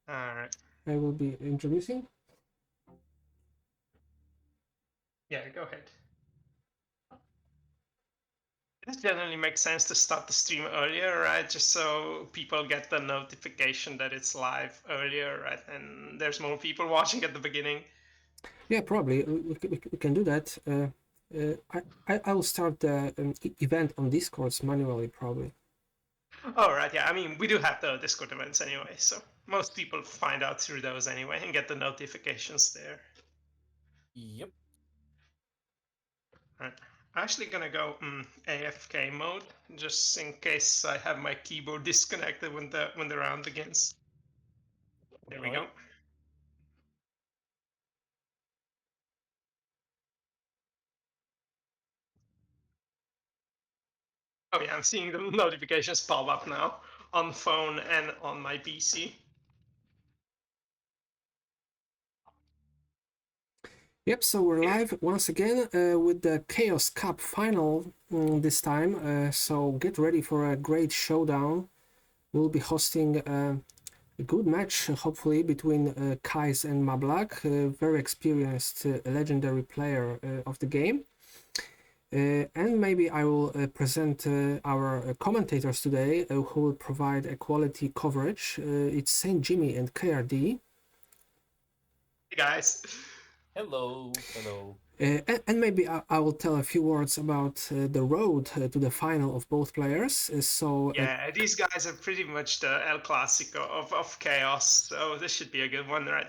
Alright. I will be introducing. Yeah, go ahead. It generally makes sense to start the stream earlier, right? Just so people get the notification that it's live earlier, right? And there's more people watching at the beginning. Yeah, probably we can do that. I will start the event on Discords manually, probably. Oh, right, yeah. I mean, we do have the Discord events anyway, so most people find out through those anyway and get the notifications there. Yep. Right. I'm actually gonna go AFK mode just in case I have my keyboard disconnected when the round begins. There we go. Oh yeah, I'm seeing the notifications pop up now on phone and on my PC. Yep, so we're live once again with the Kaos Cup final this time. So get ready for a great showdown. We'll be hosting a good match, hopefully, between Kayz and Mablak, a very experienced legendary player of the game. And maybe I will present our commentators today who will provide a quality coverage. It's StJimmy and KRD. Hey guys. Hello. Hello. And maybe I will tell a few words about the road to the final of both players. Yeah, these guys are pretty much the El Clasico of Chaos, so this should be a good one, right?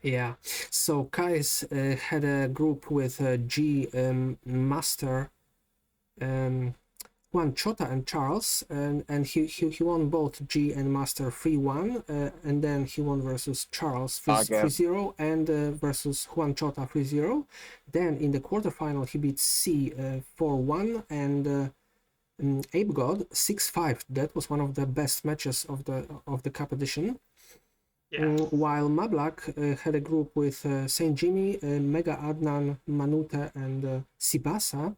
Yeah, so Kayz had a group with G, Master, Juan Chota and Charles, and he won both G and Master 3-1, and then he won versus Charles 3-0 and versus Juan Chota 3-0. Then in the quarterfinal he beat C 4-1 and Ape God 6-5. That was one of the best matches of the cup edition. Yeah. While Mablak had a group with StJimmy, Mega Adnan, Manute, and Sibasa.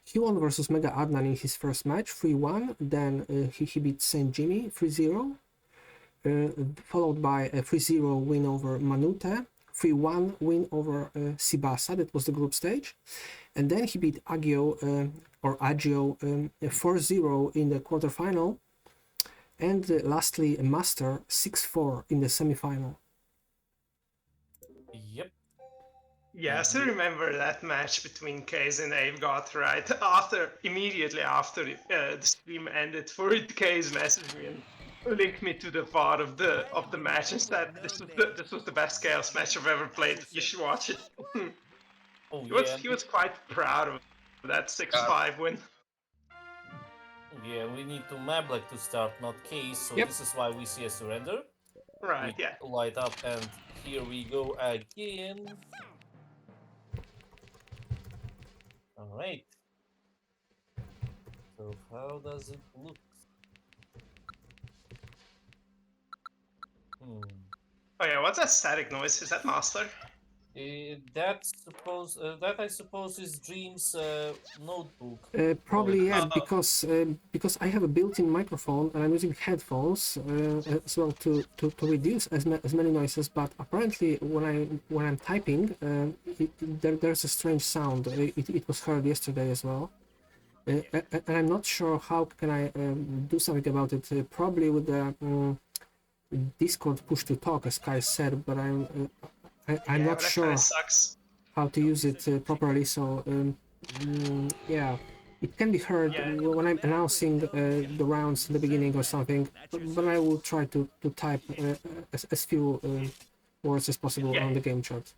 He won versus Mega Adnan in his first match, 3-1. Then he beat StJimmy 3-0, followed by a 3-0 win over Manute, 3-1 win over Sibasa. That was the group stage. And then he beat Agio 4-0 in the quarterfinal. And lastly, a Master 6-4 in the semifinal. Yep. Yeah, I still remember that match between Kayz and Avgot, right? Immediately after the stream ended, for it, Kayz messaged me and linked me to the VOD of the match and said this was the best Chaos match I've ever played. You should watch it. Oh He was quite proud of that 6-5 win. Yeah, we need to Mablak to start, not Kayz, so Yep. this is why we see a surrender. Right, We yeah. light up, and here we go again. Alright. So how does it look? Oh yeah, what's that static noise? Is that Master? That I suppose is Dream's notebook. Probably yeah, Oh. because I have a built-in microphone and I'm using headphones as well to reduce as many noises. But apparently, when I'm typing, there's a strange sound. It was heard yesterday as well, and I'm not sure how can I do something about it. Probably with the Discord push to talk, as Kai said, but I'm not sure how to use it properly. So yeah, it can be heard when I'm announcing the rounds in the beginning or something, but I will try to type as few words as possible on the game chat.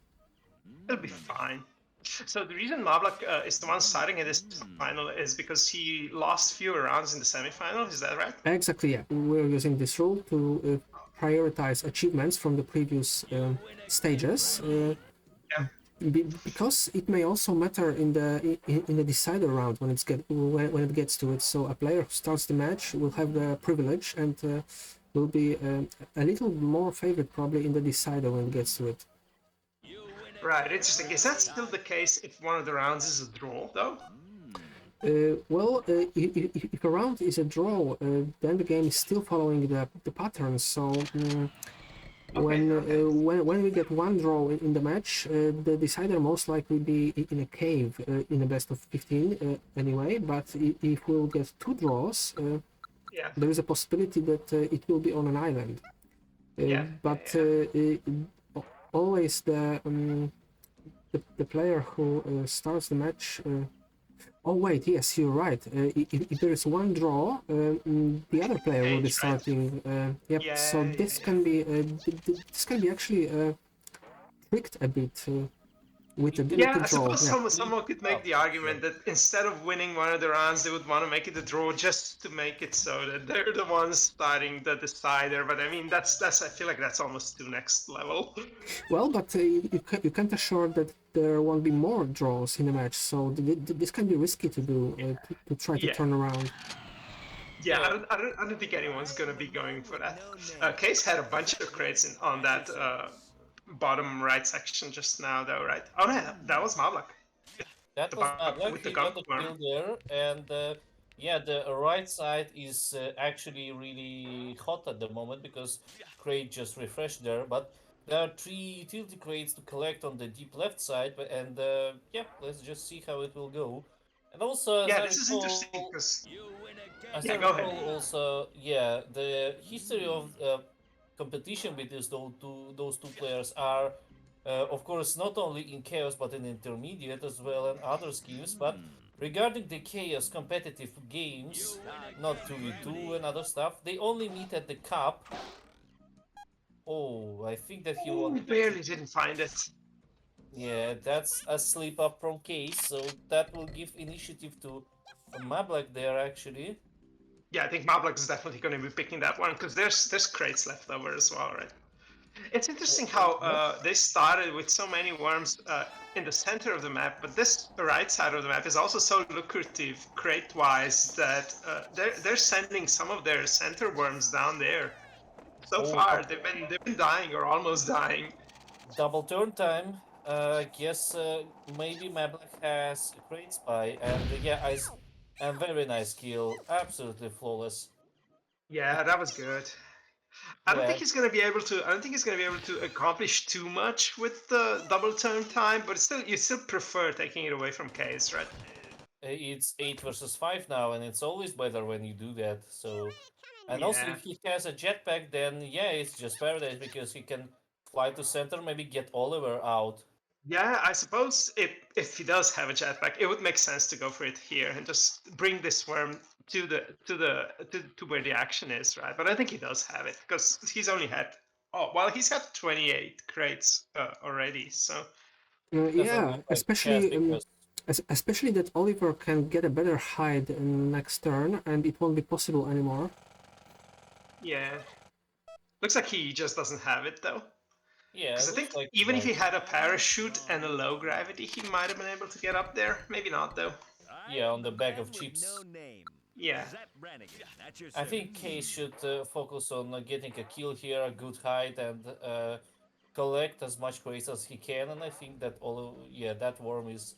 It'll be fine. So the reason Mablak is the one starting in this final is because he lost fewer rounds in the semifinal. Is that right? Exactly. Yeah, we're using this rule to prioritize achievements from the previous stages. Because it may also matter in the decider round when it gets to it. So a player who starts the match will have the privilege and will be a little more favored probably in the decider when it gets to it. Right, interesting. Is that still the case if one of the rounds is a draw, though? If a round is a draw, then the game is still following the pattern. So When we get one draw in the match, the decider most likely be in a cave in a best of 15 anyway. But if we'll get two draws, Yeah. there is a possibility that it will be on an island. But always the player who starts the match. Oh wait, yes, you're right. If there is one draw, the other player will be Change, right? starting. Yep. So Yeah, this yeah. can be this can be actually tricked a bit with a Yeah, limited I draw. suppose Yeah. someone could make the argument that instead of winning one of the rounds, they would want to make it a draw just to make it so that they're the ones starting the decider. But I mean, that's I feel like that's almost too next level. Well, but you can't assure that there won't be more draws in the match. So this can be risky to do to try to Yeah. turn around. Yeah, I don't think anyone's gonna be going for that. Kayz had a bunch of crates on that bottom right section just now, though, right? Oh no, that was Mablak. That was Mablak. With the He got gunk the worm. kill there, and yeah, the right side is actually really hot at the moment because crate just refreshed there. But there are 3 utility crates to collect on the deep left side, and yeah, let's just see how it will go. And also, Yeah, this is interesting because as I yeah, go ahead. recall, also, yeah, the history of competition between those two players are, of course, not only in Chaos but in Intermediate as well and other schemes. But regarding the Chaos competitive games, not 2v2 and other stuff, they only meet at the Cup. Oh, I think that he Ooh, won. barely didn't find it. Yeah, that's a slip up from Kayz, so that will give initiative to Mablak there actually. Yeah, I think Mablak is definitely going to be picking that one because there's crates left over as well, right? It's interesting how Yep. they started with so many worms in the center of the map, but this right side of the map is also so lucrative crate-wise that they're sending some of their center worms down there. So Oh, far, they've been dying or almost dying. double turn time. I guess maybe Mablak has a great spy, and yeah, a very nice kill, absolutely flawless. Yeah, that was good. I don't think Yeah, he's going to be able to. I don't think he's going to be able to accomplish too much with the double turn time, but still, you still prefer taking it away from Kayz, right? it's 8 versus 5 now, and it's always better when you do that. So, and also Yeah. if he has a jetpack, then yeah, it's just paradise because he can fly to center, maybe get Oliver out. Yeah, I suppose if he does have a jetpack, it would make sense to go for it here and just bring this worm to where the action is, right? But I think he does have it because he's only had he's had 28 crates already. So Doesn't Yeah, look like he has because especially that Oliver can get a better hide next turn, and it won't be possible anymore. yeah, looks like he just doesn't have it though. yeah, Because it I looks think like even if no. he had a parachute and a low gravity, he might have been able to get up there. Maybe not though. Yeah, on the bag of chips. Yeah. I think Kayz should focus on getting a kill here, a good hide, and collect as much crates as he can. And I think that that worm is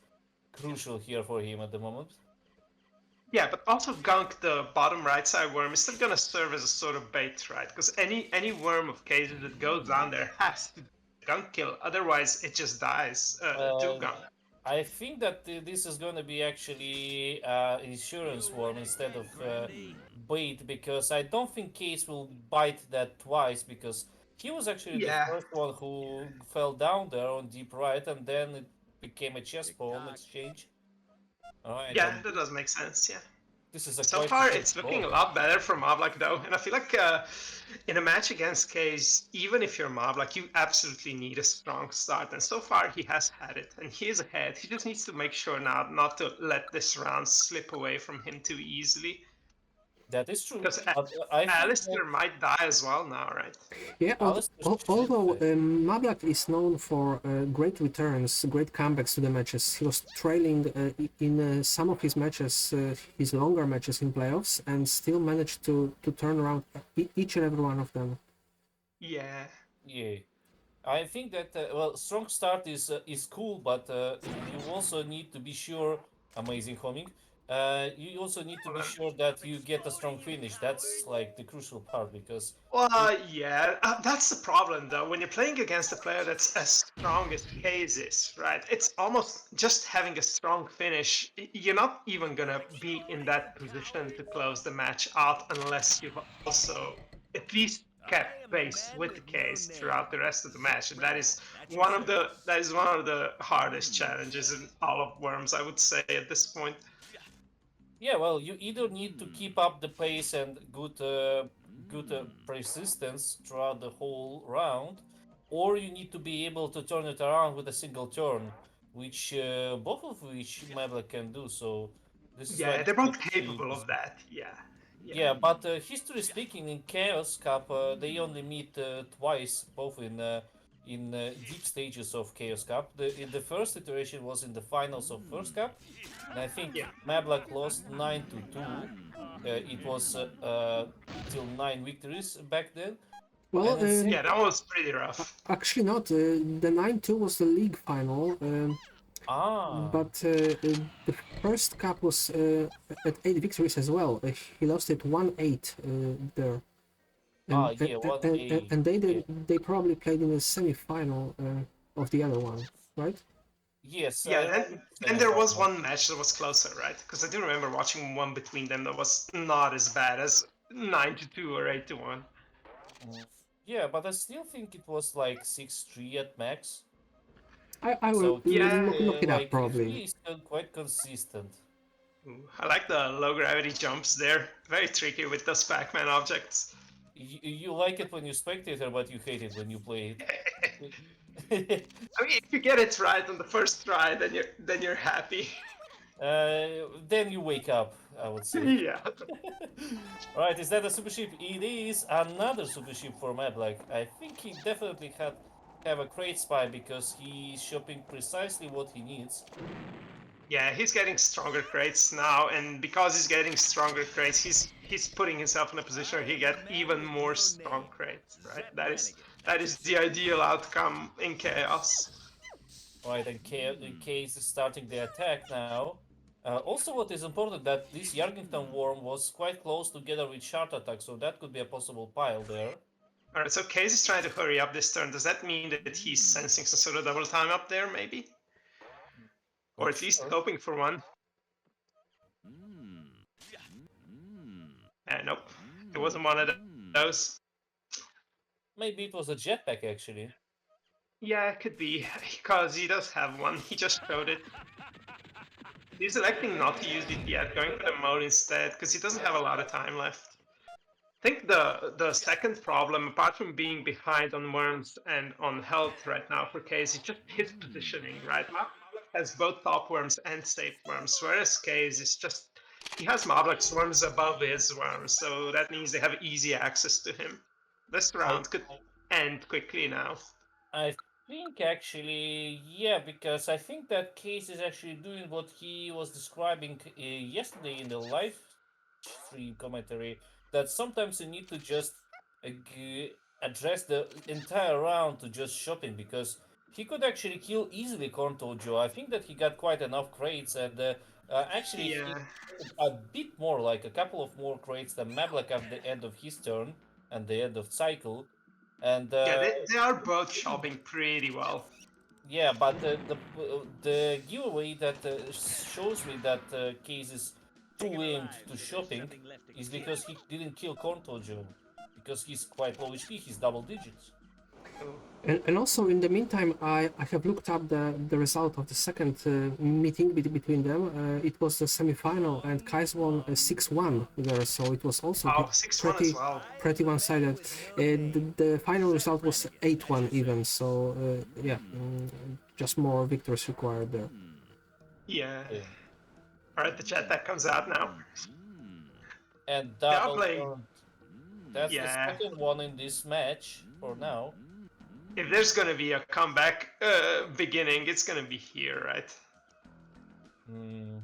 crucial here for him at the moment. Yeah, but also gunk the bottom right side worm is still gonna serve as a sort of bait, right? Because any worm of cases that goes down there has to gunk kill, otherwise it just dies to Uh, gunk. I think that this is going to be actually insurance worm instead of bait because I don't think Case will bite that twice because he was actually the Yeah, first one who fell down there on deep right and then it became a chess pawn exchange. All right, yeah, and that does make sense. Yeah. this is a So quite far, close it's looking a call. lot better for Mablak though, and I feel like in a match against Kayz, even if you're Mablak, you absolutely need a strong start, and so far he has had it, and he is ahead. He just needs to make sure now not to let this round slip away from him too easily, That is true, because but I think that Alistair might die as well now, right? Yeah, Alistair should although Mablak is known for great returns, great comebacks to the matches, he was trailing in some of his matches, his longer matches in playoffs, and still managed to turn around each and every one of them. Yeah. yeah. I think that well, strong start is cool, but you also need to be sure. Amazing homing. You also need to be sure that you get a strong finish. That's like the crucial part because Well, yeah, that's the problem though. When you're playing against a player that's as strong as Kayz is, right? It's almost just having a strong finish. You're not even gonna be in that position to close the match out unless you've also at least kept pace with the Kayz throughout the rest of the match, and that is one of the hardest challenges in all of Worms, I would say at this point. yeah, well, you either need to keep up the pace and good persistence throughout the whole round, or you need to be able to turn it around with a single turn, which both of which Mablak can do. So this is why Yeah, the they're both strategy capable is. of that. Yeah, yeah. Yeah, but history speaking, in Chaos Cup, they only meet twice, both in deep stages of Chaos Cup. In the first iteration was in the finals of First Cup, and I think Yeah. Mablak lost 9-2. It was till 9 victories back then, Well, and in Yeah, that second, was pretty rough. actually not. The 9-2 was the league final, ah, but the first cup was at 8 victories as well. He lost it 1-8 there. And, yeah, one a, and they yeah, they probably played in the semi-final of the other one, right? yes, Yeah, I then think then there was semi-final. one match that was closer, right? Because I do remember watching one between them that was not as bad as 9-2 or 8-1. Mm. Yeah, but I still think it was like 6-3 at max. I will So Yeah, look it up like probably. he is still quite consistent. ooh, I like the low gravity jumps there. Very tricky with those Pac-Man objects. You like it when you spectator, but you hate it when you play I it. mean, if you get it right on the first try, then you're happy. Then you wake up, I would say. Yeah. All right, is that a super ship? It is another super ship for Mablak. I think he definitely had have a great spy because he's shopping precisely what he needs. Yeah, he's getting stronger crates now, and because he's getting stronger crates, he's putting himself in a position where he get even more strong crates, right? That is the ideal outcome in chaos. All right, and Kayz is starting the attack now. Also, what is important that this Yargington worm was quite close together with Shard attack, so that could be a possible pile there. All right, so Kayz is trying to hurry up this turn. Does that mean that he's sensing some sort of double time up there, maybe, or Not at least sure. hoping for one? Nope, it wasn't one of those. Maybe it was a jetpack actually. Yeah, it could be because he does have one. He just showed it. He's electing not to use it yet, going for the mode instead because he doesn't have a lot of time left. I think the second problem, apart from being behind on worms and on health right now for Kayz, is just his positioning, right? Mablak has both top worms and safe worms, whereas Kayz is just he has Mablak's worms above his worms, so that means they have easy access to him. This I round could end quickly now. I think actually, yeah, because I think that Case is actually doing what he was describing yesterday in the live stream commentary. That sometimes you need to just address the entire round to just shopping because he could actually kill easily Corn Joe. I think that he got quite enough crates and actually he Yeah, a bit more, like a couple of more crates than Mablak at the end of his turn and the end of cycle. And yeah, they are both shopping pretty well. yeah, but the giveaway that shows me that Case is too aimed to shopping is because he didn't kill Corntojo. Because he's quite low HP, he's double digits. Oh, And also in the meantime, I have looked up the result of the second meeting between them. It was the semi-final, and Kayz won 6-1 there, so it was also wow, 6-1 as well. pretty one-sided. The final result was 8-1 even, so yeah, just more victories required there. Yeah. Yeah. All right, the chat that comes out now. And They are double playing. turn. That's the Yeah. second one in this match for now. If there's gonna be a comeback beginning, it's gonna be here, right? Hmm.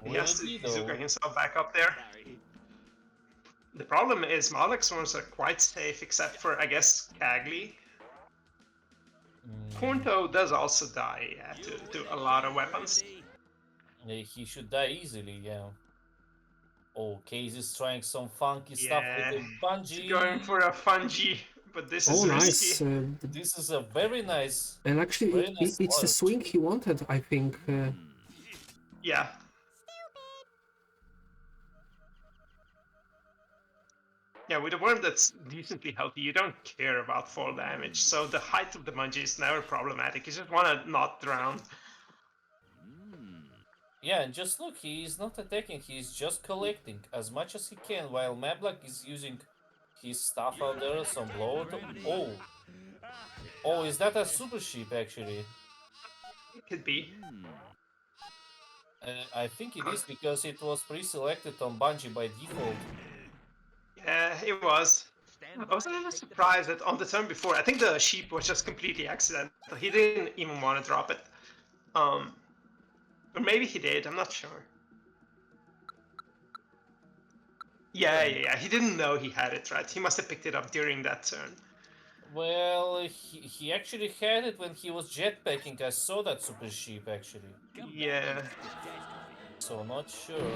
He Will has it to be Izuka though? himself back up there. The problem is Mablak's ones are quite safe, except for, I guess, Kagli. Hmm. Cornto does also die, yeah, to a lot of weapons. He should die easily, yeah. Oh, Kayz is trying some funky stuff with Yeah, the he's going bungee. for a fungi, but this Oh, is nice. risky. This is a And actually, very nice it's the splurge. swing he wanted, I think. Yeah. Yeah, with a worm that's decently healthy, you don't care about fall damage, so the height of the bungee is never problematic. You just want to not drown. Yeah, and just look, he's not attacking, he's just collecting as much as he can while Mablak is using his stuff out there, some blow. Oh, oh, is that a super ship actually? It could be. I think it is because it was pre-selected on Bungie by default. Yeah, it was. I was a little surprised that on the turn before, I think the sheep was just completely accidental. He didn't even want to drop it. Um, or maybe he did, I'm not sure. Yeah. He didn't know he had it, right? He must have picked it up during that turn. Well, he actually had it when he was jetpacking. I saw that super ship actually. Yeah. So not sure.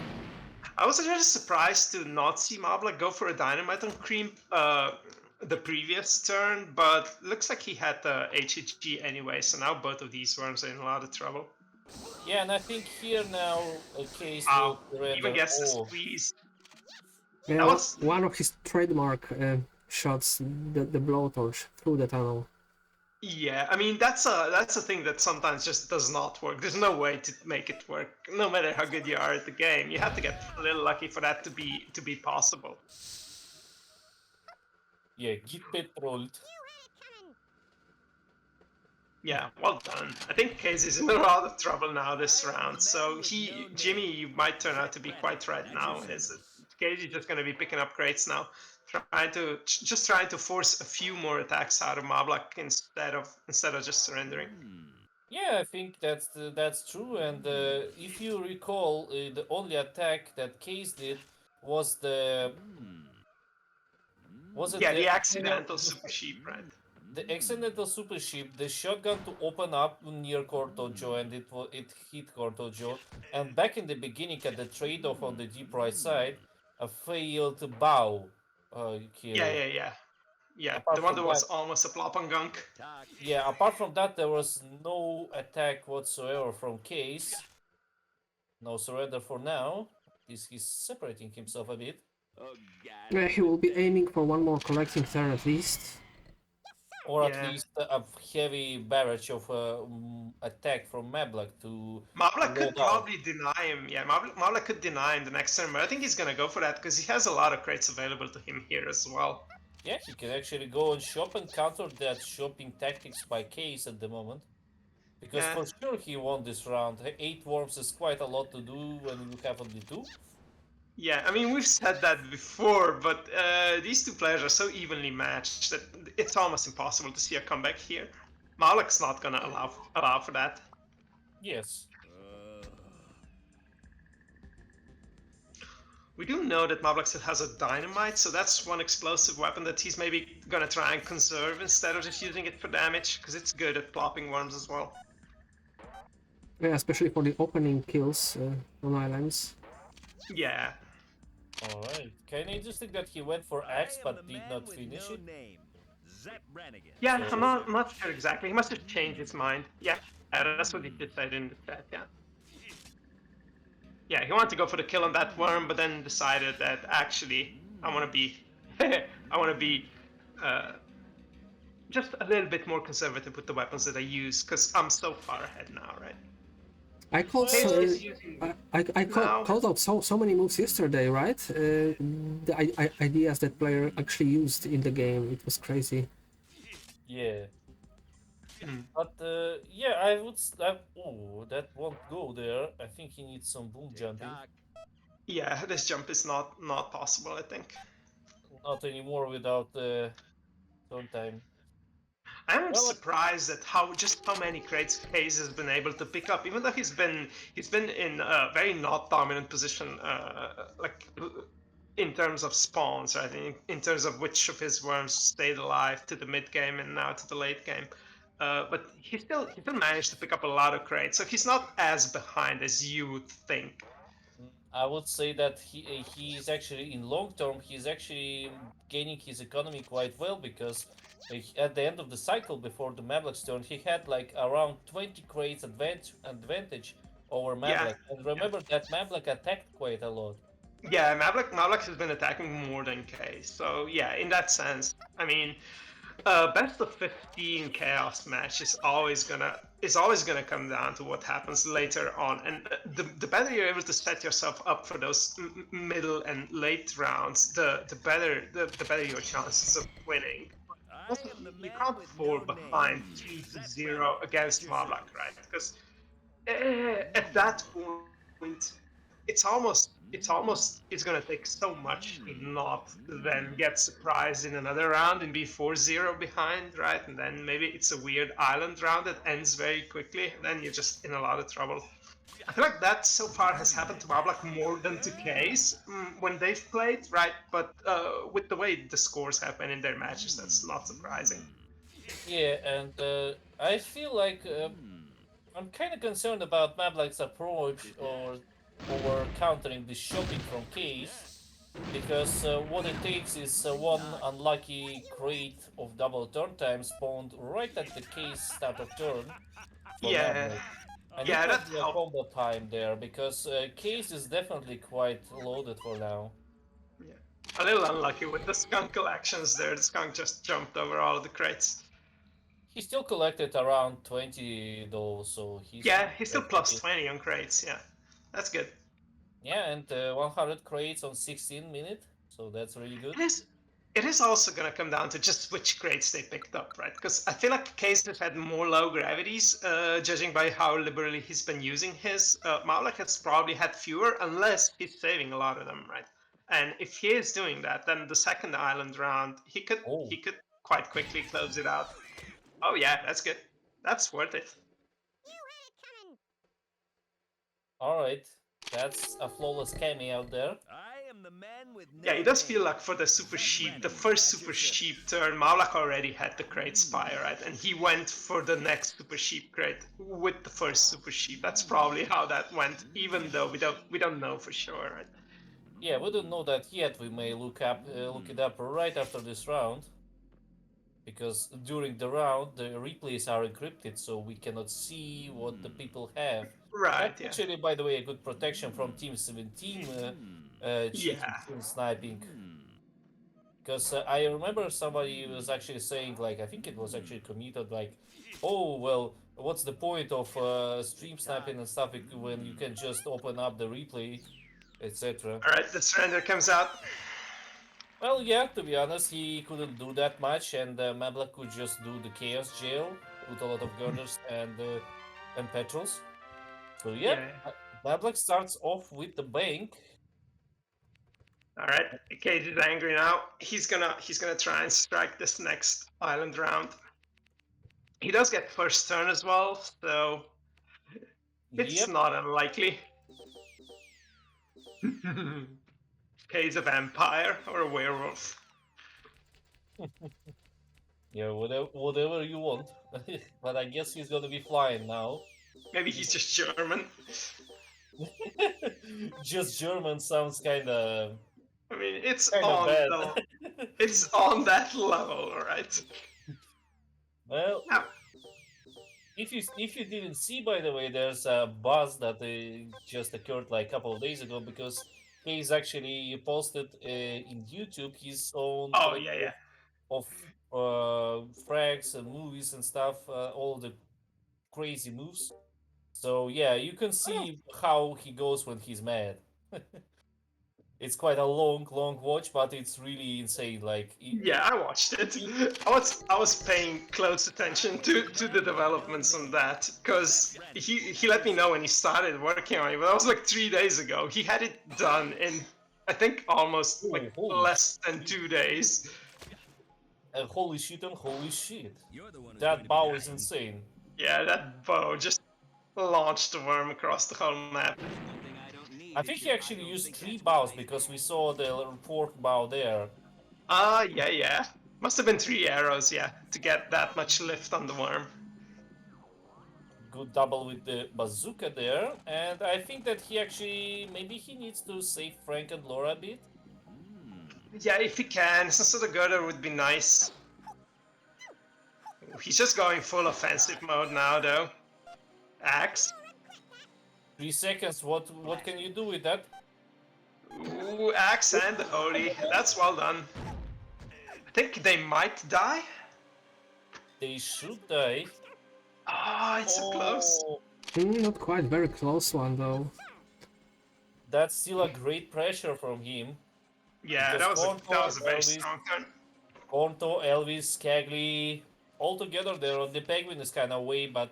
I was just surprised to not see Mablak go for a dynamite on Cream the previous turn, but looks like he had the HHG anyway, so now both of these worms are in a lot of trouble. Yeah, and I think here now Kayz Ow, will he even render. gets the Oh, squeeze. Yeah, That was one of his trademark shots, the blowtorch through the tunnel. Yeah, I mean that's a thing that sometimes just does not work. There's no way to make it work, no matter how good you are at the game. You have to get a little lucky for that to be possible. yeah, get petrolled. Yeah, well done. I think Kayz is in a lot of trouble now this round. So Jimmy, you might turn out to be quite right now. Is it? Kayz is just going to be picking up crates now, trying to force a few more attacks out of Mablak instead of just surrendering. Yeah, I think that's true. And if you recall, the only attack that Kayz did was the was it Yeah, the the accidental super sheep, right? the accidental super ship, the shotgun to open up near Cortojo, and it hit Cortojo. And back in the beginning, at the trade-off on the deep right side, a failed bow Yeah, kill. yeah, yeah. Yeah, the Apart one from that was that, almost a plop on gunk. yeah, apart from that, there was no attack whatsoever from Kayz. No surrender for now. He's separating himself a bit. Yeah, he will be aiming for one more collecting turn at least. Or at Yeah. least a heavy barrage of attack from Mablak to Mablak load could out. probably deny him. Yeah, Mablak could deny him the next turn, but I think he's gonna go for that because he has a lot of crates available to him here as well. Yeah, he can actually go and shop and counter that shopping tactics by Kayz at the moment. Because Yeah, for sure he won this round. 8 worms is quite a lot to do when you have only 2. yeah. I mean, we've said that before, but these two players are so evenly matched that it's almost impossible to see a comeback here. Mablak's not gonna allow for that. Yes. We do know that Mablak still has a dynamite, so that's one explosive weapon that he's maybe gonna try and conserve instead of just using it for damage, because it's good at plopping worms as well. Yeah, especially for the opening kills on islands. Yeah. Alright. Kinda interesting that he went for Axe but did not finish it. Yeah, So, I'm not sure exactly. He must have changed his mind. Yeah, that's what he decided in the chat, yeah. Yeah, he wanted to go for the kill on that worm, but then decided that actually I want to be, I want to be just a little bit more conservative with the weapons that I use, because I'm so far ahead now, right? I called Kayz well, is using I now. called out so many moves yesterday, right? The ideas that player actually used in the game, it was crazy. yeah. Mm. But yeah, oh, that won't go there. I think he needs some boom jumping. Yeah, this jump is not possible, I think. Not anymore without turn time. I'm Well, surprised at just how many crates Kayz has been able to pick up, even though he's been in a very not dominant position, like in terms of spawns, right? In terms of which of his worms stayed alive to the mid game and now to the late game. but he still managed to pick up a lot of crates, so he's not as behind as you would think. I would say that he's actually in long term he's actually gaining his economy quite well because at the end of the cycle before the Mablak's turn he had like around 20 crates advantage over Yeah, Mablak. And yeah, remember that Mablak attacked quite a lot. yeah. Mablak has been attacking more than Kayz, so yeah, in that sense, I mean, best of 15 chaos match is always gonna come down to what happens later on, and the better you're able to set yourself up for those middle and late rounds, the better your chances of winning. Also, you can't fall behind 3-0 against Mablak, right? Because at that point, it's gonna take so much to not then get surprised in another round and be 4-0 behind, right? And then maybe it's a weird island round that ends very quickly, then you're just in a lot of trouble. I feel like that so far has happened to Mablak more than to Kayz when they've played, right? But with the way the scores have been in their matches, that's not surprising. Yeah, and I feel like I'm kind of concerned about Mablak's approach or countering the shopping from Case because what it takes is one unlucky crate of double turn time spawned right at the Case start of turn for Yeah, Mablak. And it yeah, might that be a helped. combo time there because Case is definitely quite loaded for now. Yeah. A little unlucky with the skunk collections there. The skunk just jumped over all of the crates. He still collected around 20 though, so he's Yeah, still he's still plus okay. 20 on crates. Yeah, that's good. Yeah, and 100 crates on 16 minutes, so that's really good. It is. It is also going to come down to just which crates they picked up, right? Because I feel like Kayz has had more low gravities, judging by how liberally he's been using his. Mablak has probably had fewer, unless he's saving a lot of them, right? And if he is doing that, then the second island round, he could Oh, he could quite quickly close it out. Oh yeah, that's good. That's worth it. all right. That's a flawless cameo out there. Yeah, it does feel like for the super sheep, the first super sheep turn, Mablak already had the crate spy, right? And he went for the next super sheep crate with the first super sheep. That's probably how that went, even though we don't know for sure, right? Yeah, we don't know that yet. We may look it up right after this round, because during the round the replays are encrypted, so we cannot see what the people have. Right, That's yeah. actually, by the way, a good protection from Team 17 cheating Yeah. and sniping. Because I remember somebody was actually saying, like, I think it was actually committed, like, oh, well, what's the point of stream sniping and stuff when you can just open up the replay, etc. All right, the surrender comes out. Well, yeah, to be honest, he couldn't do that much, and Mablak could just do the Chaos Jail with a lot of girders and petrels. So, yep, Yeah. Mablak starts off with the bank. All right, Cage is angry now. He's gonna try and strike this next island round. He does get first turn as well, so it's Yep, not unlikely. He's a vampire or a werewolf. yeah, whatever you want. But I guess he's gonna be flying now. Maybe he's just German. Just German sounds kind of I mean, it's kind of on bad. it's on that level, right? Well, Now, if you didn't see, by the way, there's a buzz that just occurred like a couple of days ago because he's actually posted in YouTube his own oh yeah, collection yeah, of frags and movies and stuff, all the crazy moves. So yeah, you can see how he goes when he's mad. It's quite a long watch, but it's really insane. Like, yeah. I watched it. I was paying close attention to the developments on that because he let me know when he started working on it. But that was like 3 days ago. He had it done in I think almost oh, like less than 2 days. holy shit and holy shit! That bow is insane. Yeah, that bow just launched the worm across the whole map. I think he actually used 3 bows because we saw the fourth bow there. Yeah, yeah. Must have been 3 arrows, yeah, to get that much lift on the worm. good double with the bazooka there, and I think that he actually maybe he needs to save Frank and Laura a bit. Yeah, if he can, some sort of gutter would be nice. He's just going full offensive mode now, though. Axe. 3 seconds. What can you do with that? Ooh, axe and the holy. That's well done. I think they might die. They should die. Ah, it's so close. Oh, Not quite, very close one though. that's still a great pressure from him. Yeah, Because that was a very Elvis, strong turn. Konto, Elvis, Cagley, all together they're on the penguin's kind of way, but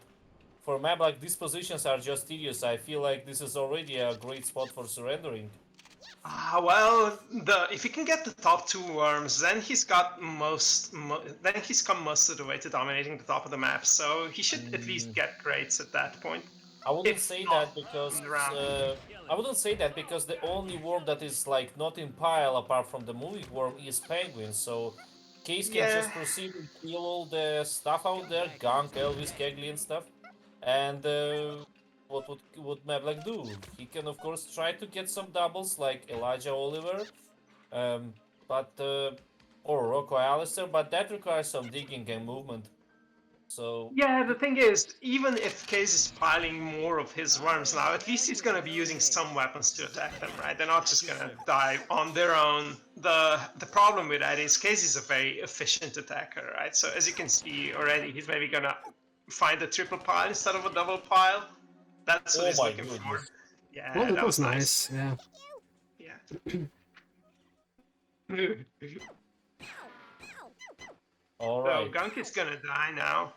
for Mablak, these positions are just tedious. I feel like this is already a great spot for surrendering. Ah, well, if he can get the top 2 worms, then he's got then he's come most of the way to dominating the top of the map. So he should at least get crates at that point. I wouldn't If say not, that because in the round. I wouldn't say that because the only worm that is like not in pile apart from the moving worm is penguin. So Kayz can Yeah. just proceed and kill all the stuff out there, Gunk, Elvis, Kegley and stuff. And what would Mablak do? He can of course try to get some doubles like Elijah Oliver, but or Rocco Alistair, but that requires some digging and movement. So Yeah, the thing is, even if Kayz is piling more of his worms now, at least he's gonna be using some weapons to attack them, right? They're not just gonna die on their own. The problem with that is Kayz is a very efficient attacker, right? So as you can see already, he's maybe gonna find a triple pile instead of a double pile. That's what oh he's my looking for. goodness. Yeah, Well, that that was was nice. nice, yeah. Yeah. All So right. Gunk is gonna die now.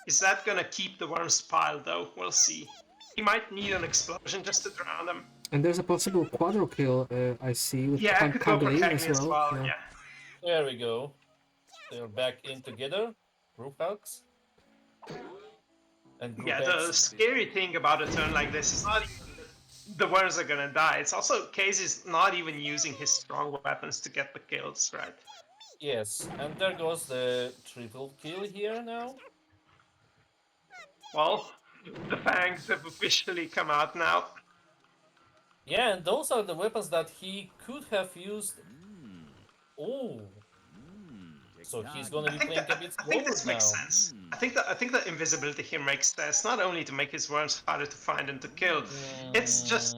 Is that gonna keep the worms piled though? We'll see. He might need an explosion just to drown them. And there's a possible quadro kill I see with Yeah, I could go for Cagley Cagney as well. Yeah. Yeah. There we go. They're back in together. Group Hulks. And Group Yeah, X. the scary thing about a turn like this is not even that the worms are gonna die. It's also Kayz is not even using his strong weapons to get the kills, right? Yes, and there goes the triple kill here now. Well, the fangs have officially come out now. Yeah, and those are the weapons that he could have used. Oh. So he's gonna be playing a bit I think slower this makes now. sense. I think the invisibility here makes sense, not only to make his worms harder to find and to kill. It's just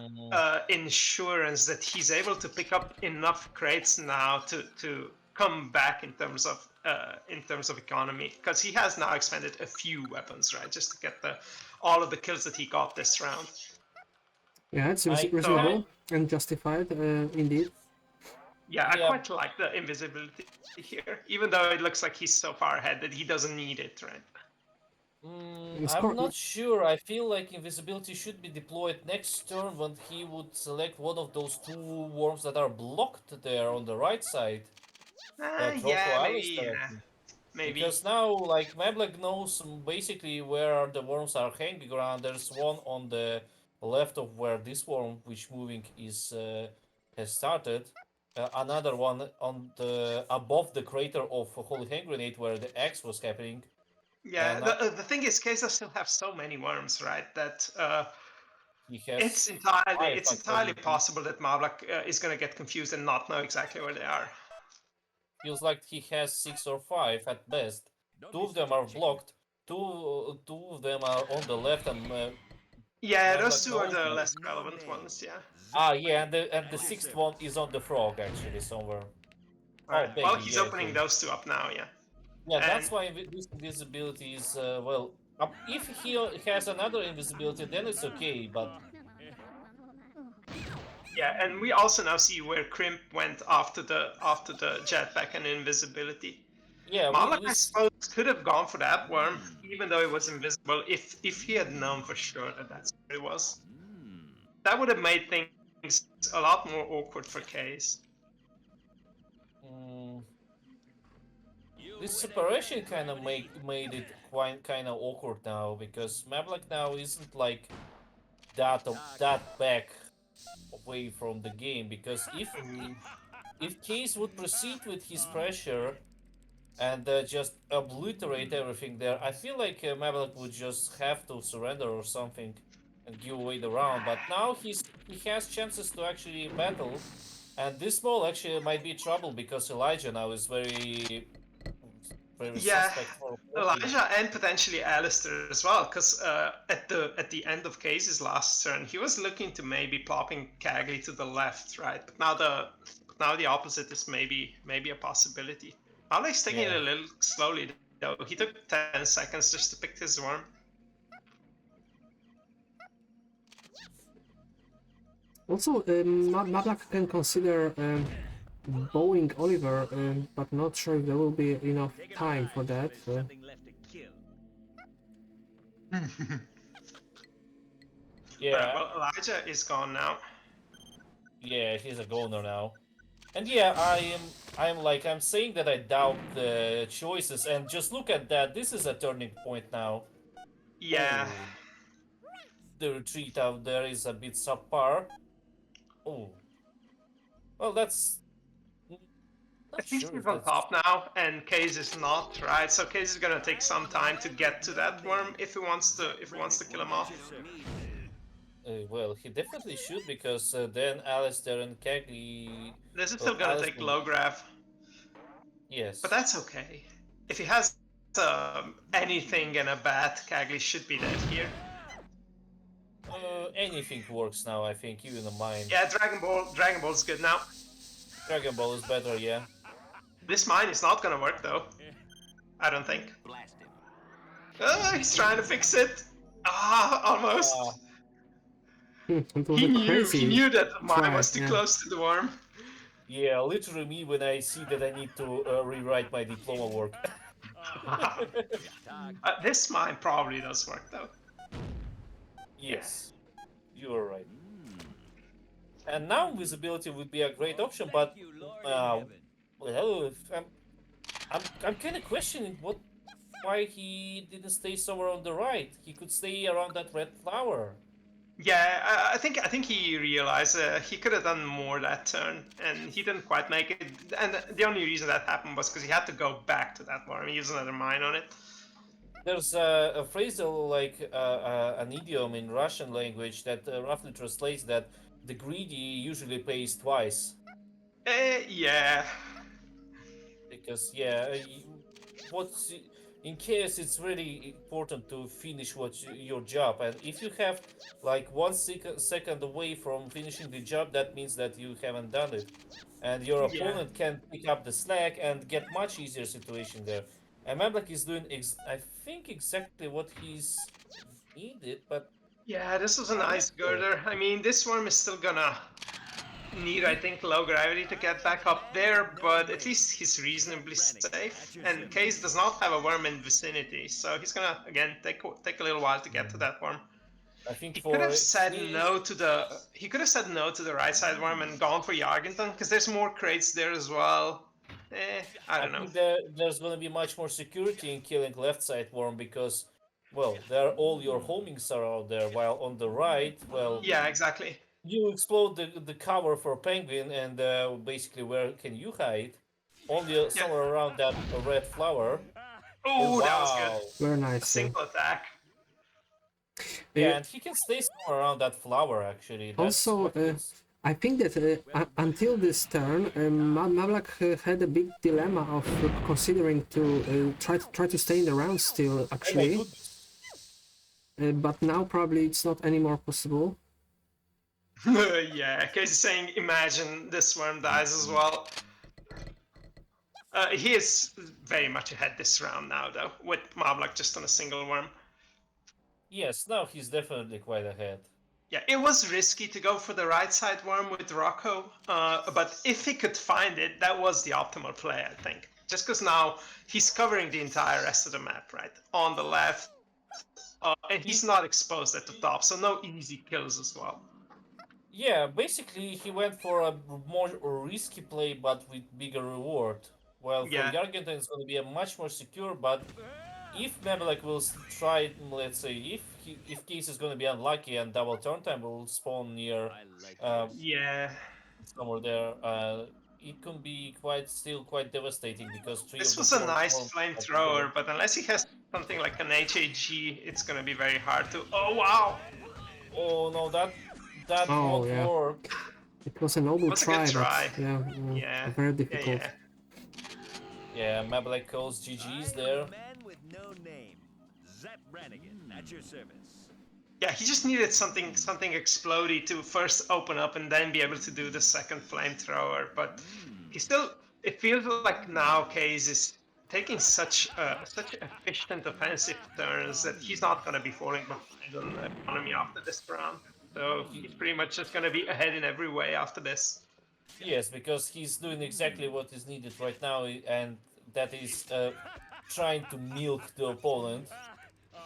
insurance that he's able to pick up enough crates now to come back in terms of economy, because he has now expended a few weapons, right, just to get all of the kills that he got this round. Yeah, it's I reasonable and justified, indeed. Yeah, I Yeah. quite like the invisibility here, even though it looks like he's so far ahead that he doesn't need it, right? I'm not sure. I feel like invisibility should be deployed next turn when he would select one of those 2 worms that are blocked there on the right side. Yeah, maybe. Maybe. Because now, like, Mablak knows basically where the worms are hanging around. There's one on the left of where this worm, which moving is has started. Another one on the above the crater of Holy Hand Grenade where the X was happening. Yeah, the thing is, Kayz still have so many worms, right? That He has it's entirely 5 possible that Mablak is gonna get confused and not know exactly where they are. Feels like he has 6 or 5 at best. 2 of them are blocked. Two of them are on the left and Yeah, Mablak those 2 are knows the that. less relevant ones. Yeah. Yeah, and the 6th one is on the frog actually somewhere. Right. Oh, Well, baby, he's yeah, opening okay. those 2 up now. Yeah. Yeah, that's And- why this invisibility is well. If he has another invisibility, then it's okay. But Yeah, and we also now see where Crimp went after the jetpack and invisibility. yeah, Mablak, I suppose, could have gone for that worm, even though it was invisible, if he had known for sure that that's what it was. That would have made things a lot more awkward for Kayz. this separation kind of made it quite kind of awkward now because Mablak now isn't like that back away from the game because if Kayz would proceed with his pressure, and just obliterate everything there. I feel like Mablak would just have to surrender or something and give away the round. But now he has chances to actually battle, and this ball actually might be trouble because Elijah now is very Yeah, suspect for blocking. Elijah and potentially Alistair as well, because at the end of Kayz's last turn, he was looking to maybe plopping Cagley to the left, right? But now the opposite is maybe a possibility. Mablak's taking it Yeah. a little slowly though. He took 10 seconds just to pick his worm. Also, Mablak can consider bowing Oliver, but not sure if there will be enough time for that. Yeah, Well, Elijah is gone now. yeah, he's a goner now. And yeah, I'm saying that I doubt the choices, and just look at that. This is a turning point now. Yeah, Oh, the retreat out there is a bit subpar. Oh, well, that's I not think sure he's if on that's. top now, and Kayz is not, right? So Kayz is gonna take some time to get to that worm if he wants to kill him off. Well, he definitely should because then Alistair and Cagley. This is still Well, gonna take Alistair, low graph, but yes. that's okay. If he has anything and a bat, Cagley should be dead here. Anything works now, I think, even a mine. Yeah, Dragon Ball's good now. Dragon Ball is better, yeah. This mine is not gonna work though. I don't think. He's trying to fix it. Ah, Almost. It was He a knew. He crazy knew that mine try, was too yeah. close to the worm. yeah, literally me when I see that I need to rewrite my diploma work. This mine probably does work though. Yeah. Yes, you are right. And now visibility would be a great option, but well, I'm kind of questioning why he didn't stay somewhere on the right. He could stay around that red flower. Yeah, I think he realized he could have done more that turn, and he didn't quite make it. And the only reason that happened was because he had to go back to that worm and use another mine on it. There's a phrasal like an idiom in Russian language that roughly translates that the greedy usually pays twice. Yeah, Because yeah, what's in case it's really important to finish your job, and if you have like 1 second away from finishing the job, that means that you haven't done it, and your yeah, opponent can pick up the slack and get much easier situation there. And Mablak is doing I think exactly what he's needed, but yeah. This was a I'm not nice sure. girder. I mean, this worm is still gonna need, I think, low gravity to get back up there, but at least he's reasonably safe. And Kayz does not have a worm in vicinity, so he's gonna again take a little while to get to that worm. I think He could have for said Kayz, no to the right side worm and gone for Yargenton because there's more crates there as well. I I don't know. think there's going to be much more security in killing left side worm because, well, there all your homings are out there, while on the right, well, Yeah, exactly. you explode the cover for penguin, and basically where can you hide? Only Yeah. somewhere around that red flower. Oh Oh, that was good. wow! Very A nice. single attack. Yeah, and he can stay somewhere around that flower. Actually, that's Also, what good. I think that until this turn, Mablak had a big dilemma of considering to try to stay in the round still, Oh my actually. goodness! But now probably it's not anymore possible. Yeah, Casey saying, imagine this worm dies as well. He is very much ahead this round now, though, with Mablak just on a single worm. Yes, now he's definitely quite ahead. Yeah, it was risky to go for the right side worm with Rocco, but if he could find it, that was the optimal play, I think. Just because now he's covering the entire rest of the map, right? On the left, and he's not exposed at the top, so no easy kills as well. Yeah, basically he went for a more risky play but with bigger reward. While for Yeah, Yargenton it's going to be a much more secure, but if Mablak will try, let's say, if Kayz is going to be unlucky and double turn time will spawn near uh, yeah. somewhere there, it can be still quite devastating because three This of the was a four nice forms are together. flamethrower, but unless he has something like an HAG, it's gonna be very hard to. Oh wow! Oh no, that Oh, won't yeah. work. It was a noble Was a good try, but try. yeah, Yeah, very yeah, difficult. yeah. Yeah, Mablak calls GG's there. Man with no name. StJimmy, at your service. Yeah, he just needed something explodey to first open up and then be able to do the second flamethrower. But he still, it feels like now Kayz is taking such efficient offensive turns that he's not gonna be falling behind on the economy after this round. So he's pretty much just gonna be ahead in every way after this. Yes, because he's doing exactly what is needed right now, and that is trying to milk the opponent.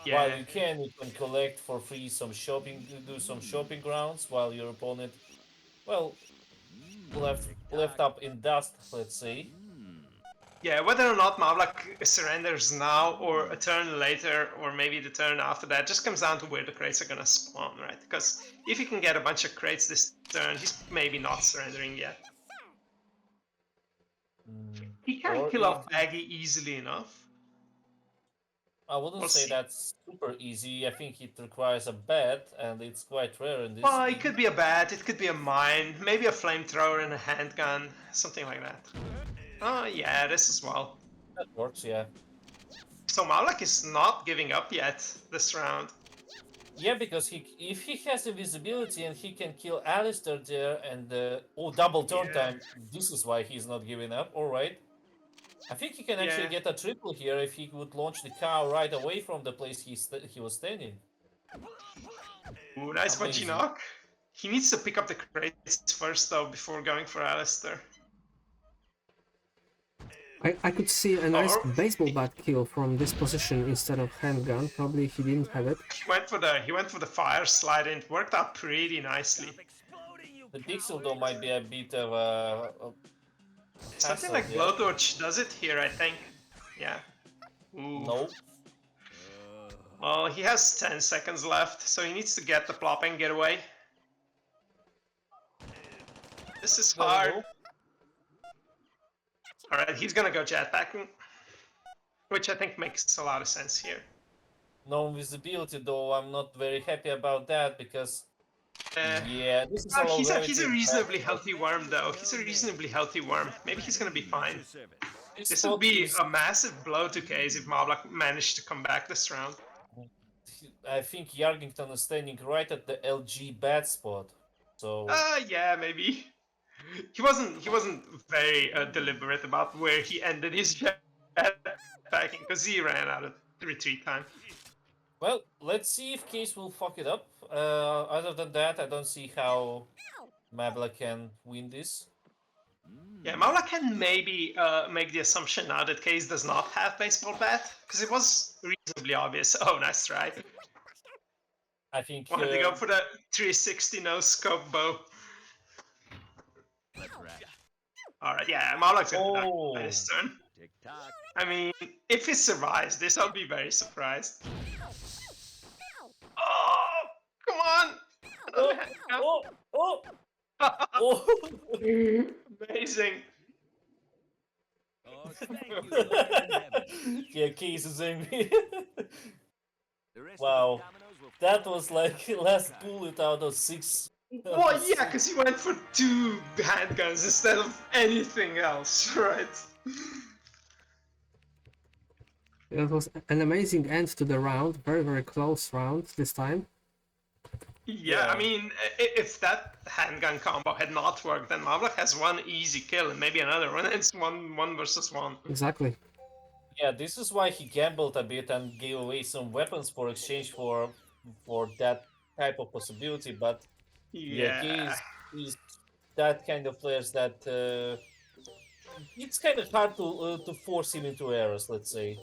While Yeah. you can collect for free some shopping, do some shopping rounds, while your opponent, well, left up in dust, let's say. Yeah, whether or not Mablak surrenders now or a turn later or maybe the turn after that just comes down to where the crates are gonna spawn, right? Because if he can get a bunch of crates this turn, he's maybe not surrendering yet. He can Or kill if off Baggy easily enough. I wouldn't We'll say see. that's super easy. I think it requires a bet, and it's quite rare in this Well, it game. could be a bat, it could be a mine, maybe a flamethrower and a handgun, something like that. Oh yeah, this as well. That works, yeah. So Mablak is not giving up yet this round. Yeah, because if he has invisibility and he can kill Alistair there and double turn Yeah. time, this is why he's not giving up. All right. I think he can actually Yeah. get a triple here if he would launch the cow right away from the place he was standing. Ooh, nice punchy Amazing. knock. He needs to pick up the crates first though before going for Alistair. I could see a nice Or baseball bat kill from this position instead of handgun. Probably he didn't have it. he went for the fire slide and it worked out pretty nicely. The Dixel though might be a bit of a Something hassle like there. Blowtorch does it here, I think. Yeah. Ooh. No. Well, he has 10 seconds left, so he needs to get the plop and get away. This is There we hard. go. Alright, he's gonna go jetpacking, which I think makes a lot of sense here. No invisibility though. I'm not very happy about that because yeah, this is Oh, all he's a relative. reasonably healthy worm, though. He's a reasonably healthy worm. Maybe he's gonna be fine. This would spot be is- a massive blow to Kayz if Mablak managed to come back this round. I think Yargington is standing right at the LG bad spot. So Yeah, maybe. He wasn't very deliberate about where he ended his jetpacking because he ran out of retreat time. well, let's see if Kayz will fuck it up. Other than that, I don't see how Mablak can win this. Yeah, Mablak can maybe make the assumption now that Kayz does not have baseball bat because it was reasonably obvious. Oh, nice try. I think Wanted to go for the 360 no scope bow. Alright, yeah, Mablak's gonna die by this turn. I mean, if he survives this, I'll be very surprised. Oh, come on! oh, oh, oh, oh. Amazing. Yeah, Kayz is angry. Wow, that was like last bullet out of 6. Well, yeah, because he went for 2 handguns instead of anything else, right? It was an amazing end to the round. Very, very close round this time. Yeah, I mean, if that handgun combo had not worked, then Mablak has one easy kill and maybe another one. It's one versus one. Exactly. Yeah, this is why he gambled a bit and gave away some weapons for exchange for that type of possibility. But yeah, Yeah. he's that kind of players that it's kind of hard to force him into errors. Let's say.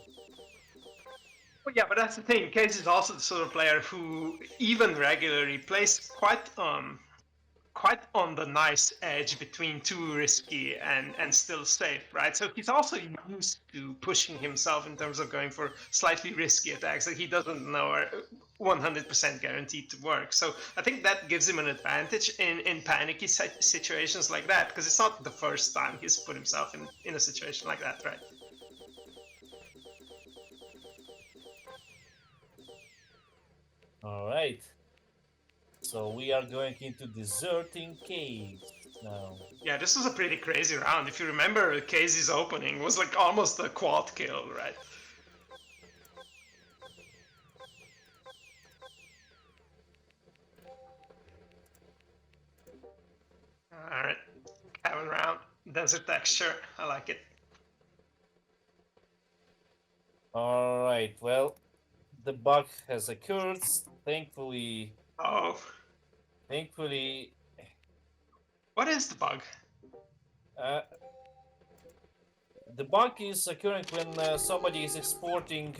Well, yeah, but that's the thing. Kayz is also the sort of player who, even regularly, plays quite on the nice edge between too risky and still safe, right? So he's also used to pushing himself in terms of going for slightly risky attacks that he doesn't know 100% guaranteed to work. So I think that gives him an advantage in panicky situations like that, because it's not the first time he's put himself in a situation like that, right? All right. So we are going into deserting Kayz now. Yeah, this was a pretty crazy round. If you remember, Kayz's opening was like almost a quad kill, right? Alright, Kevin round. Desert texture, I like it. All right. Well, the bug has occurred. Thankfully, Oh, thankfully, what is the bug? uh, the bug is occurring when somebody is exporting,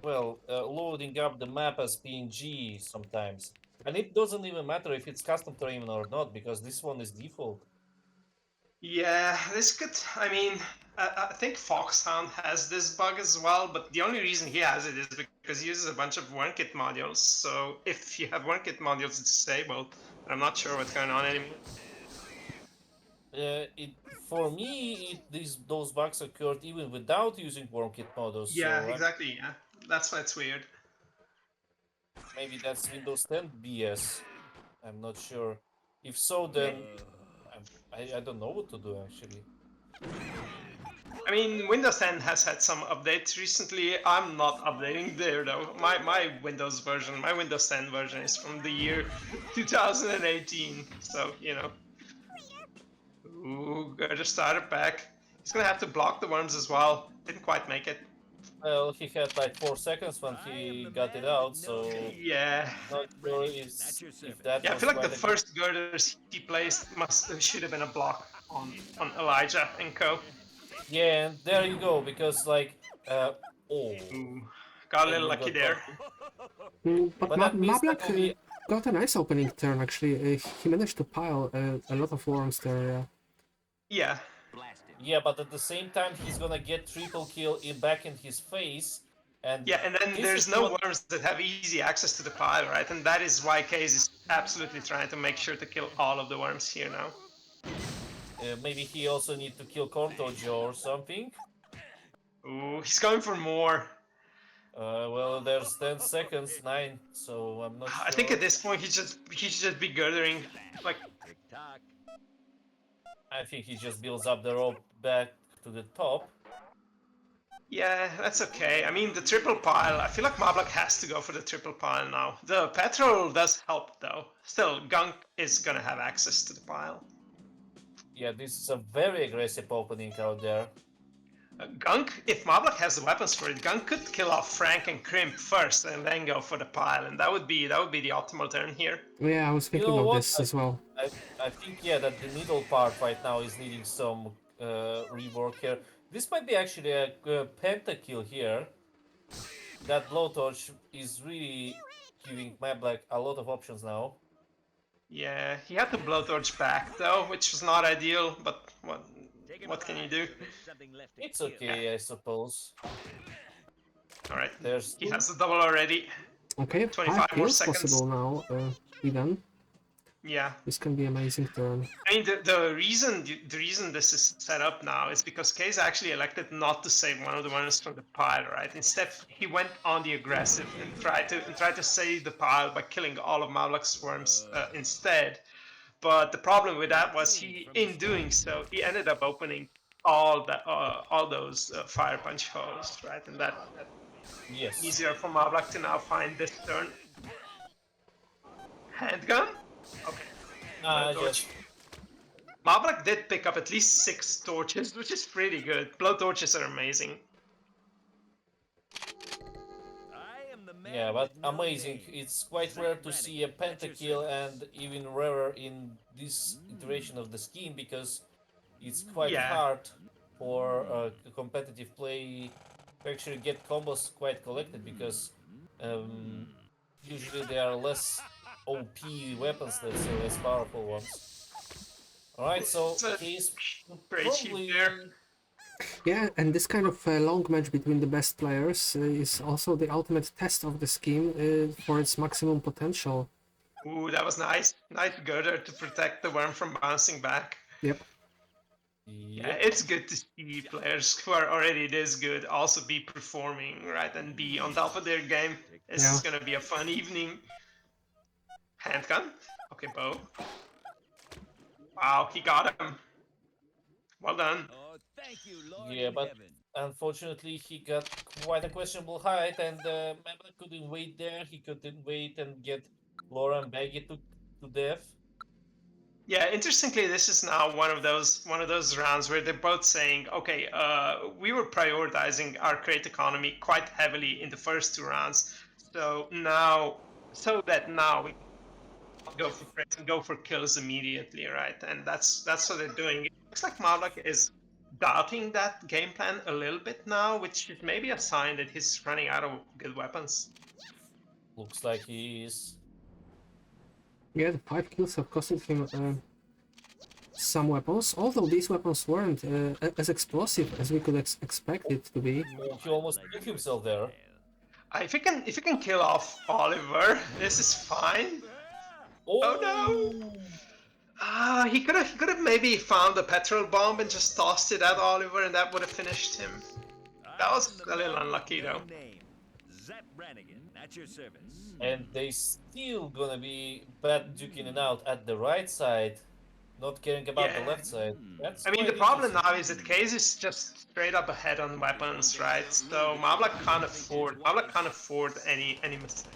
loading up the map as PNG sometimes. And it doesn't even matter if it's custom terrain or not, because this one is default. Yeah, this could. I mean, I think Foxhound has this bug as well, but the only reason he has it is because he uses a bunch of WormKit modules. So if you have WormKit modules, it's disabled. But I'm not sure what's going on anymore. It for me, those bugs occurred even without using WormKit models. Yeah, So exactly. Yeah, that's why it's weird. maybe that's Windows 10 BS. I'm not sure. If so, then I don't know what to do actually. I mean, Windows 10 has had some updates recently. I'm not updating there though. My Windows version, my Windows 10 version is from the year 2018. So, you know. Ooh, got a starter pack. He's gonna have to block the worms as well. Didn't quite make it. Well, he had like 4 seconds when he got it out, so Yeah. not sure if that Yeah, I was feel like the quite a good. first girders he placed should have been a block on Elijah and Co. Yeah, and there you go, because like, oh, Ooh, got a and little we lucky got there. But But that means that will Mablak be got a nice opening turn actually. He managed to pile a lot of worms there. Yeah. yeah, but at the same time he's gonna get triple kill back in his face, and Yeah, and then this is there's no what worms that have easy access to the pile, right? And that is why Kayz is absolutely trying to make sure to kill all of the worms here now. maybe he also need to kill Corntojo or something. Ooh, he's going for more. Well, there's 10 seconds, 9, so I'm not I think sure. at this point he should just be girdering. Like, I think he just builds up the rope back to the top. yeah, that's okay. I mean, the triple pile, I feel like Mablak has to go for the triple pile now. The petrol does help though. Still, Gunk is gonna have access to the pile. Yeah, this is a very aggressive opening out there. Gunk, if Mablak has the weapons for it, Gunk could kill off Frank and Crimp first and then go for the pile, and that would be the optimal turn here. Yeah, I was You thinking know of what? this as well. I think, yeah, that the middle part right now is needing some rework here. This might be actually a pentakill here. That blowtorch is really giving Mablak a lot of options now. Yeah, he had to blowtorch back though, which was not ideal, but what can you do? It's okay, I suppose. Alright, There's he has the double already. Okay, 25 5 more kills seconds. possible now. Even Yeah. this can be amazing turn. I mean, the reason this is set up now is because Kayz actually elected not to save one of the runners from the pile, right? Instead, he went on the aggressive and tried to save the pile by killing all of Mablak's worms instead. But the problem with that was in doing so, he ended up opening all those fire punch holes, right? And that yes. easier for Mablak to now find this turn. Handgun? Okay. Just Mablak did pick up at least 6 torches, which is pretty good. Blow torches are amazing. yeah, but amazing. It's quite rare to see a pentakill, and even rarer in this iteration of the scheme, because it's quite Yeah. hard for competitive play to actually get combos quite collected, because usually they are less OP weapons, let's say, less powerful ones. Alright, so It's a Kayz great sheep there. Yeah, and this kind of long match between the best players is also the ultimate test of the scheme for its maximum potential. Ooh, that was nice. Nice girder to protect the worm from bouncing back. Yep. Yeah, Yep. it's good to see players who are already this good also be performing, right, and be on top of their game. This Yeah. is gonna be a fun evening. Handgun. Okay, bow. Wow, he got him. Well done. Oh, thank you, Lord Yeah, in but heaven. unfortunately he got quite a questionable height, and Mablak couldn't wait there. He couldn't wait and get Laura and Baggy to death. Yeah, interestingly, this is now one of those rounds where they're both saying, okay, we were prioritizing our crate economy quite heavily in the first two rounds, so that now we go for crates and go for kills immediately, right? And that's what they're doing. It looks like Mablak is doubting that game plan a little bit now, which is maybe a sign that he's running out of good weapons. Looks like he is. Yeah, the 5 kills have costed him some weapons, although these weapons weren't as explosive as we could expect it to be. He almost killed himself there. If you can kill off Oliver, this is fine. Oh no! He could have maybe found a petrol bomb and just tossed it at Oliver, and that would have finished him. That was a little unlucky, though. Name, Zep Brannigan, at your service. And they still gonna be bad duking it out at the right side, not caring about the Yeah. left side. That's I mean, the quite problem interesting. now is that Kayz is just straight up ahead on weapons, right? So Mablak can't afford any mistake.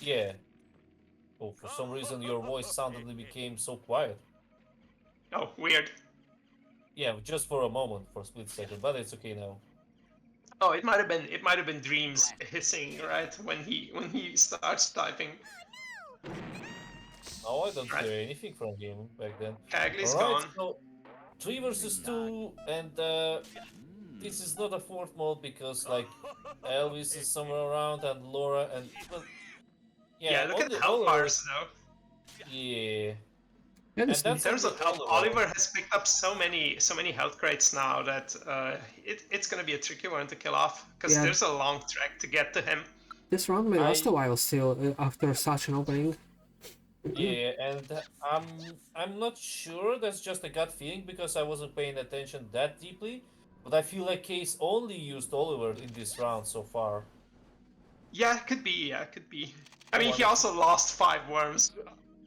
Yeah. Oh, for some reason your voice suddenly became so quiet. Oh, weird. Yeah, just for a moment, for a split second, but it's okay now. Oh, it might have been Dreams hissing, right, when he starts typing. Oh, I don't Right. hear anything from him back then. Cagley's Alright, gone. so 3 versus 2, and this is not a fourth mode because like Elvis is somewhere around and Laura and well, Yeah, yeah, look at only health Oliver. bars though. Yeah, Yeah, and this, In that's terms only of health, Oliver. Oliver has picked up so many health crates now that it's going to be a tricky one to kill off because Yeah. there's a long trek to get to him. this round may last I a while still after such an opening. Yeah, and I'm not sure. That's just a gut feeling because I wasn't paying attention that deeply. But I feel like Case only used Oliver in this round so far. Yeah, could be. Yeah, could be. I I mean, he wonder- also lost 5 worms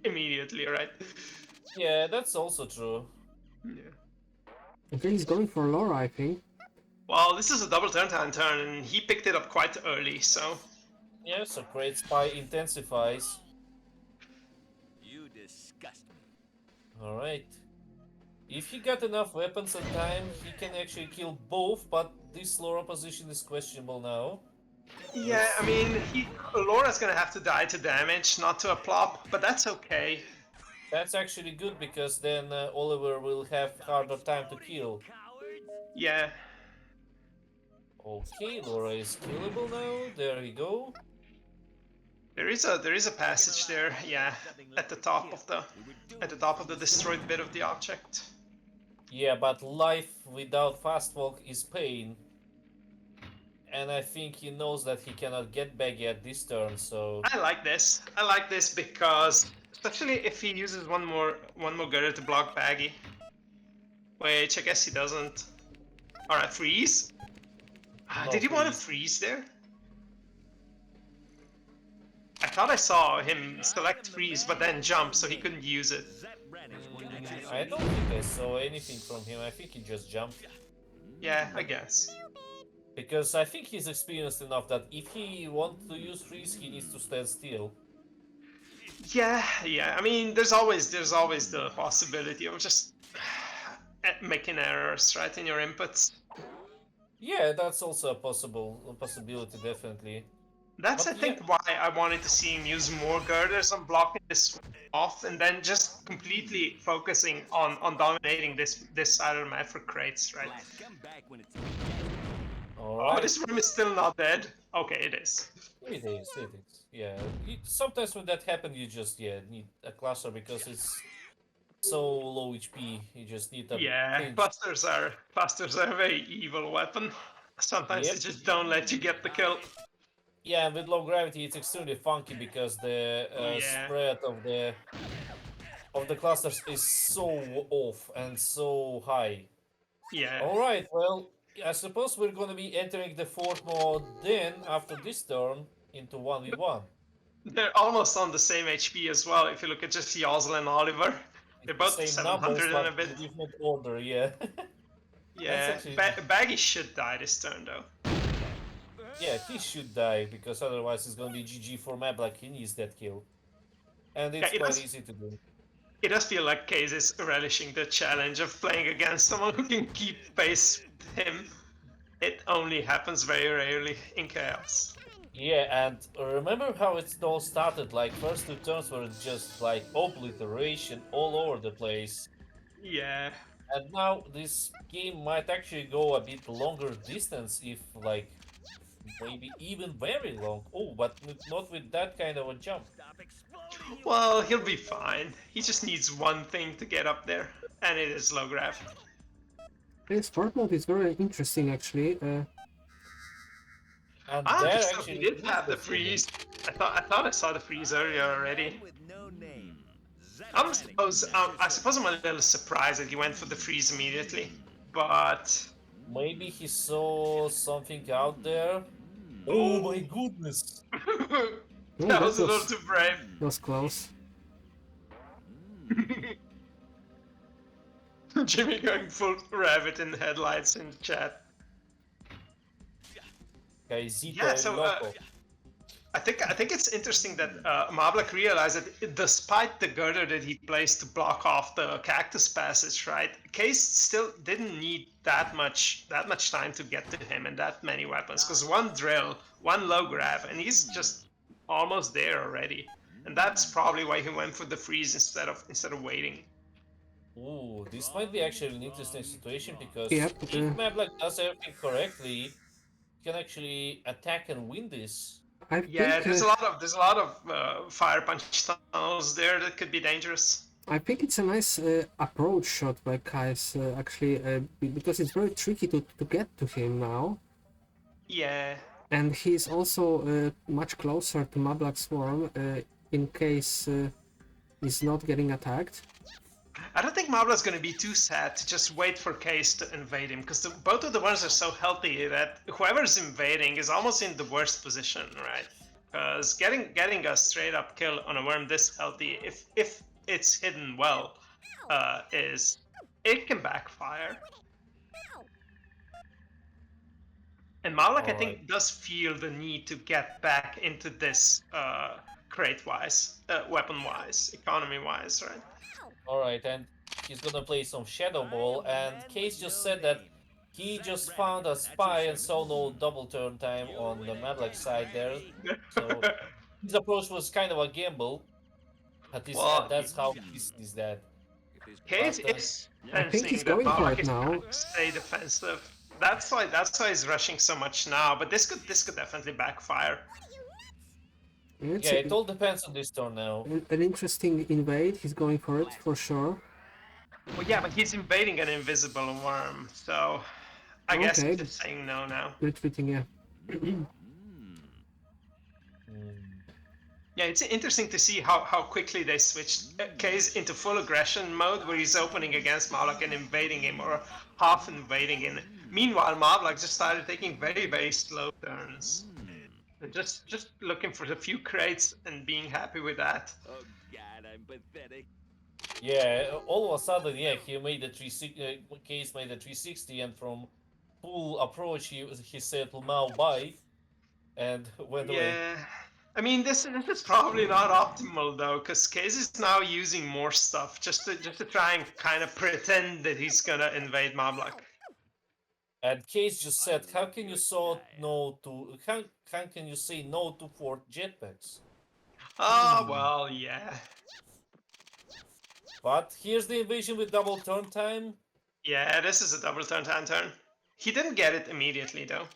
immediately, right? Yeah, that's also true. Yeah. Okay, he's going for Laura, I think. Well, this is a double turn and he picked it up quite early, so Yeah, so Great Spy intensifies. You disgust me. Alright. If he got enough weapons and time, he can actually kill both, but this Laura position is questionable now. yeah. I mean, Laura's gonna have to die to damage, not to a plop, but that's okay. That's actually good because then Oliver will have harder time to kill. Yeah. Okay, Laura is killable now. There we go. There is a passage there, yeah, at the top of the destroyed bit of the object. Yeah, but life without fast walk is pain. And I think he knows that he cannot get back at this turn, so I like this. I like this because, especially if he uses one more girder to block Baggy, which I guess he doesn't. All right, freeze. No Did he want to freeze. freeze there? I thought I saw him select freeze, but then jump, so he couldn't use it. Zep Brannigan, at your I don't think I saw anything from him. I think he just jumped. Yeah, I guess. Because I think he's experienced enough that if he wants to use freeze, he needs to stand still. Yeah. I mean, there's always the possibility of just making errors, right, in your inputs. Yeah, that's also a possibility, definitely. That's, But I think, why I wanted to see him use more girders on blocking this off, and then just completely focusing on dominating this side of the map for crates, right? come back when it's Oh, Alright. this room is still not dead. Okay, it is. It is. Yeah. Sometimes when that happens, you just need a cluster because it's so low HP. You just need a Yeah, pinch. clusters are a very evil weapon. Sometimes Yep. they just don't let you get the kill. Yeah, and with low gravity, it's extremely funky because the Yeah, spread of the clusters is so off and so high. yeah. All right, well, I suppose we're going to be entering the fourth mode then after this turn into 1v1. They're almost on the same HP as well. If you look at just Yozel and Oliver, they're It's the both same numbers, 700 and a but bit. in different order, yeah. That's Yeah, actually, Baggy should die this turn though. yeah, he should die because otherwise it's going to be GG for Mablak. He needs that kill. And Yeah, it's quite easy to do. it does feel like Kayz is relishing the challenge of playing against someone who can keep pace with him. It only happens very rarely in Chaos. Yeah, and remember how it all started? Like, first two turns were just like obliteration all over the place. Yeah. And now this game might actually go a bit longer distance if, like, maybe even very long. Oh, but not with that kind of a jump. Well, he'll be fine. He just needs one thing to get up there, and it is low grav. This sport mode is very interesting actually. And I there just thought he actually did is have the the freedom. freeze. I thought I saw the freeze earlier already. With no name. Zep I Renegade. suppose I'm a little surprised that he went for the freeze immediately, but Maybe he saw something out there. Oh my goodness! that was a little too brave. That was close. Jimmy going full rabbit in the headlights in the chat. Kayzito Yeah, so Loco. I think it's interesting that Mablak realized that despite the girder that he placed to block off the cactus passage, right, Kayz still didn't need that much time to get to him and that many weapons, because one drill, one low grab, and he's just almost there already. And that's probably why he went for the freeze instead of waiting. Ooh, this might be actually an interesting situation because Yep, if Mablak does everything correctly, he can actually attack and win this. I Yeah, think there's a lot of fire punch tunnels there that could be dangerous. I think it's a nice approach shot by Kayz actually because it's very tricky to get to him now, Yeah. and he's also much closer to Mablak Swarm in case he's not getting attacked. I don't think Mablak's going to be too sad to just wait for Kayz to invade him, because both of the ones are so healthy that whoever's invading is almost in the worst position, right? Because getting a straight up kill on a worm this healthy, if it's hidden well, it can backfire. And Mablak, I think, does feel the need to get back into this crate-wise, weapon-wise, economy-wise, right? Alright, and he's gonna play some Shadow Ball, and Kayz just said that he just found a spy and saw no double turn time on the Mablak side there. So his approach was kind of a gamble. At least Well, that's how he sees that. Kayz But, is I think he's sensing that going for Mablak it is now. trying to stay defensive. That's why he's rushing so much now. But this could definitely backfire. It's yeah, it all depends on this turn now. an interesting invade. He's going for it for sure. Well, yeah, but he's invading an invisible worm, so I guess Okay. he's just saying no now. Retreating, yeah. Yeah, it's interesting to see how quickly they switched Kayz into full aggression mode, where he's opening against Mablak and invading him, or half invading him. Meanwhile, Mablak just started taking very, very slow turns. Just looking for a few crates and being happy with that. Oh God, I'm pathetic. Yeah, all of a sudden, yeah, he made the 360. Kayz made the 360, and from full approach, he said "Mao bye," and went away. Yeah, I mean this is probably not optimal though, because Kayz is now using more stuff just to try and kind of pretend that he's gonna invade Mablak. And Kayz just said, "How can you say no to how can you say no to 4 jetpacks?" Oh well, yeah. But here's the invasion with double turn time. Yeah, this is a double turn. He didn't get it immediately though.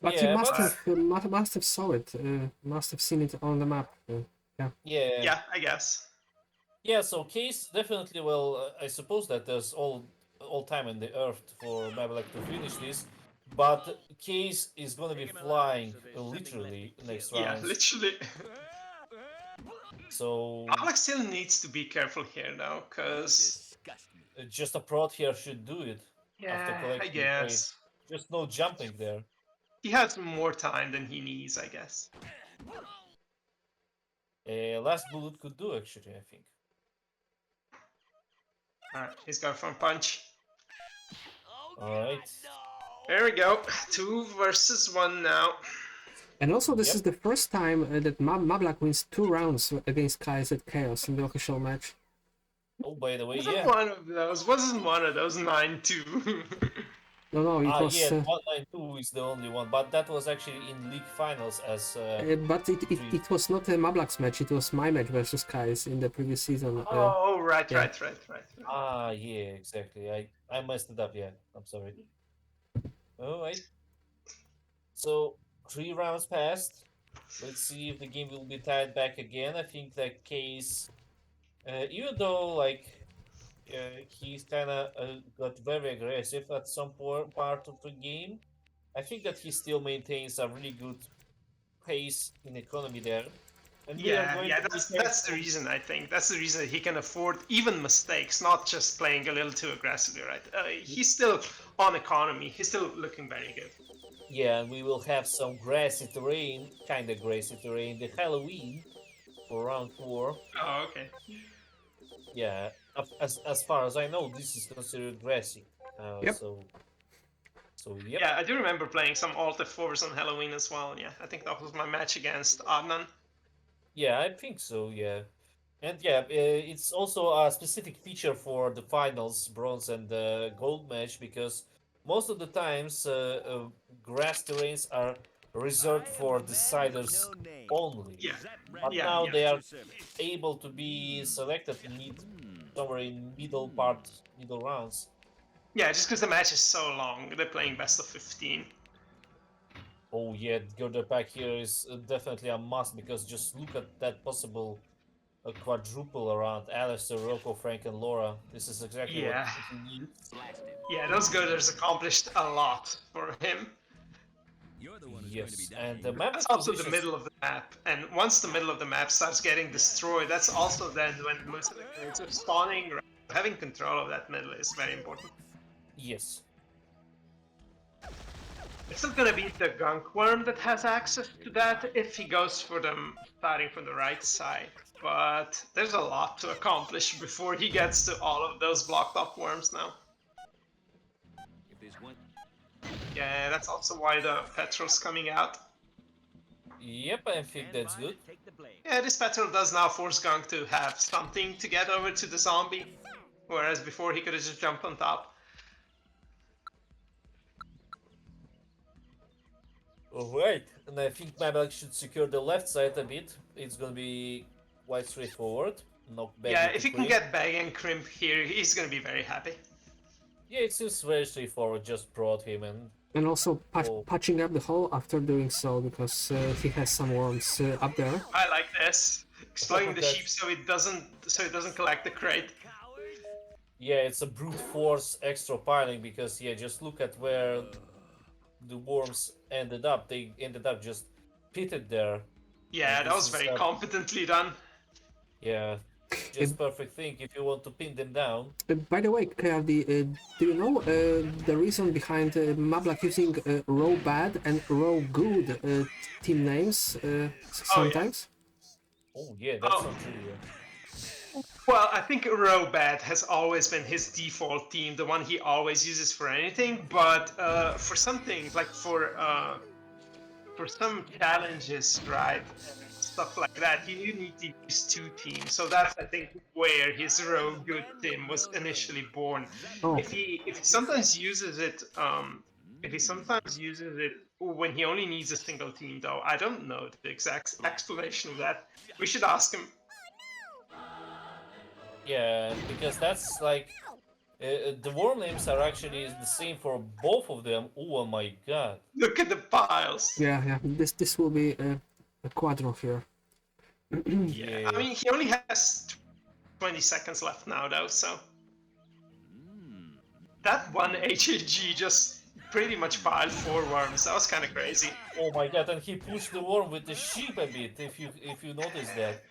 But Yeah, he must but- must have saw it. Must have seen it on the map. Yeah. Yeah, Yeah, I guess. Yeah, so Kayz definitely. Well, I suppose that there's all time in the earth for Mablak to finish this, but Kayz is gonna be flying literally next Yeah, rounds. literally. So Alex still needs to be careful here now, because Disgust me. just a prod here should do it after yeah, I collecting the crate. guess Just no jumping there. he has more time than he needs, I guess. Last bullet could do actually, I think. All right, he's got a front punch. All right. There we go. 2 versus 1 now. And also, this Yep. is the first time that Mablak wins 2 rounds against Kayz at Chaos in the official match. Oh, by the way, Wasn't yeah. one of those? Wasn't one of those 9-2? No, it was. Yeah, 192 is the only one, but that was actually in league finals as. But it was not a Mablak's match, it was my match versus Kayz in the previous season. Oh, right, yeah. right. Yeah, exactly. I messed it up. Yeah, I'm sorry. All right. So 3 rounds passed. Let's see if the game will be tied back again. I think that Kayz, even though like he's kind of got very aggressive at some part of the game, I think that he still maintains a really good pace in economy there. And we are Yeah, going yeah, to be that's the reason, I think. That's the reason that he can afford even mistakes, not just playing a little too aggressively, right? He's still on economy. He's still looking very good. Yeah, and we will have some grassy terrain, kind of grassy terrain, the Halloween for round 4. Oh, okay. Yeah, as far as I know, this is considered grassy. Yep. So yep. Yeah, I do remember playing some Alt F4s on Halloween as well. Yeah, I think that was my match against Adnan. Yeah, I think so. Yeah, and yeah, it's also a specific feature for the finals, bronze and gold match, because most of the times grass terrains are reserved for deciders only. Yeah, But yeah, now yeah. they are able to be selected somewhere in middle rounds. Yeah, just because the match is so long, they're playing best of 15. Oh yeah, girder pack here is definitely a must, because just look at that possible quadruple around Alistair, Rocco, Frank, and Laura. This is exactly Yeah. what you need. Yeah, those girders accomplished a lot for him. Yes, and the map That's also the middle of the map, and once the middle of the map starts getting destroyed, that's also then when most of the crates are spawning. Having control of that middle is very important. Yes. It's still gonna be the gunk worm that has access to that if he goes for them starting from the right side. But there's a lot to accomplish before he gets to all of those blocked up worms now. Yeah, that's also why the petrol's coming out. Yep, I think that's good. Yeah, this petrol does now force Gunk to have something to get over to the zombie, whereas before he could have just jumped on top. Alright, and I think Mablak should secure the left side a bit. It's gonna be quite straightforward. Knock back. Yeah, if he can get Bag and Crimp here, he's gonna be very happy. Yeah, it seems very straightforward. Just prod him And also patching up the hole after doing so, because he has some worms up there. I like this. Exploiting the sheep so it doesn't collect the crate. Yeah, it's a brute force extra piling, because yeah, just look at where the worms ended up. They ended up just pitted there. Yeah, that was very competently done. Yeah, just perfect thing if you want to pin them down. By the way, KRD, do you know the reason behind Mablak using row bad and row good team names sometimes? Oh yeah, that's not true. Yeah. Well, I think row bad has always been his default team, the one he always uses for anything. But for some things, like for some challenges, right, stuff like that, you need to use 2 teams. So that's, I think, where his row good team was initially born. Oh. If he sometimes uses it, when he only needs a single team, though, I don't know the exact explanation of that. We should ask him. Yeah, because that's like the worm names are actually the same for both of them. Oh my god! Look at the piles. Yeah. This will be a quadro here. Yeah, I mean he only has 20 seconds left now, though, so... That one HAG just pretty much piled 4 worms. That was kind of crazy. Oh my god, and he pushed the worm with the sheep a bit, if you notice that.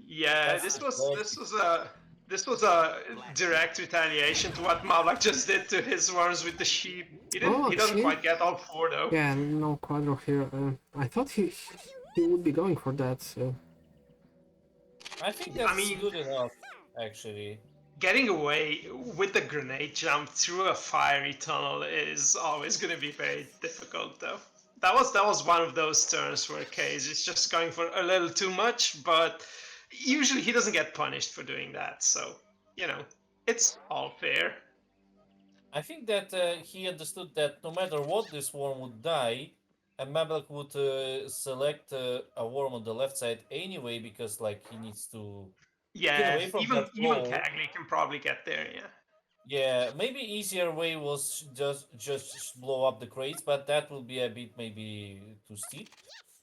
Yeah, That's this was a direct retaliation to what Mablak just did to his worms with the sheep. He doesn't actually? quite get all 4 though. Yeah, no quadro here. I thought he would be going for that. So. I think that's mean- good enough, actually. Getting away with the grenade jump through a fiery tunnel is always going to be very difficult, though. That was one of those turns where Kayz is just going for a little too much, but usually he doesn't get punished for doing that, so, you know, it's all fair. I think that he understood that no matter what, this worm would die, and Mablak would select a worm on the left side anyway, because like he needs to get Yeah, away from even that flow. Cagley can probably get there, yeah. Yeah, maybe easier way was just blow up the crates, but that will be a bit maybe too steep.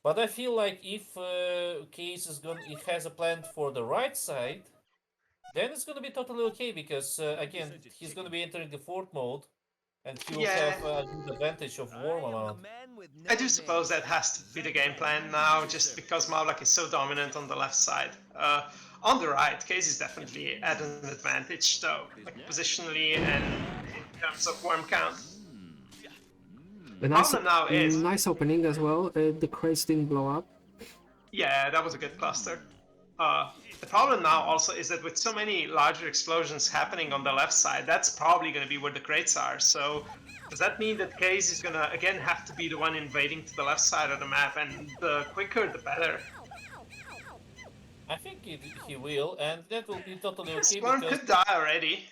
But I feel like if Kayz is it has a plan for the right side, then it's gonna be totally okay because again he's gonna be entering the fort mode, and he will Yeah. have a good advantage of worm amount. I do suppose that has to be the game plan now, just because Mablak is so dominant on the left side. On the right, Kayz is definitely at an advantage, though, like positionally and in terms of worm count. A nice, Problem now is- nice opening as well. The crates didn't blow up. Yeah, that was a good cluster. The problem now also is that with so many larger explosions happening on the left side, that's probably going to be where the crates are. So does that mean that Kayz is going to again have to be the one invading to the left side of the map, and the quicker the better? I think he will, and that will be totally okay Sperm because could die already.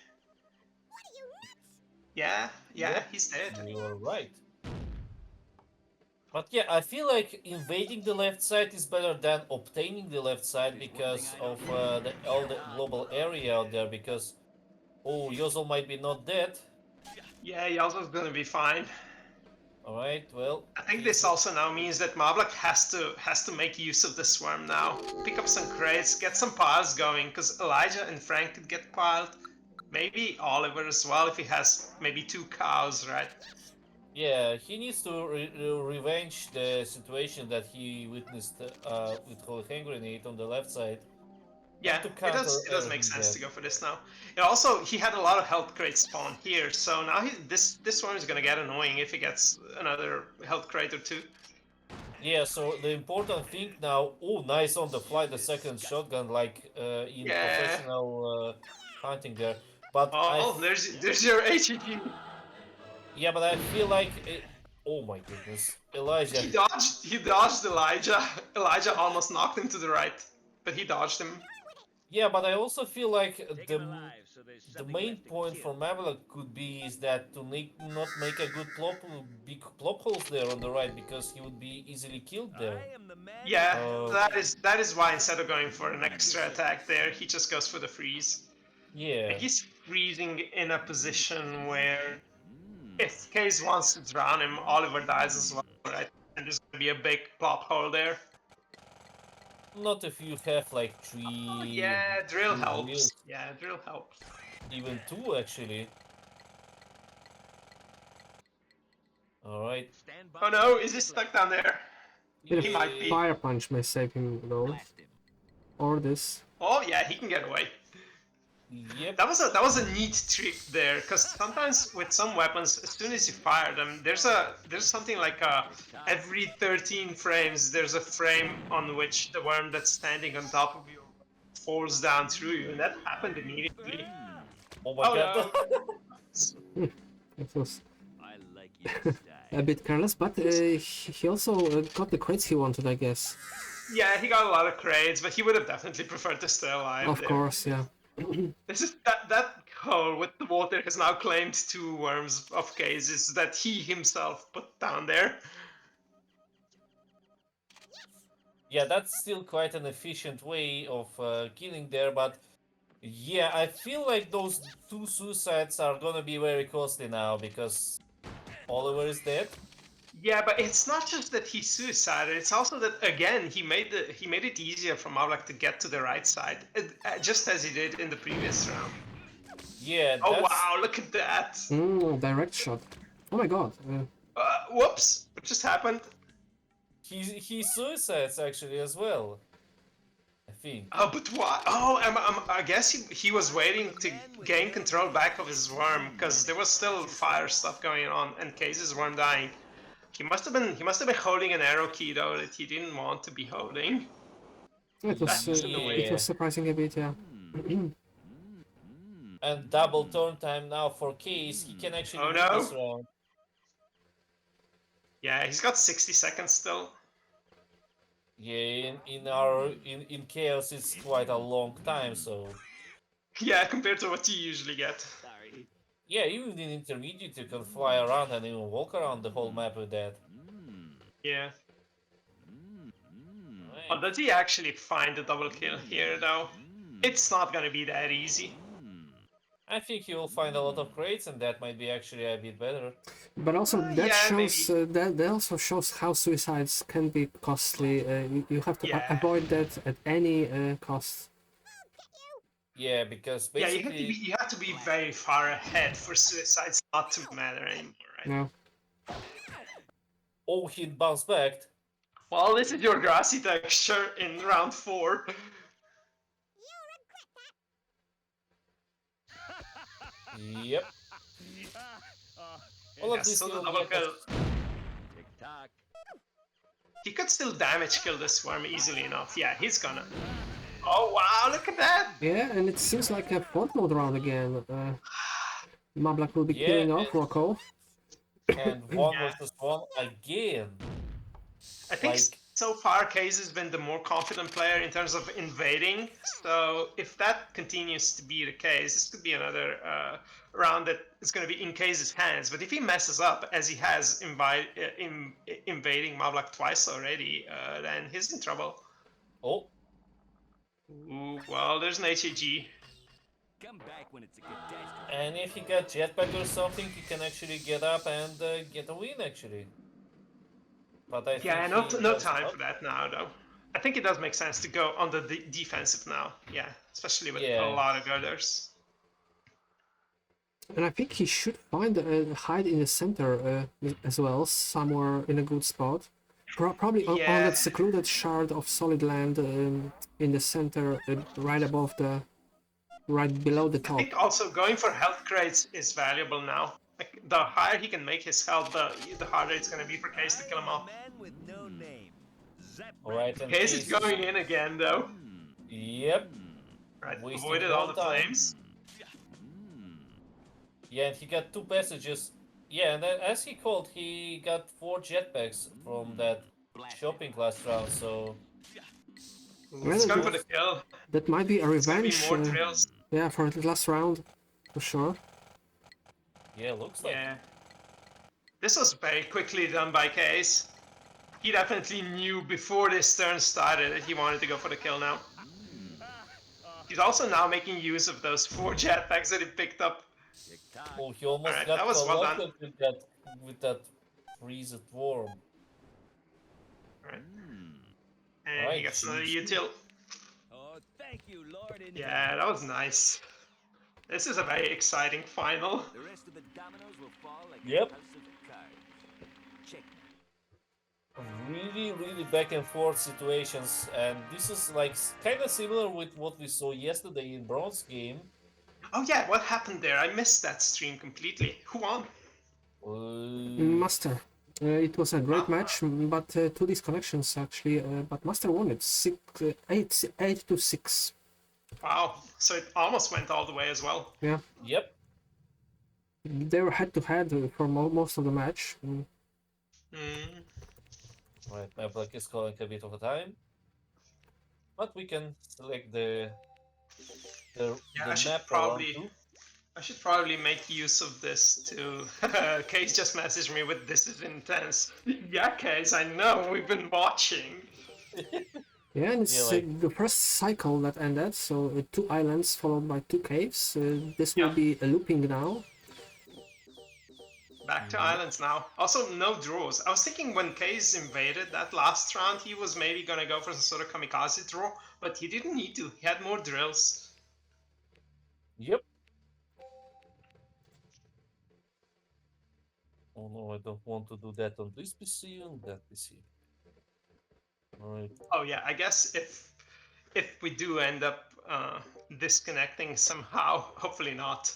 Yeah, Yep. he's dead. you are right. But yeah, I feel like invading the left side is better than obtaining the left side because of all the global area out there. Because Yozol might be not dead. Yeah, Yalzo's gonna be fine. All right, well. I think this also now means that Mablak has to make use of the swarm now. Pick up some crates, get some piles going, because Elijah and Frank could get piled. Maybe Oliver as well if he has maybe 2 cows, right? Yeah, he needs to revenge the situation that he witnessed with Holy Hand Grenade on the left side. Yeah, to it counter does make everything sense there. to go for this now. And also, he had a lot of health crates spawn here, so now this one is gonna get annoying if he gets another health crate or 2. Yeah, so the important thing now, nice on the fly, the second shotgun, like in Yeah. professional hunting there. But Oh, there's your HEG. yeah, but I feel like, oh my goodness, Elijah. He dodged Elijah. Elijah almost knocked him to the right, but he dodged him. Yeah, but I also feel like the main point for Mablak could be is that to not make a good big plop holes there on the right because he would be easily killed there. Yeah, Oh. that is why instead of going for an extra attack there, he just goes for the freeze. Yeah. And he's freezing in a position where if Kayz wants to drown him, Oliver dies as well, right? And there's gonna be a big plop hole there. Not if you have like 3. Yeah, drill three helps. drills. Yeah, drill helps. Even 2 actually. Alright. Oh no, is he stuck down there? Bit He of might be. fire punch may save him though. Or this. Oh yeah, he can get away. Yep. That was a neat trick there, because sometimes with some weapons, as soon as you fire them, there's something like every 13 frames there's a frame on which the worm that's standing on top of you falls down through you, and that happened immediately. Oh my Oh, god. It was I like your style. a bit careless, but he also got the crates he wanted, I guess. Yeah, he got a lot of crates, but he would have definitely preferred to stay alive. Of there. course, yeah. This is that hole with the water has now claimed 2 worms of cases that he himself put down there. Yeah, that's still quite an efficient way of killing there, but yeah, I feel like those 2 suicides are gonna be very costly now because Oliver is dead. Yeah, but it's not just that he suicided. It's also that again he made it easier for Mablak to get to the right side, just as he did in the previous round. Yeah, Oh that's wow! Look at that. Direct shot. Oh my god. Whoops! What just happened? he suicides actually as well. I think. Oh, but why? Oh, I guess he was waiting to gain control back of his worm because there was still fire stuff going on and Kayz's worm dying. He must have been holding an arrow key though that he didn't want to be holding. It That's was annoying. surprising a bit, yeah. And double turn time now for Kayz. He can actually Oh, win no. this round. Yeah, he's got 60 seconds still. Yeah, in Chaos it's quite a long time, so Yeah, compared to what you usually get. Sorry. yeah, even in intermediate you can fly around and even walk around the whole map with that. Yeah. Right. Oh, does he actually find the double kill here though? It's not gonna be that easy. I think you will find a lot of crates, and that might be actually a bit better. But also that yeah, shows that also shows how suicides can be costly. You have to Yeah. avoid that at any cost. Yeah, because Yeah, basically, you have to be very far ahead for suicides not to matter anymore, right? No. oh, he bounced back. Well, this is your grassy texture in round 4. Yep. Well, Yeah, at least so the he'll double get kill. Tick tock. He could still damage kill this worm easily enough. Yeah, he's gonna. Oh wow, look at that! Yeah, and it seems like a fort mode round again. Mablak will be Yeah, killing off Rocco. and one Yeah. versus one again. I think Like- so far Kayz has been the more confident player in terms of invading. So if that continues to be the case, this could be another round that is going to be in Kayz's hands. But if he messes up, as he has invading Mablak twice already, then he's in trouble. Oh, Ooh, well, there's an HAG. Come back when it's a catastrophe. and if he got jetpack or something, he can actually get up and get a win actually. But I Yeah, think no he does time not. for that now, though. I think it does make sense to go on the defensive now. Yeah, especially with Yeah. a lot of girders. And I think he should find hide in the center as well, somewhere in a good spot. Probably on Yeah. that secluded shard of solid land in the center, right below the I top. think also going for health crates is valuable now. Like, the higher he can make his health, the harder it's going to be for Kayz to kill him off. Man with no name. Zap Alright, and Kayz is going in again, though. Yep. Right, Wasting avoided all one the time. flames. Yeah, and he got 2 passages. Yeah, and then, as he called, he got 4 jetpacks from that shopping last round, so He's going for the kill. That might be a There's going to revenge. be more drills. Yeah, for the last round, for sure. yeah, looks like Yeah. This was very quickly done by Kayz. He definitely knew before this turn started that he wanted to go for the kill now. He's also now making use of those 4 jetpacks that he picked up. Tick tock. Oh, he almost Alright, got that was well done. collected with that freezed worm. Right. And he Alright, gets another GG. util. Oh, thank you, Lord. in Yeah, that was nice. This is a very exciting final. The rest of the dominoes will fall like Yep. a house of cards. Check. Really back and forth situations, and this is like kind of similar with what we saw yesterday in Bronze game. Oh yeah, what happened there? I missed that stream completely. Who won? Master. It was a great match, but 2 disconnections actually. But Master won it 8-6. Wow, so it almost went all the way as well. Yeah, Yep. they were head to head for most of the match. Mm. Right, Mablak is calling a bit of a time, but we can select the Yeah, I should map for round probably 2. I should probably make use of this to. Kayz just messaged me with "This is intense." Yeah, Kayz, I know. We've been watching. Yeah, and it's Yeah, like- the first cycle that ended, so 2 islands followed by 2 caves. This will Yeah. be a looping now. Back to Yeah. islands now. Also, no draws. I was thinking when Kayz invaded that last round, he was maybe gonna go for some sort of kamikaze draw, but he didn't need to. He had more drills. Yep. Oh no, I don't want to do that on this PC and that PC. Alright. Oh yeah, I guess if we do end up disconnecting somehow, hopefully not,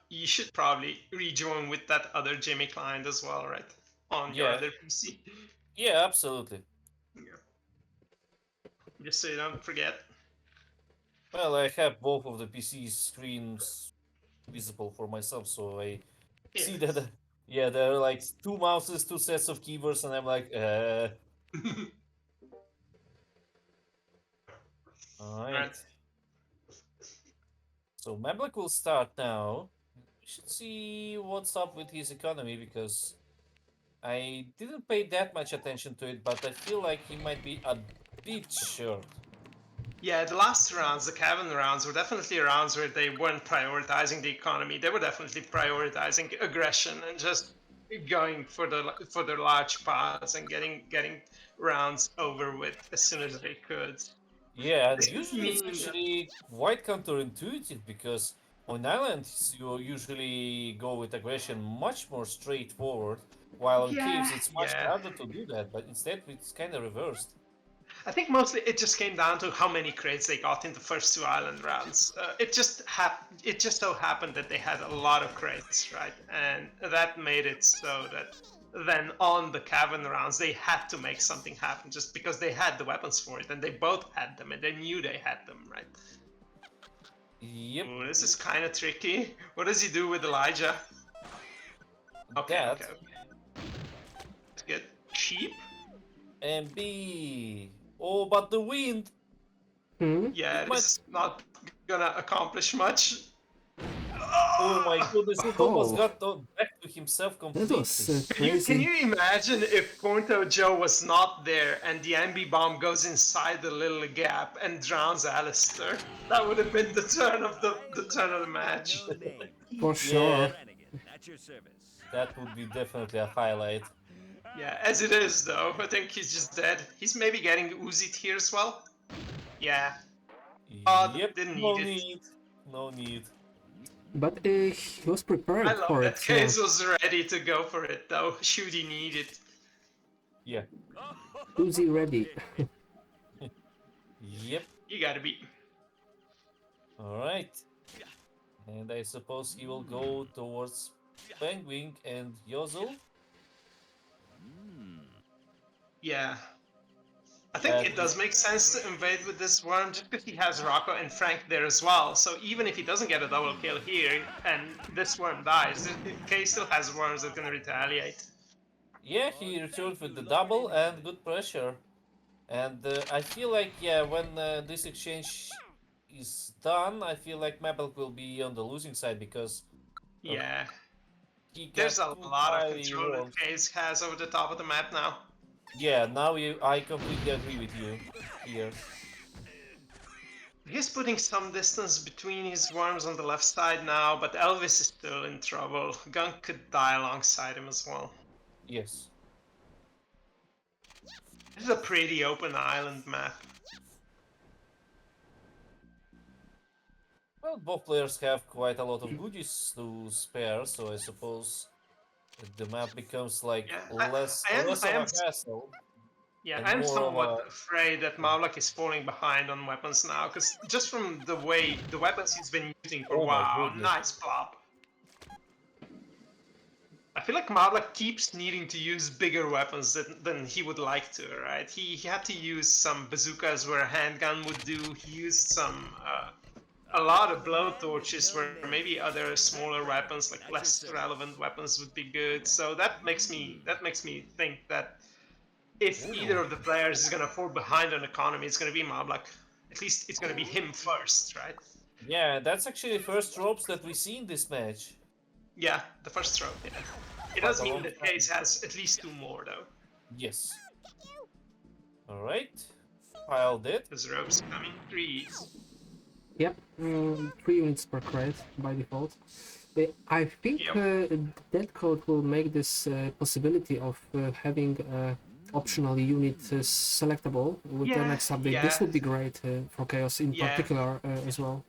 you should probably rejoin with that other Jimmy client as well, right? On your Yeah. other PC. Yeah, absolutely. Yeah. Just so you don't forget. Well, I have both of the PC screens visible for myself, so I see Yeah. that. Yeah, there are like two mouses, two sets of keyboards, and I'm like, Alright. Alright. So Mablak will start now. We should see what's up with his economy because I didn't pay that much attention to it, but I feel like he might be a bit short. Yeah, the last rounds, the Kevin rounds, were definitely rounds where they weren't prioritizing the economy. They were definitely prioritizing aggression and just going for the large parts and getting rounds over with as soon as they could. Yeah, and This could usually it's mean that, actually quite counterintuitive because on islands you usually go with aggression much more straightforward, while on caves it's much yeah. harder to do that, but instead it's kind of reversed. I think mostly it just came down to how many crates they got in the first two island rounds. It just so happened that they had a lot of crates, right? And that made it so that then on the cavern rounds they had to make something happen just because they had the weapons for it and they both had them and they knew they had them, right? Yep, Ooh, this is kind of tricky. What does he do with Elijah? Okay, that okay, okay. Let's get cheap. and B. Oh, but the wind! Hmm? Yeah, It might- this is not gonna accomplish much. Oh my goodness, it almost Oh. got back to himself That completely. was Can you crazy. imagine if Ponto Joe was not there and the MB bomb goes inside the little gap and drowns Alistair? That would have been the turn of the match. No name. For sure. Renegade, at your service. That would be definitely a highlight. Yeah, as it is though, I think he's just dead. He's maybe getting Uzi'd here as well. Yeah. Oh, Yep, didn't no need it. need. No need. But he was prepared I love for that it. Kayz was ready to go for it though. Should he need it? Yeah. Uzi ready. Yep. You gotta be. Alright. And I suppose he will go towards Penguin and Yozel. Yeah. I think it does make sense to invade with this worm just because he has Rocco and Frank there as well. So even if he doesn't get a double kill here and this worm dies, Kay still has worms that can retaliate. Yeah, he returned with the double and good pressure. And I feel like, yeah, when this exchange is done, I feel like Mablak will be on the losing side because Yeah. he got There's a two lot of highly control that worms. Kayz has over the top of the map now. Yeah, now I completely agree with you here. He's putting some distance between his worms on the left side now, but Elvis is still in trouble. Gunk could die alongside him as well. Yes. This is a pretty open island map. Well, both players have quite a lot of goodies to spare, so I suppose the map becomes like Yeah, less I am- of I a am- hassle. Yeah, And I'm more of somewhat a- afraid that Mablak is falling behind on weapons now, because just from the way the weapons he's been using for a Oh my while, goodness. nice plop. I feel like Mablak keeps needing to use bigger weapons than he would like to, right? He had to use some bazookas where a handgun would do. He used some a lot of blowtorches where maybe other smaller weapons, like less relevant weapons, would be good. So that makes me think that if either of the players is gonna fall behind on economy, it's gonna be Mablak. At least it's gonna be him first, right? Yeah, that's actually the first tropes that we see in this match. Yeah, the first throw. Yeah. It Quite does a mean long that time. Kayz has at least two more though. Yes. Alright. Piled it. There's ropes coming. 3. Yep, 3 units per crate by default. I think Yep. that code will make this possibility of having optional unit selectable with the Yeah, next update. This yeah, would be great for Chaos in yeah. particular as well.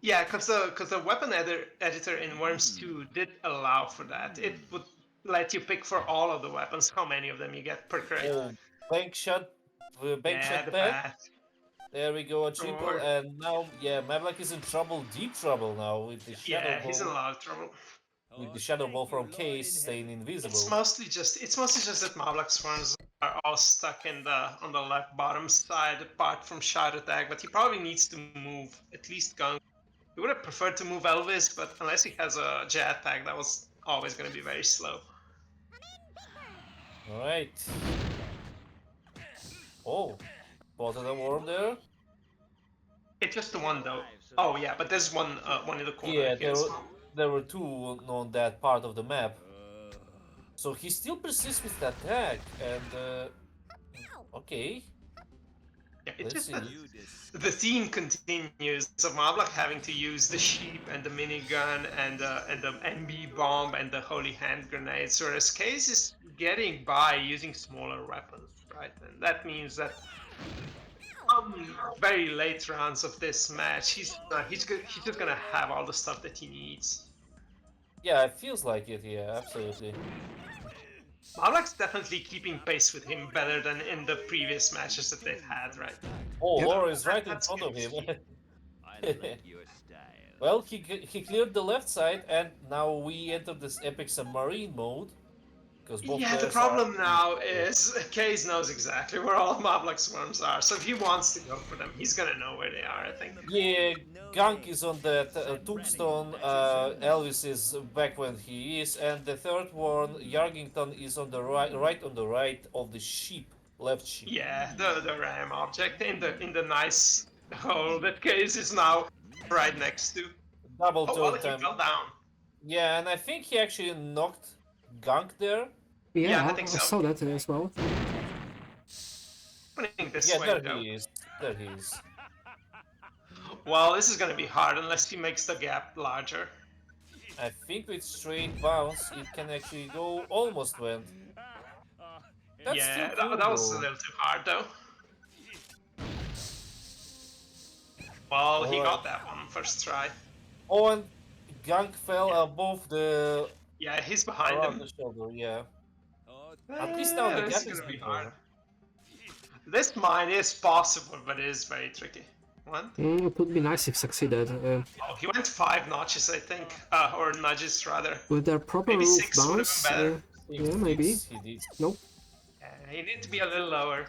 Yeah, because the weapon editor in Worms 2 did allow for that. It would let you pick for all of the weapons how many of them you get per crate. Oh, bank shot, bank Yeah, shot the back. path. There we go, a triple, Or and now, yeah, Mablak is in trouble, deep trouble now with the shadow yeah, he's in a ball, lot of trouble. with the shadow ball from Kayz staying It's invisible. mostly just that Mablak's swarms are all stuck in the on the left bottom side apart from shot attack, but he probably needs to move at least Gung. He would have preferred to move Elvis, but unless he has a jetpack, that was always going to be very slow. All right. Oh, spotted a worm there. It's just the one though. Oh yeah, but there's one in the corner Yeah, here as well. there were two on that part of the map. So he still persists with that attack, and okay, Yeah, it's let's just that see. the theme continues of Mablak having to use the sheep and the minigun and the MB bomb and the holy hand grenades, whereas Kayz is getting by using smaller weapons, right? And that means that very late rounds of this match, he's just gonna have all the stuff that he needs. Yeah, it feels like it. Yeah, absolutely. Mablak's definitely keeping pace with him better than in the previous matches that they've had, right? Oh, Yep. Laura is right in That's front good of to him. see. I like your style. Well, he cleared the left side, and now we enter this epic submarine mode because both Yeah, the players are. problem now is Kayz knows exactly where all Mablak swarms are, so if he wants to go for them, he's gonna know where they are, I think. Yeah, Gunk is on that tombstone. Elvis is back when he is, and the third one, Yargington, is on the right on the right of the sheep, left sheep. Yeah, the ram object in the nice hole that Kayz is now right next to. Double Oh well, turn he time. fell down. Yeah, and I think he actually knocked Gunk there. Yeah, I Yeah, think I so. saw that as well. Opening this Yeah, way there though. he is. There he is. Well, this is gonna be hard unless he makes the gap larger. I think with straight bounce, it can actually go almost went. That's Yeah, still cool that was a though. little too hard though. Well, he Alright. got that one first try. Oh, and Gunk fell above the Yeah, he's behind around him. the shoulder. Yeah. At least now the This gap is is gonna be hard. bigger. This mine is possible, but it is very tricky. One. It would be nice if succeeded. Oh, he went 5 notches, I think, or nudges rather. With their proper Maybe roof 6 would have bounce, been better. yeah, maybe. He did. Nope. He need to be a little lower.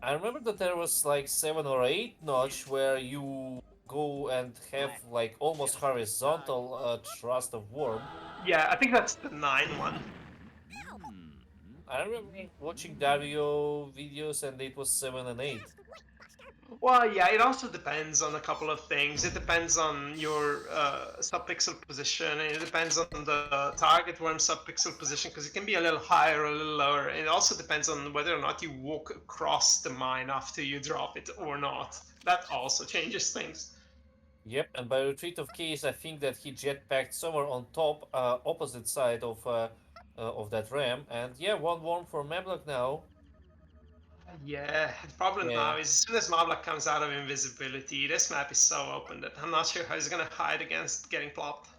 I remember that there was like 7 or 8 notch where you go and have like almost horizontal thrust of worm. Yeah, I think that's the 9 one. I remember watching Dario videos and it was 7 and 8. Well, yeah, it also depends on a couple of things. It depends on your subpixel position, and it depends on the target worm subpixel position, because it can be a little higher or a little lower. And it also depends on whether or not you walk across the mine after you drop it or not. That also changes things. Yep, and by retreat of Kayz, I think that he jetpacked somewhere on top, opposite side of that ram. And yeah, one worm for Mablak now. Yeah, the problem Yeah. now is as soon as Mablak comes out of invisibility, this map is so open that I'm not sure how he's gonna hide against getting plopped.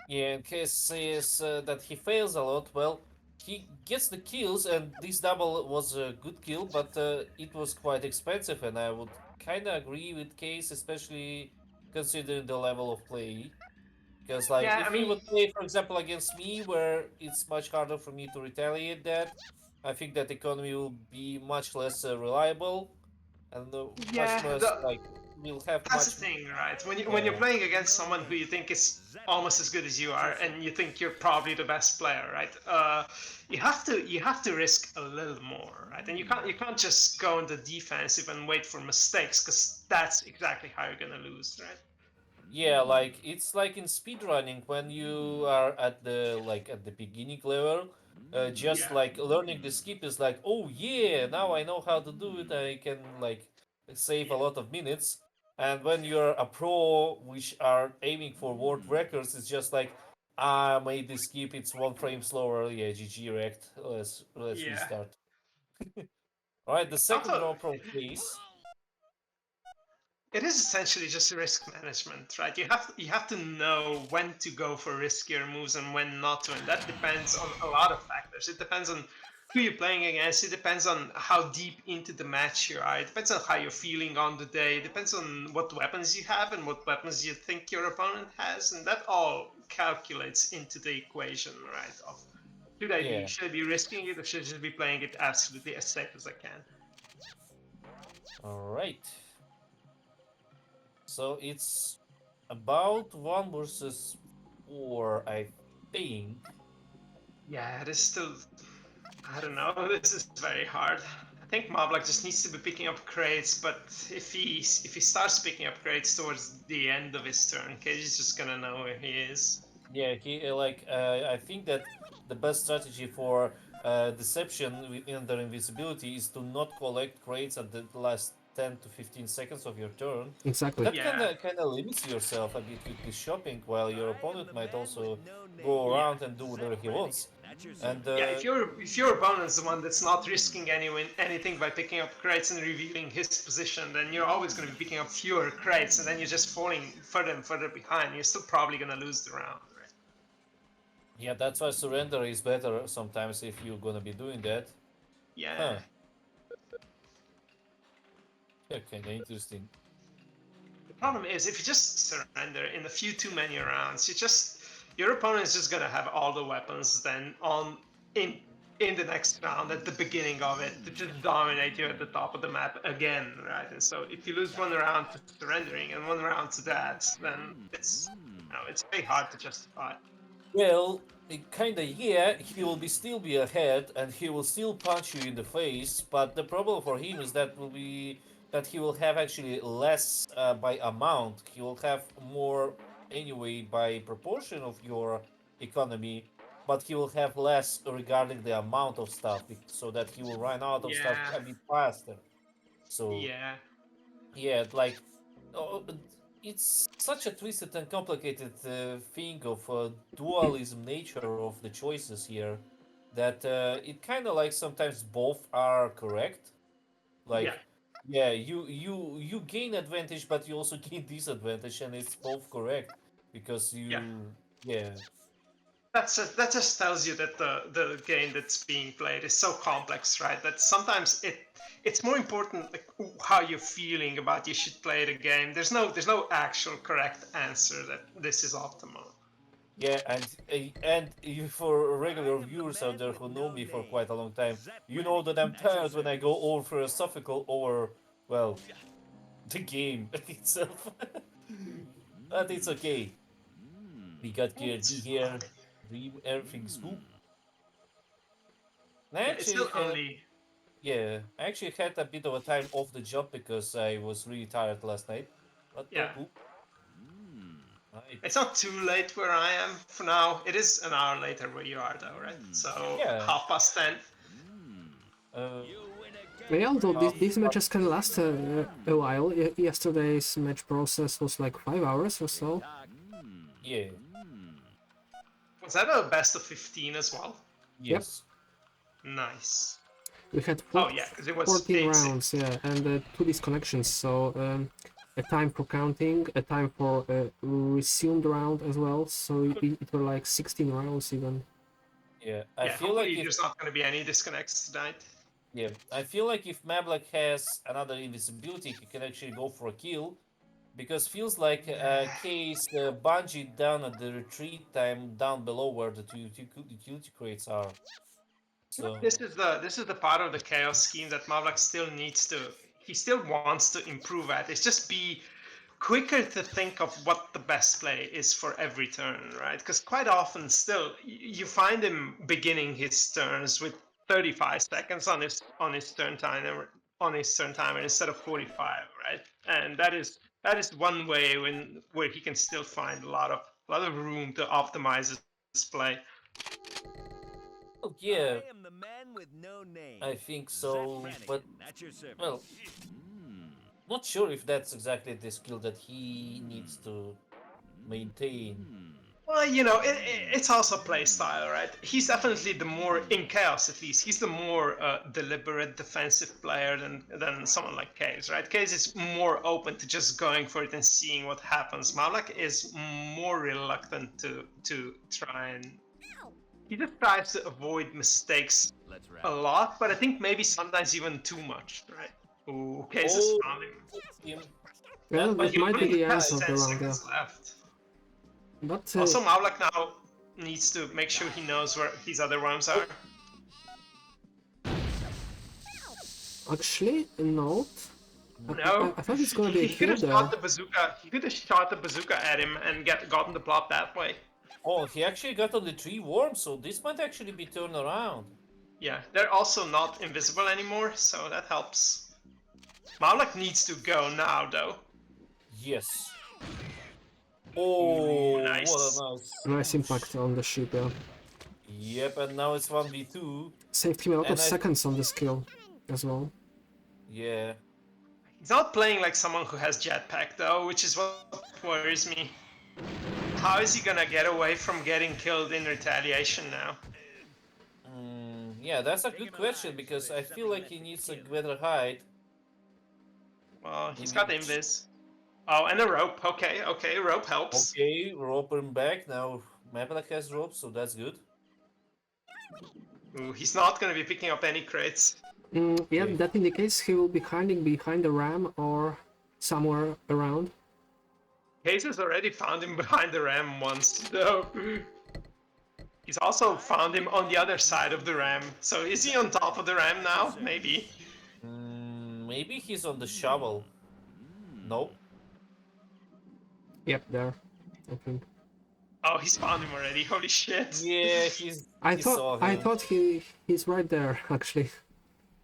Yeah, and Kayz says that he fails a lot. Well, he gets the kills, and this double was a good kill, but it was quite expensive, and I would kind of agree with Kayz, especially considering the level of play. Because, like, Yeah, if I he mean- would play, for example, against me, where it's much harder for me to retaliate that, I think that economy will be much less reliable, and Yeah, much less, like, we'll have That's much. the thing, right? When you're playing against someone who you think is almost as good as you are, and you think you're probably the best player, right? You have to risk a little more, right? And you can't just go on the defensive and wait for mistakes, because that's exactly how you're gonna lose, right? Yeah, like it's like in speedrunning when you are at the beginning level, just Yeah. like learning the skip is like, oh yeah, now I know how to do it. I can like save a lot of minutes. And when you're a pro, which are aiming for world records, it's just like, I made this skip. It's 1 frame slower. Yeah, GG wrecked. Let's Yeah. restart. All right, the second Also, draw from Kayz. it is essentially just risk management, right? You have to know when to go for riskier moves and when not to, and that depends on a lot of factors. It depends on who you're playing against. It depends on how deep into the match you are. It depends on how you're feeling on the day. It depends on what weapons you have and what weapons you think your opponent has, and that all calculates into the equation, right? Of Yeah. should I be risking it or should I just be playing it absolutely as safe as I can? All right. So it's about 1 versus 4, I think. Yeah, it is still. I don't know. This is very hard. I think Mablak just needs to be picking up crates, but if he starts picking up crates towards the end of his turn, Kayz is just gonna know where he is. Yeah, I think that the best strategy for deception under invisibility is to not collect crates at the last 10 to 15 seconds of your turn. Exactly. That Yeah, kind of limits yourself a bit with the shopping, while your I am opponent the might man with also no go name. yeah, around and do whatever he wants. That's your And yeah. If your opponent's the one that's not risking anything by picking up crates and revealing his position, then you're always gonna be picking up fewer crates, and then you're just falling further and further behind. You're still probably gonna lose the round, right? yeah, that's why surrender is better sometimes if you're gonna be doing that. Yeah. Huh? Yeah, kind of interesting. The problem is if you just surrender in a few too many rounds, your opponent is just gonna have all the weapons then on in the next round at the beginning of it to just dominate you at the top of the map again, right? And so if you lose one round to surrendering and one round to that, then it's very hard to justify. Well, kinda yeah, he will be still be ahead and he will still punch you in the face, but the problem for him is that he will have actually less by amount. He will have more anyway by proportion of your economy, but he will have less regarding the amount of stuff, so that he will run out of stuff Yeah, a bit faster. So yeah, yeah, like, oh, it's such a twisted and complicated thing of dualism nature of the choices here, that it kind of like sometimes both are correct. yeah, Like, yeah, you gain advantage, but you also gain disadvantage, and it's both correct because yeah. yeah, That just tells you that the game that's being played is so complex, right? That sometimes it's more important like, how you're feeling about you should play the game. There's no actual correct answer that this is optimal. yeah, and for I regular am the viewers out man there with who know no me for name. quite a long time, Zep you know that Brannigan. I'm That's your tired when I go service. over philosophical over, well, the game itself. But it's okay. We got KRD It's here. fine. Everything's cool. I Yeah, it's actually still had, only. yeah, I actually had a bit of a time off the job because I was really tired last night. But Yeah, cool. Right. it's not too late where I am for now. It is an hour later where you are though, right? So Yeah. 10:30. Uh, You win Yeah, again, although half, these half, matches can last a while. Yesterday's match process was like 5 hours or so. Doc. yeah. Was that a best of 15 as well? Yep, Yes. Nice. we had Oh yeah, because it was 14 rounds, 8-6. yeah, and two disconnections. So a time for counting, a time for a resumed round as well. So it were like 16 rounds even. Yeah. I Yeah, feel like hopefully if there's not going to be any disconnects tonight. Yeah, I feel like if Mablak has another invisibility, he can actually go for a kill. Because feels like Yeah. Kayz bungee down at the retreat time down below where the utility crates are. This So is the part of the chaos scheme that Mablak still needs to. He still wants to improve at. It's just be quicker to think of what the best play is for every turn, right? Because quite often, still, you find him beginning his turns with 35 seconds on his turn timer instead of 45, right? And that is one way where he can still find a lot of room to optimize his play. oh, I yeah, am the man with no name. I think Zep so. But Brannigan. That's your service. well, Not sure if that's exactly the skill that he needs to maintain. Well, it's also play style, right? He's definitely the more, in Chaos at least, he's the more deliberate defensive player than someone like Kayz, right? Kayz is more open to just going for it and seeing what happens. Mablak is more reluctant to try and... He just tries to avoid mistakes Let's wrap. a lot, but I think maybe sometimes even too much, right? Ooh, Kayz has Oh, found him. him. Well, That might it might be Only the has end of 10 the round, yeah. seconds left. But Also, Mablak now needs to make sure he knows where his other worms are. actually, no. No, I thought it's gonna be a he could kill have there. shot the bazooka. He could have shot the bazooka at him and gotten the plot that way. Oh, he actually got on the 3 worms, so this might actually be turned around. Yeah, they're also not invisible anymore, so that helps. Mablak needs to go now, though. Yes. Oh, nice. what a nice. Nice impact on the ship, yeah. Yep, and now it's 1v2. Saved him a lot of And seconds on this kill as well. Yeah. He's not playing like someone who has jetpack, though, which is what worries me. How is he gonna get away from getting killed in retaliation now? Yeah, that's a good question because I feel like he needs a better height. Well, he's got invis. Oh, and a rope. Okay, rope helps. Okay, rope him back. Now Mablak has rope, so that's good. Ooh, he's not gonna be picking up any crates. Yeah, Okay. that indicates he will be hiding behind the ram or somewhere around. Kayz has already found him behind the ram once, though. He's also found him on the other side of the ram. So is he on top of the ram now? Maybe. Maybe he's on the shovel. Nope. Yep, there. I think. Oh, he's found him already. Holy shit. Yeah, I he saw thought him. he's right there actually.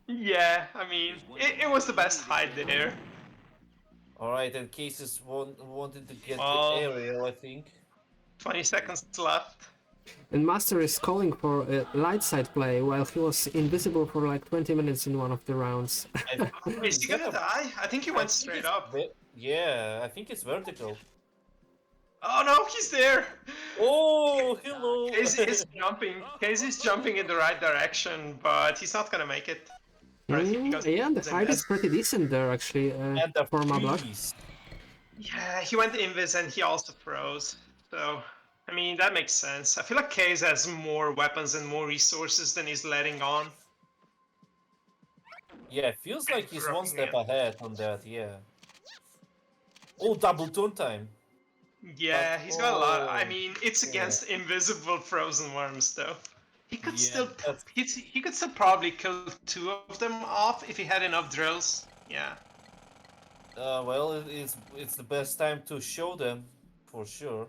Yeah, I mean, it was the best hide there. Alright, and Cases wanted to get Oh. the aerial, I think. 20 seconds left. And Master is calling for a light side play while he was invisible for like 20 minutes in one of the rounds. Is he gonna die? I think he went straight up. Yeah, I think it's vertical. Oh no, he's there! Oh, hello! Kayz is jumping. Kayz is jumping in the right direction, but he's not gonna make it. Or I think he goes Yeah, the invis. height is pretty decent there actually And the for Mablak. freeze. Yeah, he went invis and he also froze. So, I mean, that makes sense. I feel like Kayz has more weapons and more resources than he's letting on. Yeah, it feels like he's one Rocking step it. ahead on that, yeah. Oh, double turn time. Yeah, he's got a lot. I Oh, mean, it's against invisible frozen worms, though. He could Yeah, that's- he could still probably kill 2 of them off if he had enough drills. Yeah. Well, it's the best time to show them, for sure.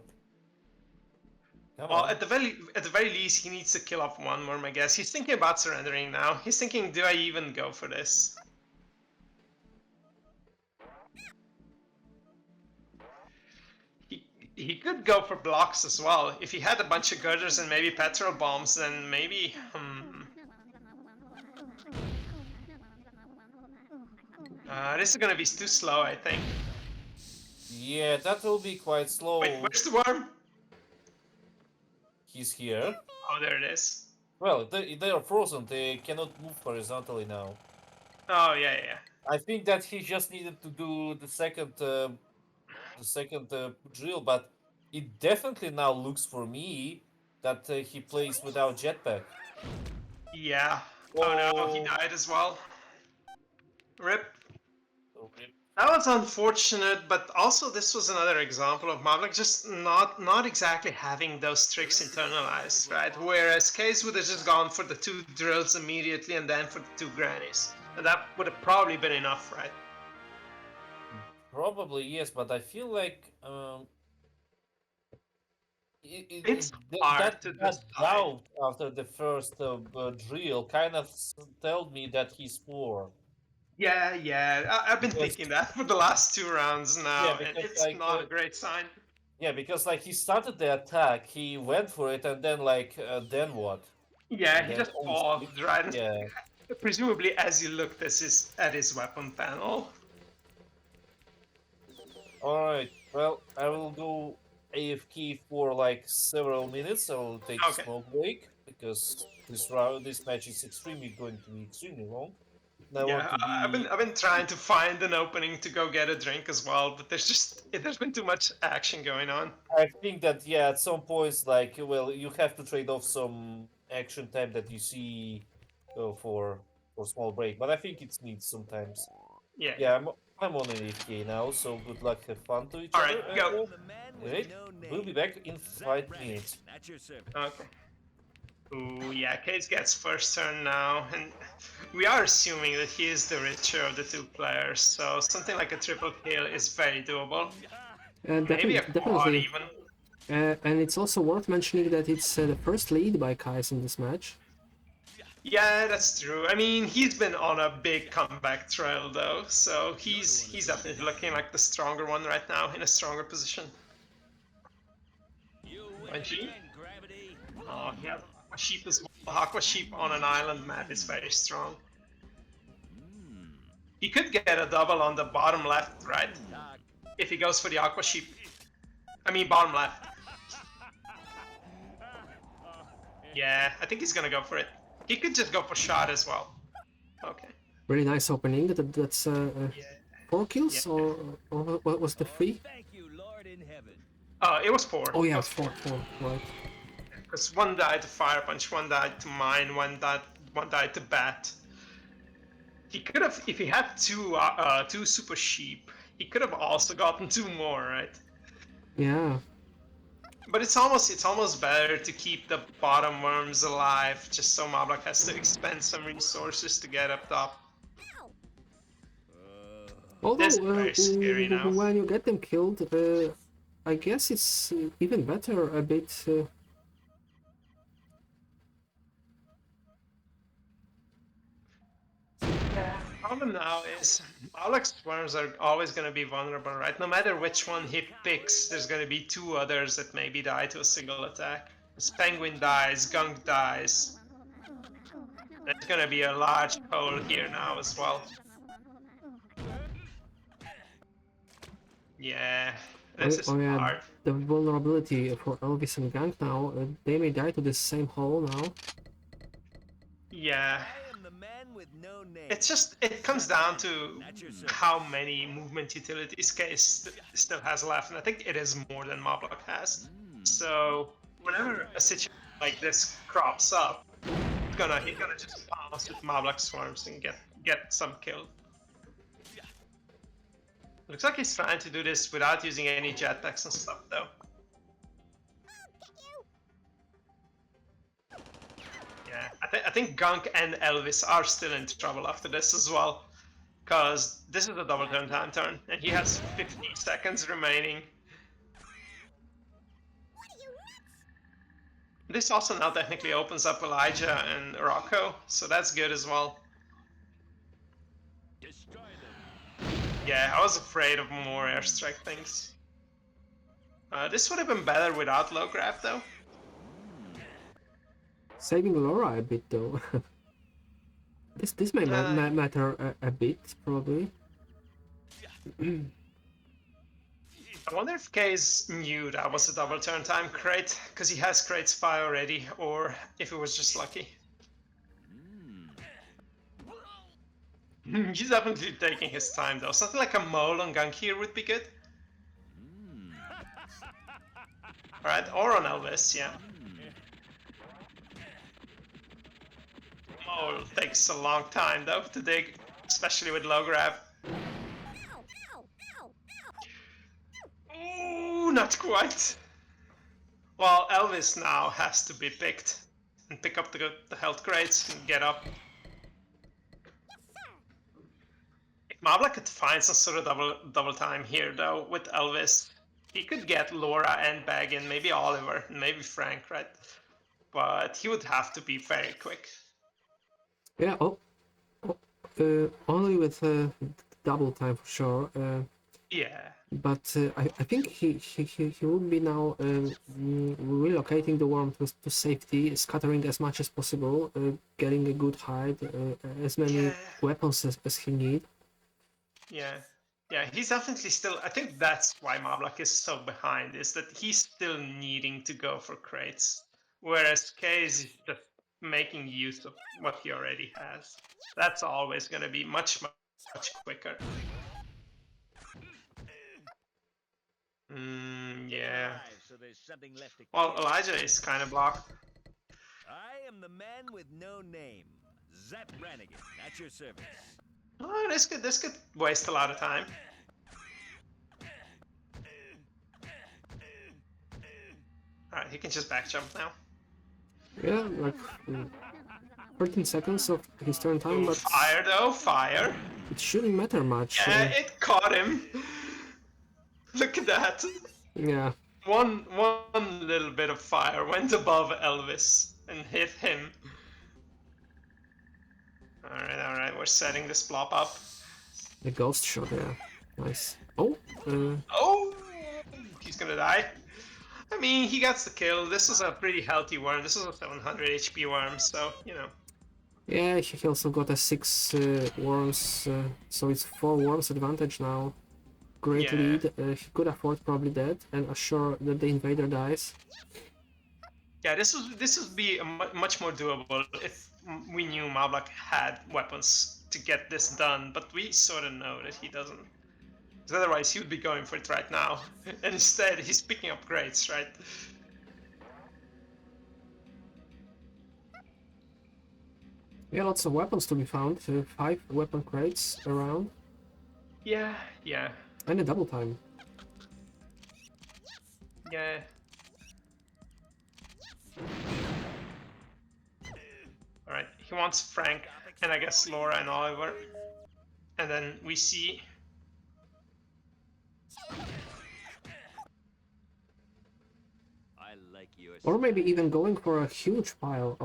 Come Well, on. at the very least, he needs to kill off 1 worm, I guess. He's thinking about surrendering now. He's thinking, do I even go for this? He could go for blocks as well. If he had a bunch of girders and maybe petrol bombs, then maybe... this is gonna be too slow, I think. Yeah, that will be quite slow. Wait, where's the worm? He's here. Oh, there it is. Well, they are frozen. They cannot move horizontally now. Oh, yeah, yeah. I think that he just needed to do the second drill, but it definitely now looks for me that he plays without jetpack. Yeah. Oh no, he Oh. died as well. Rip. Okay. That was unfortunate, but also this was another example of Mablak just not exactly having those tricks internalized, right? Whereas Kayz would have just gone for the 2 drills immediately and then for the 2 grannies. And that would have probably been enough, right? Probably yes, but I feel like It's hard that to that decide. doubt after the first drill kind of told me that he's poor. Yeah. I've been Because- thinking that for the last 2 rounds now, Yeah, and because, it's like, not a great sign. Yeah, because like he started the attack, he went for it, and then like then what? Yeah, he Yeah, just always- paused, right? Yeah, Presumably as he looked at his weapon panel. Alright, well, I will go AFK for like several minutes. I will take a Okay. smoke break because this match is extremely going to be extremely long. And I want Yeah, to be. I've been trying to find an opening to go get a drink as well, but there's been too much action going on. I think that yeah, at some points, like well, you have to trade off some action time that you see for small break. But I think it's needs sometimes. Yeah. Yeah, I'm on an AFK now, so good luck, have fun to each All other, right, and go. The man with wait, no name. we'll be back in Zep 5 Brannigan minutes. at your service. Okay. Ooh, yeah, Kayz gets first turn now, and we are assuming that he is the richer of the two players, so something like a triple kill is very doable. Maybe a quad Definitely. even. And it's also worth mentioning that it's the first lead by Kayz in this match. Yeah, that's true. I mean, he's been on a big comeback trail though, so he's definitely looking like the stronger one right now, in a stronger position. You win Aren't you? again, Gravity. Oh, yeah. A sheep is Aqua sheep on an island map is very strong. He could get a double on the bottom left, right? Doc. If he goes for the Aqua sheep. I mean, bottom left. Yeah, I think he's gonna go for it. He could just go for shot as well. Okay. Really nice opening. That's 4 kills, Yeah. or what was the 3? Thank you, Lord in heaven. It was 4. Oh yeah, It was 4, right. Because one died to fire punch, one died to mine, one died to bat. He could have, if he had two super sheep, he could have also gotten 2 more, right? Yeah. But it's almost better to keep the bottom worms alive, just so Mablak has to expend some resources to get up top. Although This is very scary now. when you get them killed, I guess it's even better a bit. Problem now is Mablak's worms are always going to be vulnerable, right? No matter which one he picks, there's going to be 2 others that maybe die to a single attack. His penguin dies, gunk dies. There's going to be a large hole here now as well. Yeah, this is yeah, hard. the vulnerability for Elvis and Gank now. They may die to the same hole now. Yeah. I am the man with no name. It comes down to how many movement utilities Kayz still has left, and I think it is more than Mablak has. So whenever a situation like this crops up, he's gonna just pass with Mablak swarms and get some kill. Looks like he's trying to do this without using any jetpacks and stuff though. Yeah, I think Gunk and Elvis are still in trouble after this as well. Because this is a double turn, and he has 50 seconds remaining. This also now technically opens up Elijah and Rocco, so that's good as well. Destroy them. Yeah, I was afraid of more airstrike things. This would have been better without low grab though. Saving Laura a bit though. this may matter a bit probably. I wonder if Kayz knew that was a double turn time crate, because he has crate spy already, or if it was just lucky. He's definitely taking his time though. Something like a mole on Gunk here would be good. Alright, or on Elvis, yeah. Mole takes a long time though to dig, especially with low grab. Ooh, not quite. Well, Elvis now has to be picked and pick up the health crates and get up. If Mablak could find some sort of double time here though with Elvis, he could get Laura and Baggin, maybe Oliver, and maybe Frank, right? But he would have to be very quick. Yeah. Only with double time for sure. Yeah. But I think he would be now relocating the worm to safety, scattering as much as possible, getting a good hide, as many weapons as he needs. Yeah. Yeah, he's definitely still. I think that's why Mablak is so behind, is that he's still needing to go for crates, whereas Kayz is just making use of what he already has. That's always going to be much quicker. Yeah. Alive, so there's something left to Well, kill. Elijah is kind of blocked. I am the man with no name. Zap Brannigan, at your service. Oh, this could waste a lot of time. All right, he can just back jump now. Yeah, like 13 seconds of his turn time, Ooh, but fire though, fire. it shouldn't matter much. Yeah, it caught him. Look at that. Yeah, One little bit of fire went above Elvis and hit him. All right, we're setting this plop up. the ghost shot, yeah. Nice. Oh, Oh, he's gonna die. I mean, he gets the kill. This is a pretty healthy worm. This is a 700 HP worm, so, you know. yeah, he also got a 6 worms, so it's 4 worms advantage now. Great Yeah. lead. He could afford probably that and assure that the invader dies. Yeah, this would be much more doable if we knew Mablak had weapons to get this done, but we sort of know that he doesn't. Because otherwise he would be going for it right now. And instead he's picking up crates, right? Yeah, lots of weapons to be found. 5 weapon crates around Yeah. and a double time. Yeah. Alright, he wants Frank, and I guess Laura and Oliver. And then we see... I like your Or maybe even going for a huge pile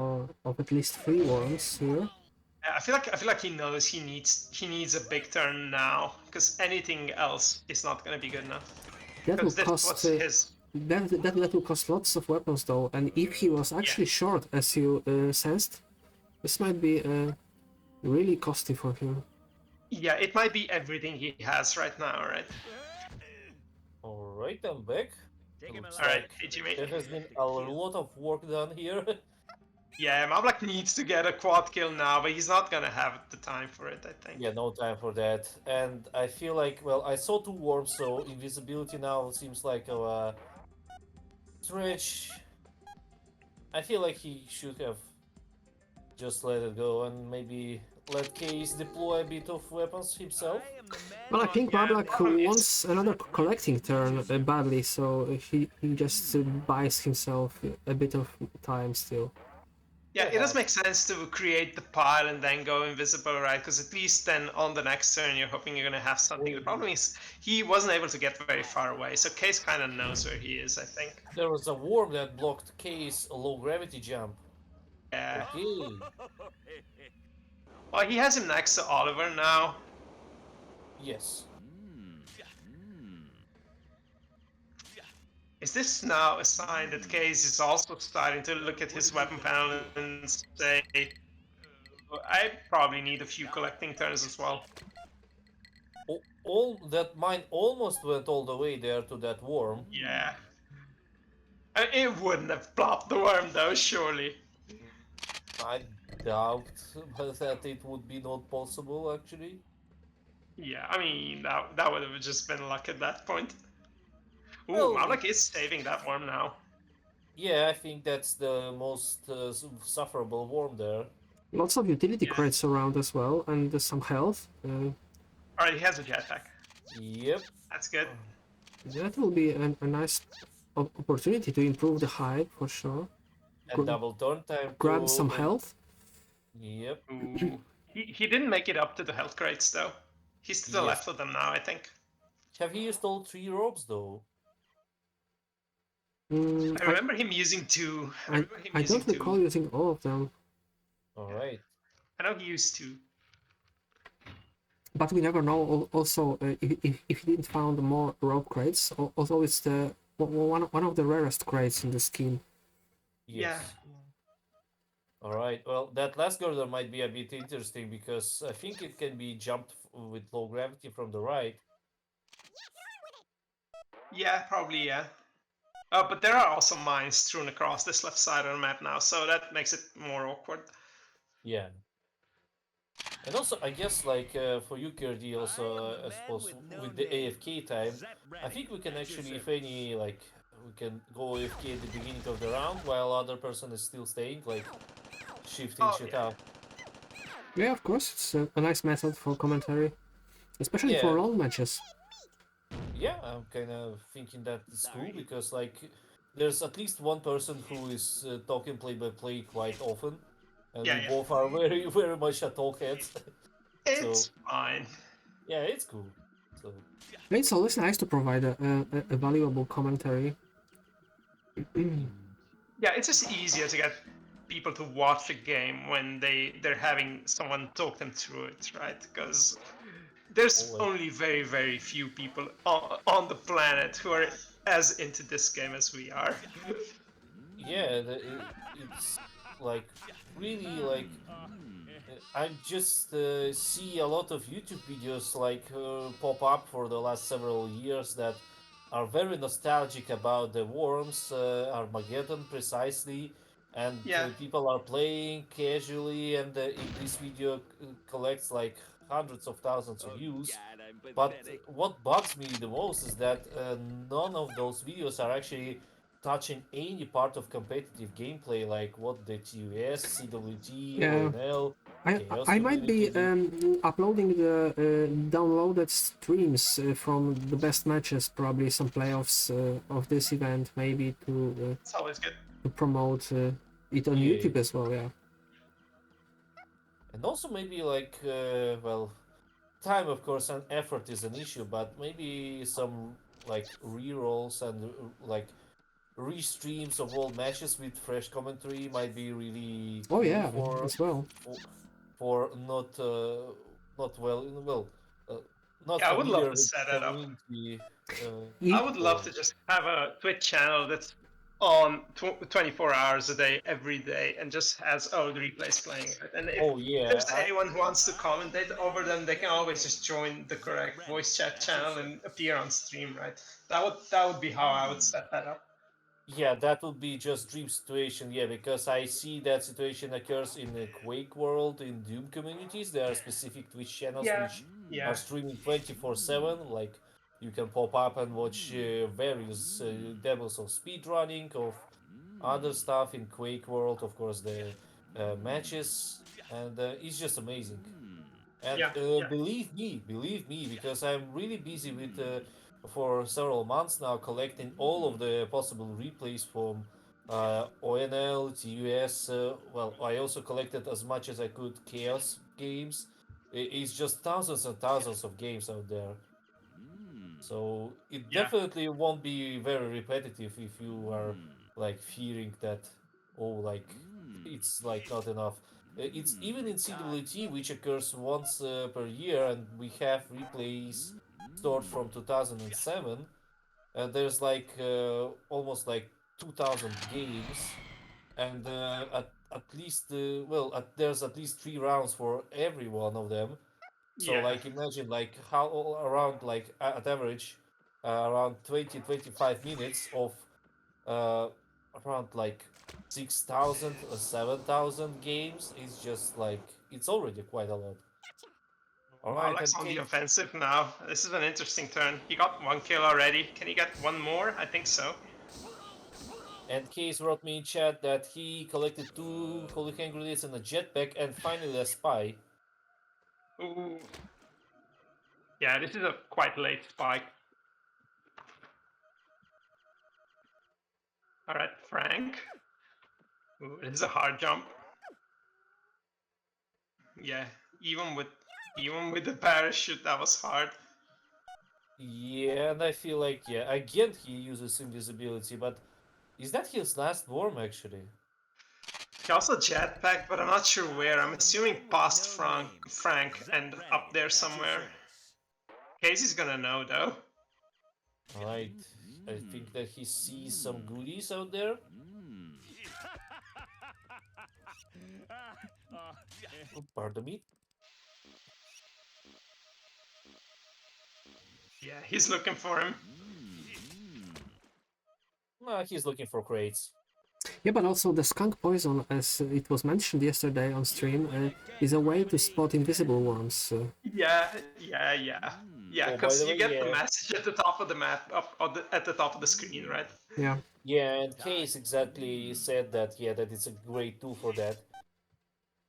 of at least 3 worms here. I feel like he knows he needs a big turn now, because anything else is not going to be good enough. That will Because this cost was his... that will cost lots of weapons though, and if he was actually short, as you sensed, this might be really costly for him. Yeah, it might be everything he has right now, right? Alright, I'm back. Take him Looks alive. Alright, like hey Jimmy. there has been a lot of work done here. Yeah, Mablak needs to get a quad kill now, but he's not gonna have the time for it, I think. Yeah, no time for that. And I feel like, well, I saw 2 worms, so invisibility now seems like a stretch. I feel like he should have just let it go and maybe let Kayz deploy a bit of weapons himself. I am the man Well, I with think Yeah, Mablak problem is- wants another collecting turn badly, so he just buys himself a bit of time still. Yeah, it does make sense to create the pile and then go invisible, right? Because at least then on the next turn you're hoping you're gonna have something. The problem is he wasn't able to get very far away, so Case kind of knows where he is, I think. There was a worm that blocked Kayz low gravity jump. Yeah. Okay. Well, he has him next to Oliver now. Yes. Is this now a sign that Case is also starting to look at his weapon panel and say, I probably need a few collecting turns as well? All that mine almost went all the way there to that worm. Yeah. It wouldn't have plopped the worm though, surely. I doubt that it would be not possible actually. Yeah, I mean, that would have just been luck at that point. Ooh, Well, Mablak is saving that worm now. Yeah, I think that's the most sufferable worm there. Lots of utility Yeah. crates around as well, and some health. Alright, he has a jetpack. Yep. That's good. That will be a nice opportunity to improve the hide for sure. And double turn time. Grab to- some health. Yep. Ooh. He didn't make it up to the health crates though. He's to the Yes. left of them now, I think. Have you used all 3 ropes though? I remember him using 2. I don't recall using all of them, Alright. I know he used 2. but we never know. Also, if he didn't found more rope crates, although it's the one of the rarest crates in the scheme. Yes. Alright, well, that last girder might be a bit interesting because I think it can be jumped with low gravity from the right. Yeah, probably, yeah. But there are also mines strewn across this left side of the map now, so that makes it more awkward. Yeah. And also, I guess, like, for you, KRD, I also, am the I man suppose, with no with the name. AFK time, Zep I think we Brannigan can at your actually, if service. any, like, we can go AFK at the beginning of the round while other person is still staying, like, shifting Oh, shit yeah. out. Yeah, of course, it's a nice method for commentary, especially Yeah, for long matches. yeah, I'm kind of thinking that it's cool Sorry. because, like, there's at least one person who is talking play-by-play quite often, and Yeah, we yeah. both are very, very much a talkheads. So, It's fine. yeah, it's cool. So, It's always nice to provide a valuable commentary. Yeah, it's just easier to get people to watch a game when they're having someone talk them through it, right? Because there's always. only very few people on the planet who are as into this game as we are. Yeah, it's like really like I just see a lot of YouTube videos like pop up for the last several years that are very nostalgic about the Worms, Armageddon precisely, and Yeah, people are playing casually, and this video collects like hundreds of thousands of Oh views. God, I'm But pathetic. what bugs me the most is that none of those videos are actually touching any part of competitive gameplay, like what the TUS, CWT, Yeah, ONL, I Chaos I might community be did. uploading the downloaded streams from the best matches, probably some playoffs of this event, maybe it's always good. to promote it on Yeah, YouTube as well. Yeah. and also maybe like well, time of course and effort is an issue, but maybe some like re-rolls and like re-streams of old matches with fresh commentary might be really Oh cool yeah, for as well. for, for not uh, not Yeah, I would love familiar to with set that up. community You, I would love players. to just have a Twitch channel that's on 24 hours a day, every day, and just has old replays playing. Right? And if Oh yeah, there's anyone who wants to commentate over them, they can always just join the Zep correct voice Brannigan chat at your channel and service. appear on stream, right? That would be how I would set that up. yeah, that would be just dream situation. Yeah, because I see that situation occurs in the Quake world in Doom communities. There are specific Twitch channels Yeah, which are yeah, streaming 24/7. Like you can pop up and watch various demos of speedrunning of other stuff in Quake world. Of course, the matches, and it's just amazing. And yeah, yeah, believe me, because I'm really busy with for several months now collecting all of the possible replays from ONL, TUS. Well, I also collected as much as I could Chaos games. It's just thousands and thousands of games out there. So it yeah, definitely won't be very repetitive if you are like fearing that, oh, like it's like not enough. It's even in CWT, which occurs once per year, and we have replays stored from 2007. And there's like almost like 2,000 games, and at least there's at least 3 rounds for every one of them. So yeah. like imagine like how around like at average around 20-25 minutes of uh around like 6,000 or 7,000 games is just like it's already quite a lot. All right, Mablak's and on the Kate offensive now. This is an interesting turn. He got one kill already. Can he get one more? I think so. Kayz wrote me in chat that he collected 2 holy hand grenades and a jetpack and finally a spy. Ooh. Yeah, this is a quite late spike. All right, Frank. Ooh, this is a hard jump. Yeah, even with even with the parachute, that was hard. Yeah, and I feel like yeah, again he uses invisibility, but is that his last worm actually? He also jetpack, but I'm not sure where. I'm I am the assuming man with past no name. Frank Zep and up Brannigan there at your somewhere. service. Casey's gonna know though. Alright, I think that he sees some goodies out there. Oh, pardon me. Yeah, he's looking for him. He's looking for crates. Yeah, but also the skunk poison, as it was mentioned yesterday on stream, is a way to spot invisible worms. Yeah, yeah, yeah. Yeah, Oh, by because the you way, get the yeah. message at the top of the map, at the top of the screen, right? Yeah. Yeah, and Kayz exactly said that, yeah, that it's a great tool for that.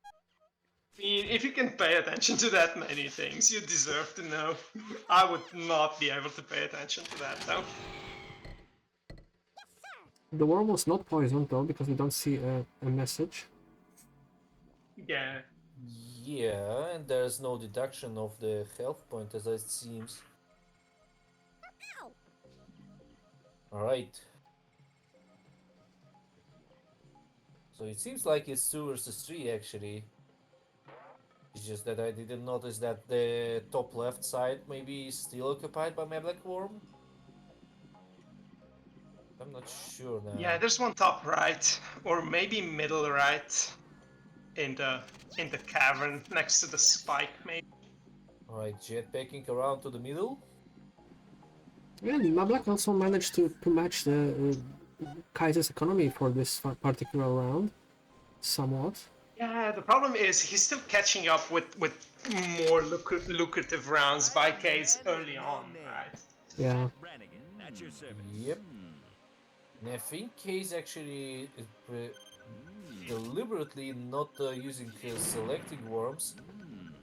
I mean, if you can pay attention to that many things, you deserve to know. I would not be able to pay attention to that, though. The worm was not poisoned though, because we don't see a message. Yeah. Yeah, and there's no deduction of the health point as it seems. Alright. So it seems like it's 2 versus 3 actually. It's just that I didn't notice that the top left side maybe is still occupied by Mablak Worm. I'm not sure now. Yeah, there's one top right, or maybe middle right, in the cavern next to the spike, maybe. Alright, jetpacking around to the middle. Yeah, Mablak also managed to match the Kayz's economy for this particular round, somewhat. Yeah, the problem is he's still catching up with more lucrative rounds by Kayz early on, right? Yeah. Brannigan, at your service. Yep. And I think Kayz actually deliberately not using his selecting worms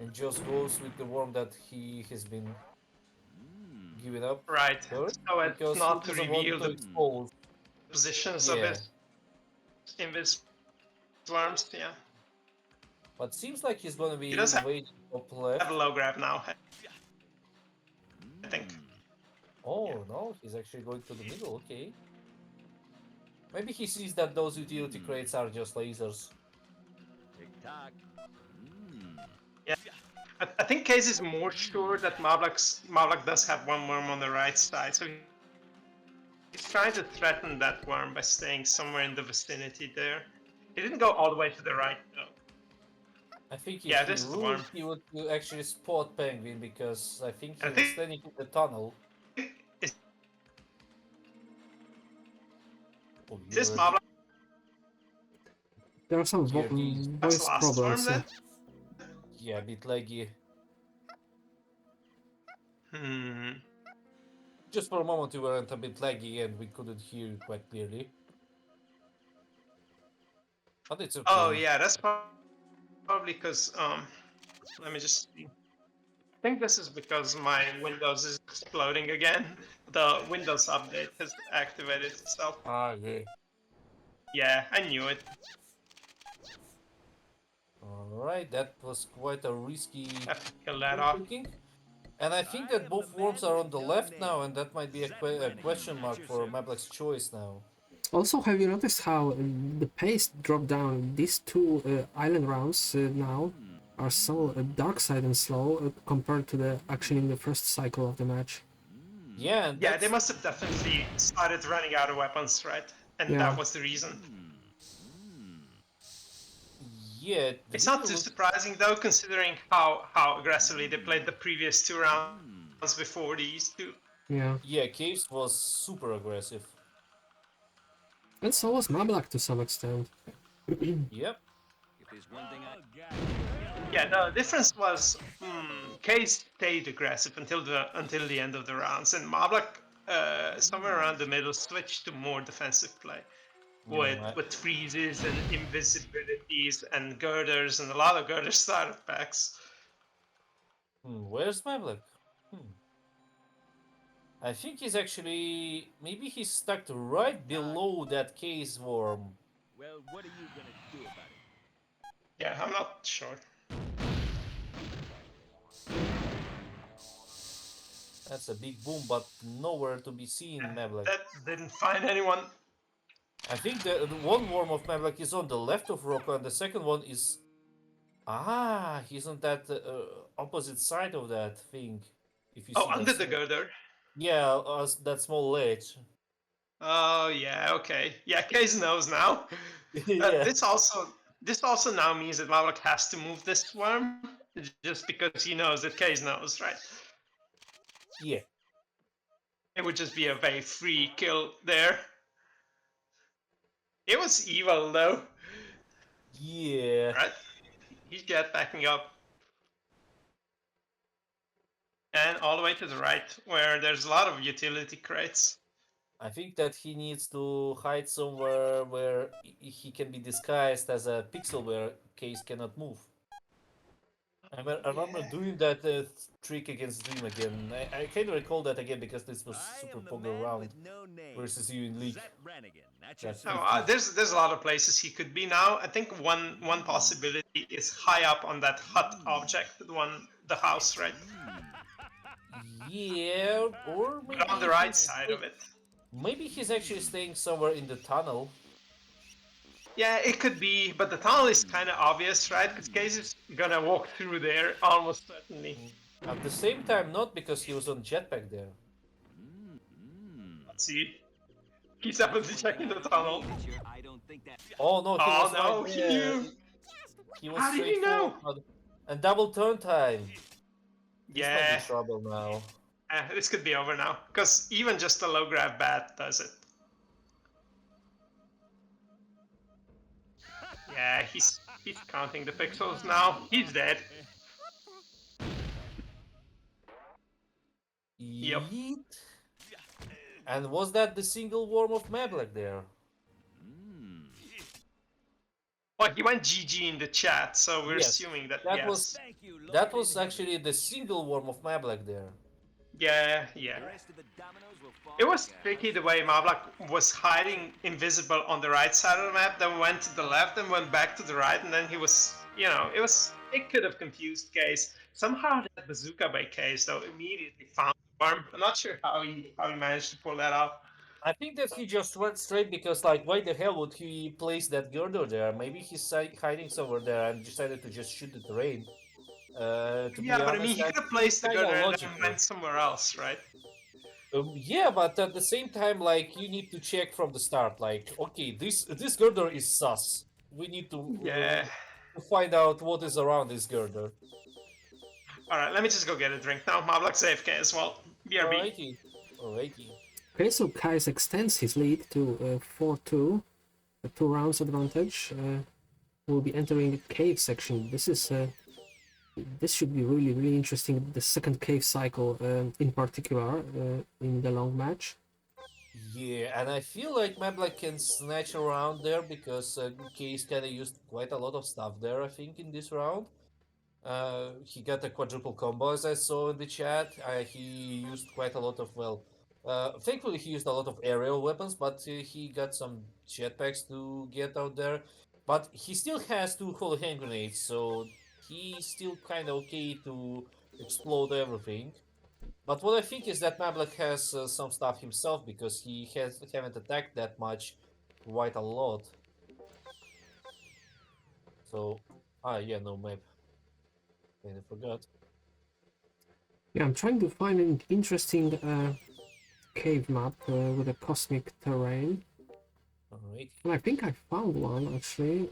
and just goes with the worm that he has been giving up. Right. First, So as because not he to doesn't want reveal to the expose. positions of Yeah. his invis worms, yeah. But seems like he's gonna be He does have waiting top a left. low grab now, I think. Oh no, he's actually going to the middle, okay. Maybe he sees that those utility crates are just lasers. Tick tock. I think Kayz is more sure that Mablak does have one worm on the right side, so he's trying to threaten that worm by staying somewhere in the vicinity there. He didn't go all the way to the right though. I think if Yeah, he this is the ruled, worm. he would actually spot Penguin because I think he I was think- standing in the tunnel. Is Oh, this you're- Mablak There are some Here he is. voice last worm problems. then? Yeah, a bit laggy. Just for a moment you weren't a bit laggy and we couldn't hear you quite clearly. But it's okay. Oh yeah, that's probably because let me just see. I think this is because my Windows is exploding again. The Windows update has activated itself. Ah, yeah. Yeah, I knew it. Alright, that was quite a risky I have to kill that off. thinking. And I think that both worms are on the left now, and that might be a question mark for Mablak's choice now. Also, have you noticed how the pace dropped down? These two island rounds now are so dark side and slow compared to the action in the first cycle of the match. Yeah, and Yeah, that's- they must have definitely started running out of weapons, right? And Yeah. that was the reason. yeah. the It's not middle too looks- surprising though, considering how aggressively they played the previous two rounds before these two. Yeah. Yeah, Kayz was super aggressive. And so was Mablak to some extent. Yep. If there's one thing I... Yeah, the difference was Kayz stayed aggressive until the end of the rounds, and Mablak somewhere around the middle switched to more defensive play with freezes and invisibilities and girders and a lot of girder starter packs. Where's Mablak? I think he's actually... Maybe he's stuck right below that Kayz worm. Well, what are you gonna do about it? Yeah, I'm not sure. That's a big boom, but nowhere to be seen, Mablak. That didn't find anyone. I think the one worm of Mablak is on the left of Rocco, and the second one is... Ah, he's on that opposite side of that thing. If you Oh, see that under the small- girder. Yeah, that small ledge. Oh yeah, okay. Yeah, Kayz knows now. Yeah. This also now means that Mablak has to move this worm just because he knows that Kayz knows, right? Yeah. It would just be a very free kill there. It was evil though. Yeah. Right? He's jet backing up. And all the way to the right, where there's a lot of utility crates. I think that he needs to hide somewhere where he can be disguised as a pixel where Kayz cannot move. I remember doing that trick against Dream again. I kind of recall that again because this was I super am the poker man round with no name. versus you in League. Zet Brannigan at your That's service. There's a lot of places he could be now. I think one possibility is high up on that hut object, the house, right? Yeah, or maybe But on the right side of it. maybe he's actually staying somewhere in the tunnel. Yeah, it could be, but the tunnel is kind of obvious, right? Because Kayz is gonna walk through there almost certainly. At the same time, not because he was on jetpack there. Let's see. He's definitely checking the tunnel. Oh no, he Oh was no, right he there. knew. He was How did he know? straightforward. And double turn time. This might Yeah, be trouble now. this could be over now. Because even just a low grab bat does it. Yeah, he's counting the pixels now. He's dead. Yep. Yeet. And was that the single worm of Mablak there? Well, he went GG in the chat, so we're Yes, assuming that, that yes. was that was actually the single worm of Mablak there. Yeah. It was tricky the way Mablak was hiding invisible on the right side of the map, then went to the left and went back to the right, and then he was, it could have confused Kayz. Somehow that bazooka by Kayz, though, immediately found the worm. I'm not sure how he managed to pull that off. I think that he just went straight because, like, why the hell would he place that girder there? Maybe he's hiding somewhere there and decided to just shoot the terrain. To be Yeah, but I mean, honest, he could have placed the kinda gunner and then logical. went somewhere else, right? Yeah, but at the same time, like, you need to check from the start. Like, okay, this girder is sus. We need to to find out what is around this girder. Alright, let me just go get a drink now. Mablak's AFK as well. BRB. Alrighty. Okay, so Kayz extends his lead to 4-2, a 2 rounds advantage. We'll be entering the cave section. This should be really interesting. The second cave cycle, in particular, in the long match. Yeah, and I feel like Mablak can snatch around there because Kayz kind of used quite a lot of stuff there, I think, in this round. He got a quadruple combo, as I saw in the chat. He used quite a lot of, thankfully he used a lot of aerial weapons, but he got some jetpacks to get out there. But he still has 2 holy hand grenades, so he's still kind of okay to explode everything. But what I think is that Mablak has some stuff himself because he haven't attacked that much quite a lot. So, yeah, no map. I forgot. Yeah, I'm trying to find an interesting cave map with a cosmic terrain. Alright. And I think I found one actually.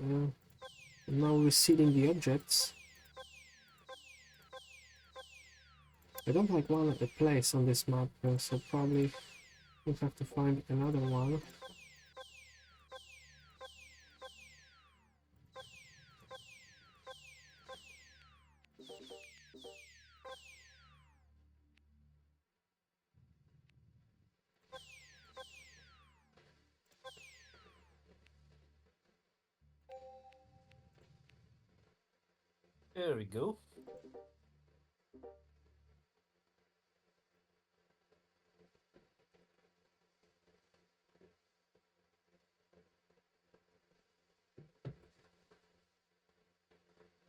Now receiving the objects. I don't like one at a place on this map, so probably we'll have to find another one. There we go.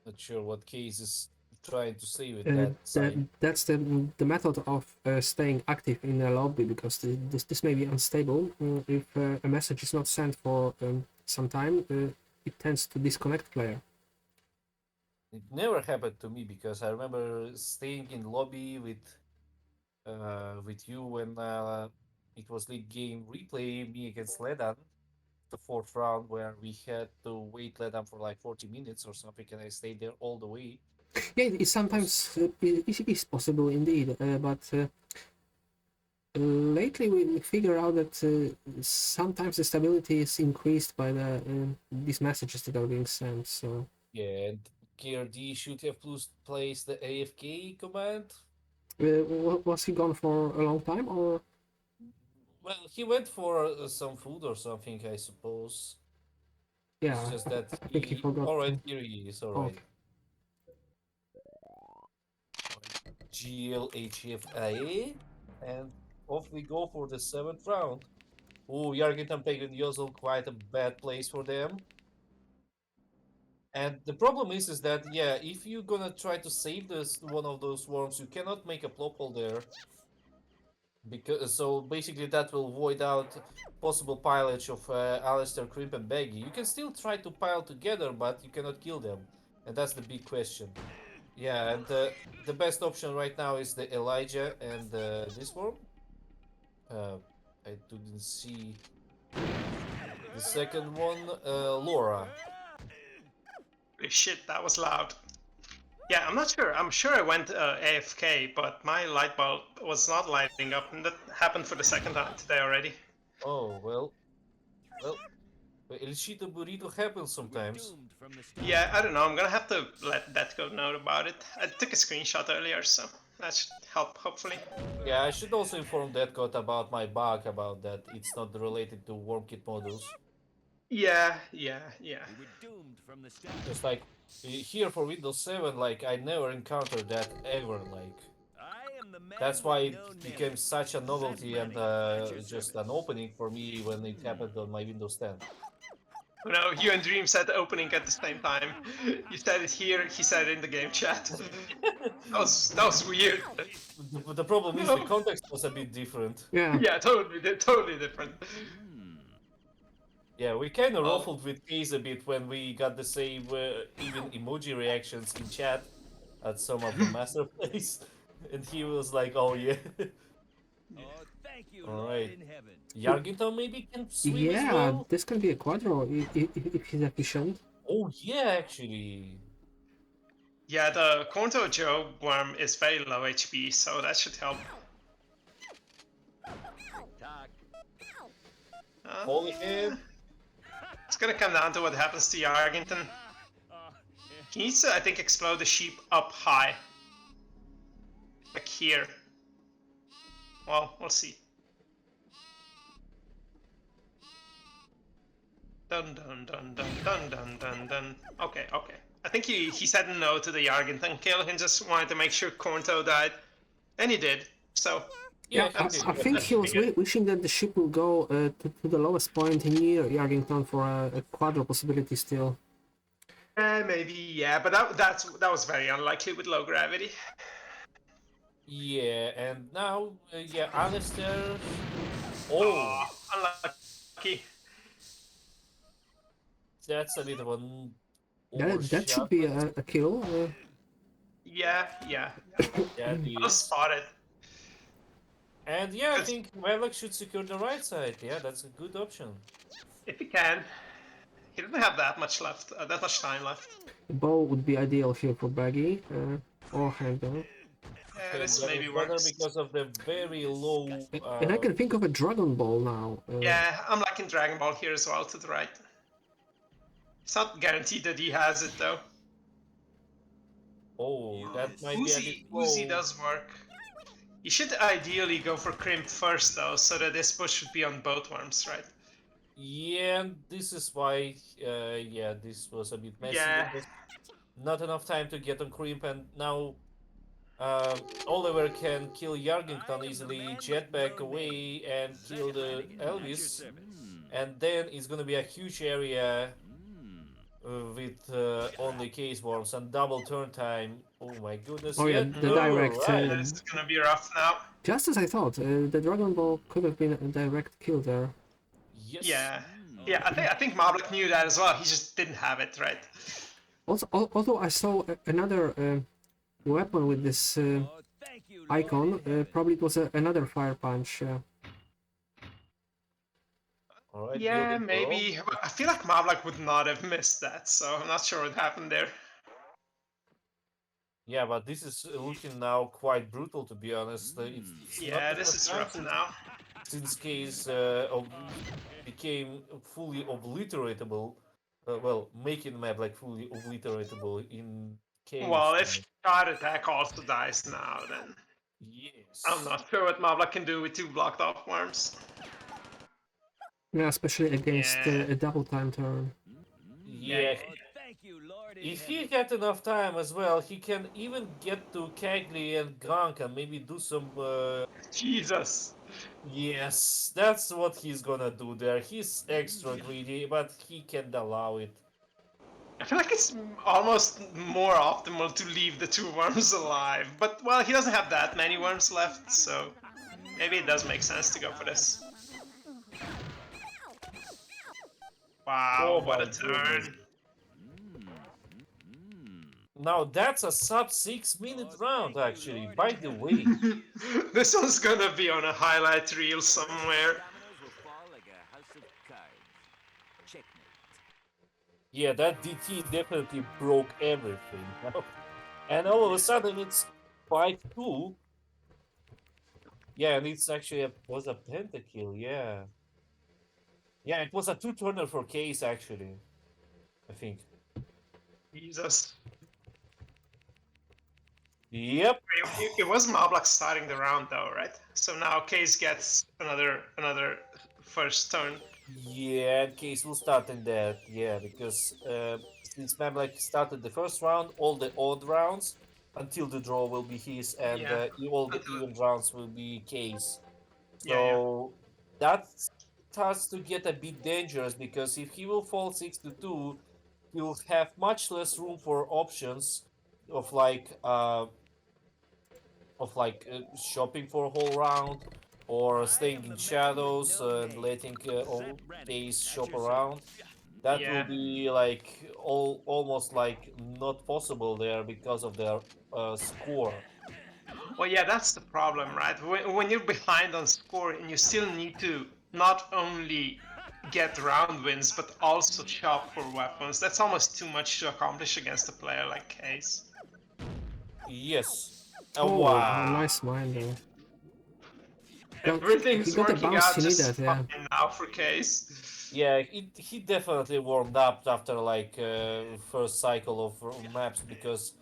Not sure what Kayz is trying to say with that sign. That's the method of staying active in a lobby, because this may be unstable. If a message is not sent for some time, it tends to disconnect player. It never happened to me because I remember staying in lobby with you when it was league game replay, me against Ledan, the 4th round, where we had to wait Ledan for like 40 minutes or something, and I stayed there all the way. Yeah, it sometimes is possible indeed, but lately we figure out that sometimes the stability is increased by these messages that are being sent. So Yeah, and KRD should have placed the AFK command. was he gone for a long time or? Well, he went for some food or something, I suppose. It's Yeah, just that I think he forgot All right, to. here he is. All right. Okay. GLHFA, and off we go for the 7th round. Oh, Yargit and Pagan also quite a bad place for them. And the problem is that yeah, if you're gonna try to save this one of those worms, you cannot make a plop hole there. Because so basically that will void out possible pilage of Alistair, Crimp, and Baggy. You can still try to pile together, but you cannot kill them, and that's the big question. Yeah, and the best option right now is the Elijah and this worm. I didn't see the second one, Laura. Holy shit, that was loud. Yeah, I'm not sure. I'm sure I went AFK, but my light bulb was not lighting up, and that happened for the second time today already. Oh well, El Chito Burrito happens sometimes. Doomed from the start. Yeah, I don't know. I'm gonna have to let Deathcode know about it. I took a screenshot earlier, so that should help, hopefully. Yeah, I should also inform Deadcode about my bug about that. It's not related to WormKit modules. Yeah. We were doomed from the start. Just like here for Windows 7, like I never encountered that ever. Like I am the man that's why with it no became name. such a novelty and At your just service. an opening for me when it happened on my Windows 10. You know, you and Dream said the opening at the same time. You said it here, he said it in the game chat. that was weird. The problem is the context was a bit different. Yeah. Yeah, totally different. Yeah, we kind of Oh. ruffled with Kayz a bit when we got the same even emoji reactions in chat at some of the master plays, and he was like, "Oh yeah." Oh, thank you, All Lord right. in heaven. Yarginton maybe can swim as Yeah, well. this can be a quadro if he's efficient. Oh yeah, actually. Yeah, the Konto Joe worm is very low HP, so that should help. Talk. Holy him. It's gonna come down to what happens to Yargington. He needs to, I think, explode the sheep up high. Like here. Well, we'll see. Dun dun dun dun dun dun dun dun. Okay. I think he said no to the Yargington kill and just wanted to make sure Kornto died. And he did, so... Yeah, I think he was wishing that the ship will go to the lowest point near Yargington for a quadro possibility still. Maybe, yeah, but that was very unlikely with low gravity. Yeah, and now, yeah, Alistair. Oh, Unlucky. that's a bit of an That should be a kill. Yeah. Yeah, it Well is. spotted. And yeah, I think Mablak should secure the right side. Yeah, that's a good option. If he can. He doesn't have that much left, that much time left. Bow would be ideal here for Baggy or Handle. Yeah, this That maybe is better works. because of the very low. And I can think of a Dragon Ball now. Yeah, I'm liking Dragon Ball here as well to the right. It's not guaranteed that he has it though. Oh, that might be a bit Uzi low. does work. You should ideally go for Crimp first though, so that this push should be on both worms, right? Yeah, and this is why. Yeah, this was a bit messy. Yeah. Because not enough time to get on Crimp, and now Oliver can kill Yargington easily, jetpack away, and kill the Elvis. And then it's gonna be a huge area with only case worms and double turn time. Oh my goodness! Oh yeah, the direct. This is gonna be rough now. Just as I thought, the Dragon Ball could have been a direct kill there. Yes. Yeah, I think Mablak knew that as well. He just didn't have it, right? Also, although I saw another weapon with this icon, probably it was another fire punch. All right. Yeah, building maybe. But I feel like Mablak would not have missed that, so I'm not sure what happened there. Yeah, but this is looking now quite brutal, to be honest. It's not Yeah, the this first is time rough now. since Kayz became fully obliteratable. Well, making Mablak fully obliteratable in Kayz. Well, if Shard attack also dies now, then I'm Yes. not sure what Mablak can do with 2 blocked off worms. Yeah, especially against Yeah, a double time turn. yeah, Yeah, yeah. Oh, thank you, Lord in if he heaven. had enough time as well, he can even get to Kagli and Gronk and maybe do some. Jesus. Yes, that's what he's gonna do there. He's extra greedy, but he can't allow it. I feel like it's almost more optimal to leave the 2 worms alive. But, well, he doesn't have that many worms left, so maybe it does make sense to go for this. Oh Wow, what my a goodness. turn. Now that's a sub 6 minute Oh, round, thank you, actually. Lord By in the heaven. way, This one's gonna be on a highlight reel First, the somewhere. dominoes will fall like a house of cards. Checkmate. yeah, that DT definitely broke everything. And all of a sudden it's 5-2. Yeah, and it's actually was a pentakill, yeah. Yeah, it was a two-turner for Kayz, actually, I think. Jesus. Yep. It was Mablak starting the round though, right? So now Kayz gets another first turn. Yeah, and Kayz will start in that, yeah, because since Mablak started the first round, all the odd rounds until the draw will be his, and Yeah. all the Until even rounds will be Kayz. yeah. So that starts to get a bit dangerous because if he will fall 6-2, he'll have much less room for options of shopping for a whole round or I staying am in the man with shadows no and name. letting Zep all Brannigan. Case That's shop your service. around. That will Yeah. be like almost like not possible there because of their score. Well, yeah, that's the problem, right? When you're behind on score and you still need to not only get round wins but also shop for weapons, that's almost too much to accomplish against a player like Kayz. Yes. Oh, a Wow. nice mine there. He Everything's got the working bounce out he needed, just yeah. fine now for Kayz. Yeah, he definitely warmed up after like first cycle of maps because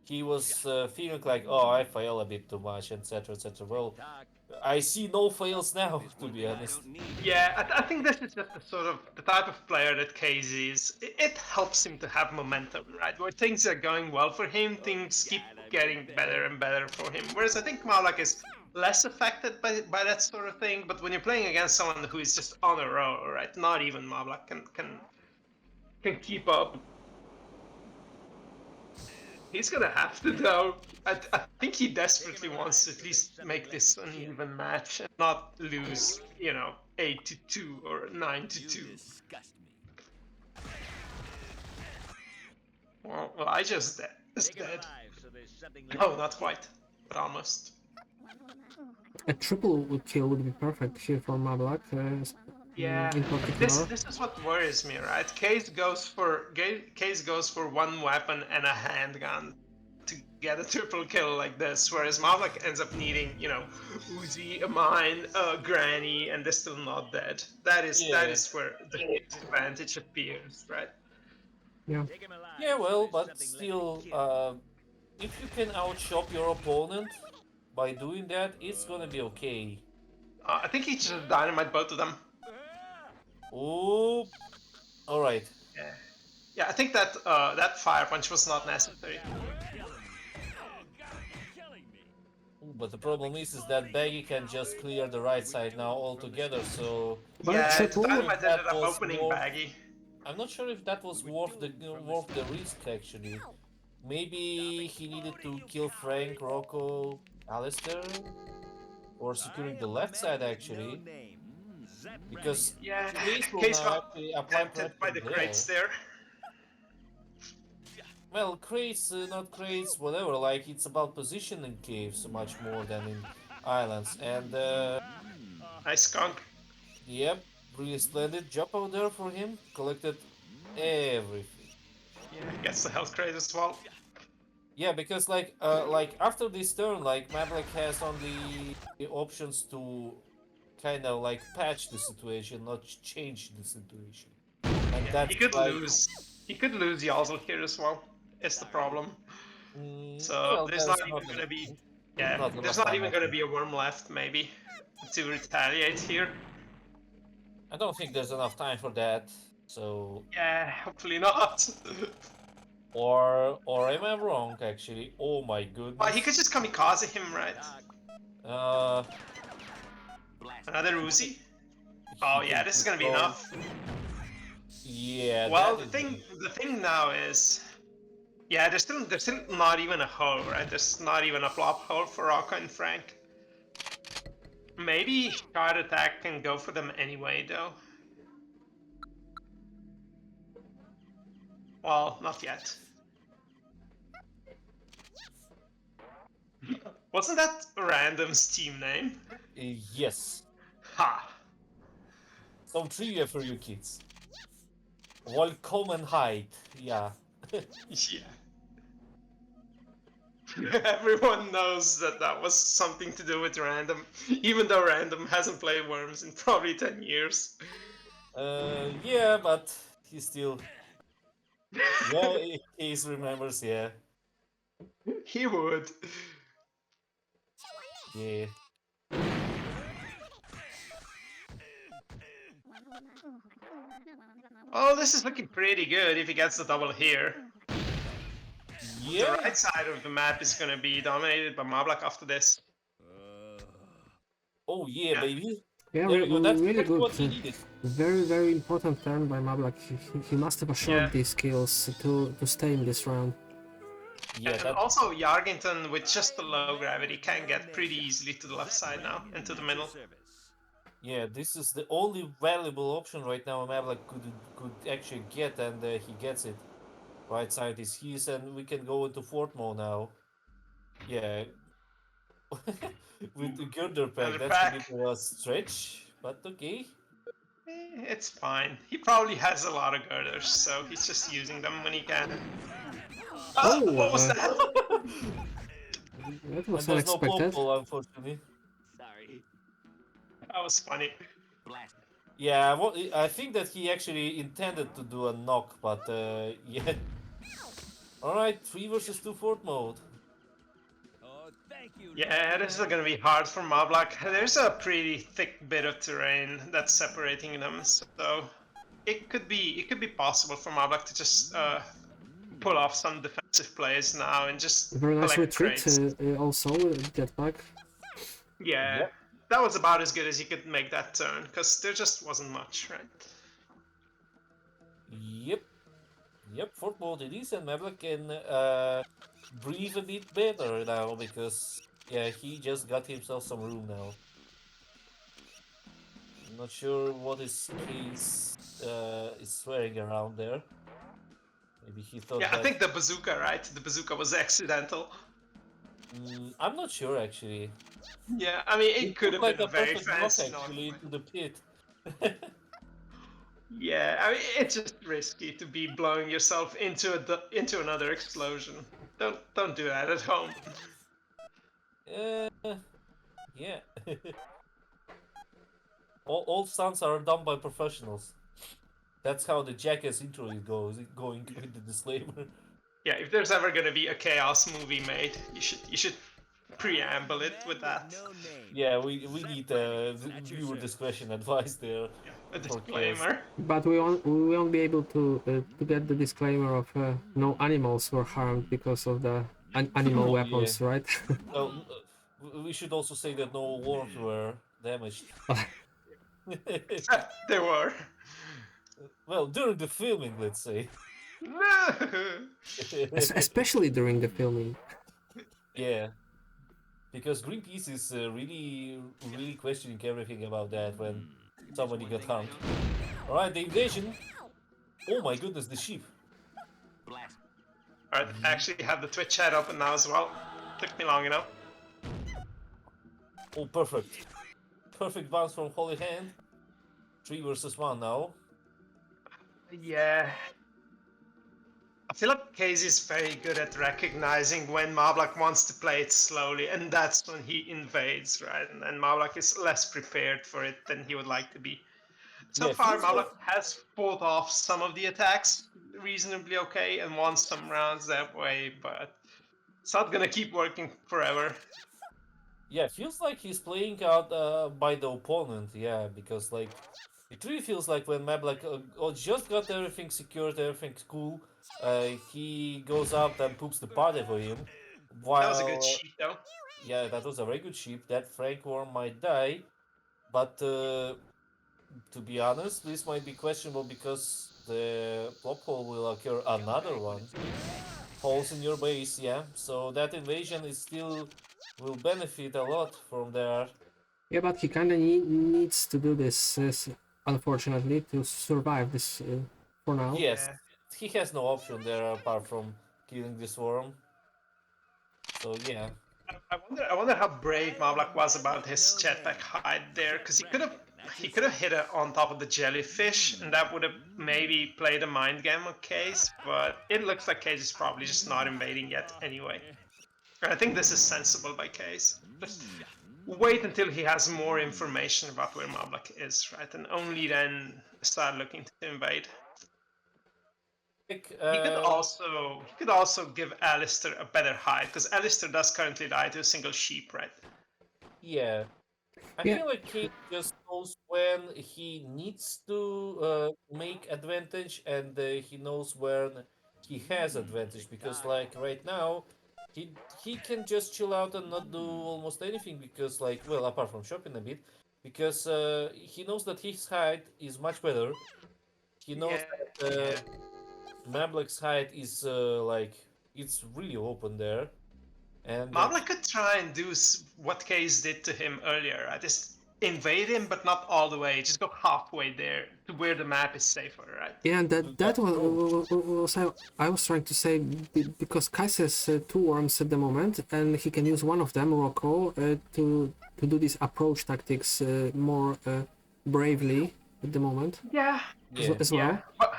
he was feeling like, oh, I fail a bit too much, etc., etc. Well, Talk. I see no fails now, There's to one be thing I honest. don't need. Yeah, I think this is just the sort of the type of player that Kayz is. It helps him to have momentum, right? Where things are going well for him, Oh, things keep God, I'm getting better pathetic. and better for him. Whereas I think Malak is less affected by that sort of thing. But when you're playing against someone who is just on a roll, right? Not even Mablak can keep up. He's gonna have to though. I think he Take him desperately wants to alive at so there's least something make left to this an kill. even match and not lose, 8-2 or 9-2. You disgust me. Well, I just is Take him dead. alive so there's something left Oh, to not kill. quite, but almost. A triple kill would be perfect here for Mablak, Yeah, in but this particular. this is what worries me, right? Case goes for one weapon and a handgun to get a triple kill like this, whereas Mavlik ends up needing, Uzi, a mine, a granny, and they're still not dead. That Yeah, is where the disadvantage appears, right? Yeah. Take him alive yeah, so well, there's but something left to still, kill. if you can outshop your opponent by doing that, it's gonna be okay. I think he just dynamite both of them. Oh, all right. Yeah, yeah. I think that fire punch was not necessary. That was killing me. Oh, God, you're killing me. But the problem is that Baggy can just clear the right side now altogether. So But a I'm Yeah, not the sure triple, if dynamite ended that up was opening worth. baggy. I'm not sure if that was worth the risk actually. Maybe he needed to kill Frank, Rocco, Alistair, or I securing the am the left side man with no actually, name. Zep because Brannigan. Yeah, That's your Case service. will Case now got actually apply dented by pressure the crates there. there. Well, crates, not crates, whatever. Like it's about positioning caves much more than in islands. And Nice skunk. yep, really splendid job out there for him. Collected everything. Yeah, gets the health crate as well. Yeah, because like after this turn, like Mablak has only the options to kind of like patch the situation, not change the situation, and Yeah, that's like he could lose Yazel here as well. It's the problem. So well, there's there's not even not gonna be, enough, yeah, not there's enough not time. even I gonna think. be a worm left maybe to retaliate here. I don't think there's enough time for that. So, Yeah, hopefully not. or am I wrong? Actually, oh my Well, he goodness. could just kamikaze him, right? Uh, Another Uzi? he Oh yeah, can this is just gonna be go. enough. Yeah, Well, that is. the thing now is, yeah, there's still not even a hole, right? There's not even a flop hole for Rocco and Frank. Maybe shard attack can go for them anyway, though. Well, not yet. Wasn't that random Steam name? Yes. Ha! Some trivia for you kids. Willkommenheit. Yeah. Yeah. Everyone knows that that was something to do with Random, even though Random hasn't played Worms in probably 10 years. Yeah, but he still. Yeah, he remembers. Yeah. He would. Yeah. Oh, this is looking pretty good if he gets the double here. The Yeah. right side of the map is going to be dominated by Mablak after this. Oh yeah, Yeah. baby. Yeah, There you go. That's really exactly good. what he needed. Very important turn by Mablak. He must have assured Yeah. these skills to stay in this round. Yeah, And that. also, Yargington with just the low gravity can get pretty easily to the left side now and to the middle. Yeah, this is the only valuable option right now Mablak could actually get, and he gets it. Right side is his, and we can go into fort mode now. Yeah, with the girder And pack, the that's a back, bit of a stretch, but okay. it's fine. He probably has a lot of girders, so he's just using them when he can. Oh, What was that? that And was there's no pop unexpected. hole, unfortunately. Sorry. That was funny. Blast. Yeah, I think that he actually intended to do a knock, but yeah. Alright, 3 versus 2 fort mode. Oh, thank you. Yeah, this is gonna be hard for Mablak. There's a pretty thick bit of terrain that's separating them, so it could be possible for Mablak to just pull off some defensive plays now and just Very nice collect retreat crates. also, jetpack. Yeah, Yep. that was about as good as you could make that turn, because there just wasn't much, right? Yep. Yep, fort mode it is, and Mablak can breathe a bit better now because yeah, he just got himself some room now. I'm not sure what his case is swearing around there. Maybe he thought Yeah, I that. think the bazooka, right? The bazooka was accidental. I'm not sure actually. Yeah, I mean, it could Looked have like been a a very perfect block fancy knock. actually into the pit. Yeah, I mean, it's just risky to be blowing yourself into another explosion. Don't do that at home. Yeah. All stunts are done by professionals. That's how the Jackass intro goes, going with the disclaimer. Yeah, if there's ever gonna be a Chaos movie made, you should preamble it with that. No name. Yeah, we need At your viewer service. discretion advice there. Yeah, a For Chaos. disclaimer. But we won't be able to get the disclaimer of no animals were harmed because of the animal Oh, weapons, yeah. right? Well, we should also say that no worms were damaged. They were. Well, during the filming, let's say. Especially during the filming. Yeah, because Greenpeace is really questioning everything about that when somebody got harmed. All right, the invasion. Oh my goodness, the sheep. Blast. Alright, I actually have the Twitch chat open now as well. Took me long enough. Oh, perfect. Perfect bounce from Holy Hand. 3 versus 1 now. Yeah. A feel like Kayz is very good at recognizing when Mablak wants to play it slowly, and that's when he invades, right? And Mablak is less prepared for it than he would like to be. So Yeah, far, feels like Mablak has fought off some of the attacks reasonably okay and won some rounds that way, but it's not gonna keep working forever. yeah, feels like he's playing out by the opponent. Yeah, because like it really feels like when Mablak just got everything secured, everything's cool. He goes out and poops the party for him. That was a good While cheat, though. yeah, that was a very good ship. That Frank Worm might die, but to be honest, this might be questionable because the plop hole will occur another one. Holes in your base, yeah. So that invasion is still will benefit a lot from there. Yeah, but he kind of needs to do this, unfortunately, to survive this for now. Yes, Yeah. he has no option there apart from killing this worm. So yeah, I wonder how brave Mablak was about his jetpack hide there, because he could have hit it on top of the jellyfish, and that would have maybe played a mind game on Kayz. But it looks like Kayz is probably just not invading yet anyway. And I think this is sensible by Kayz. Just wait until he has more information about where Mablak is, right, and only then start looking to invade. like He could also give Alistair a better hide, because Alistair does currently die to a single sheep, right? yeah. I Yeah, feel like he just knows when he needs to make advantage, and he knows when he has advantage. Because like right now, he he can just chill out and not do almost anything because like well apart from shopping a bit, because he knows that his hide is much better. He knows Yeah, that yeah. Mablak's hide is like it's really open there, and Mabla could try and do what Kayz did to him earlier, right? Just invade him, but not all the way. Just go halfway there to where the map is safer, right? yeah, and to that that road. was I was trying to say because Kayz has two worms at the moment, and he can use one of them, Rocco, to do these approach tactics more bravely at the moment Yeah, Yeah. as yeah. well. But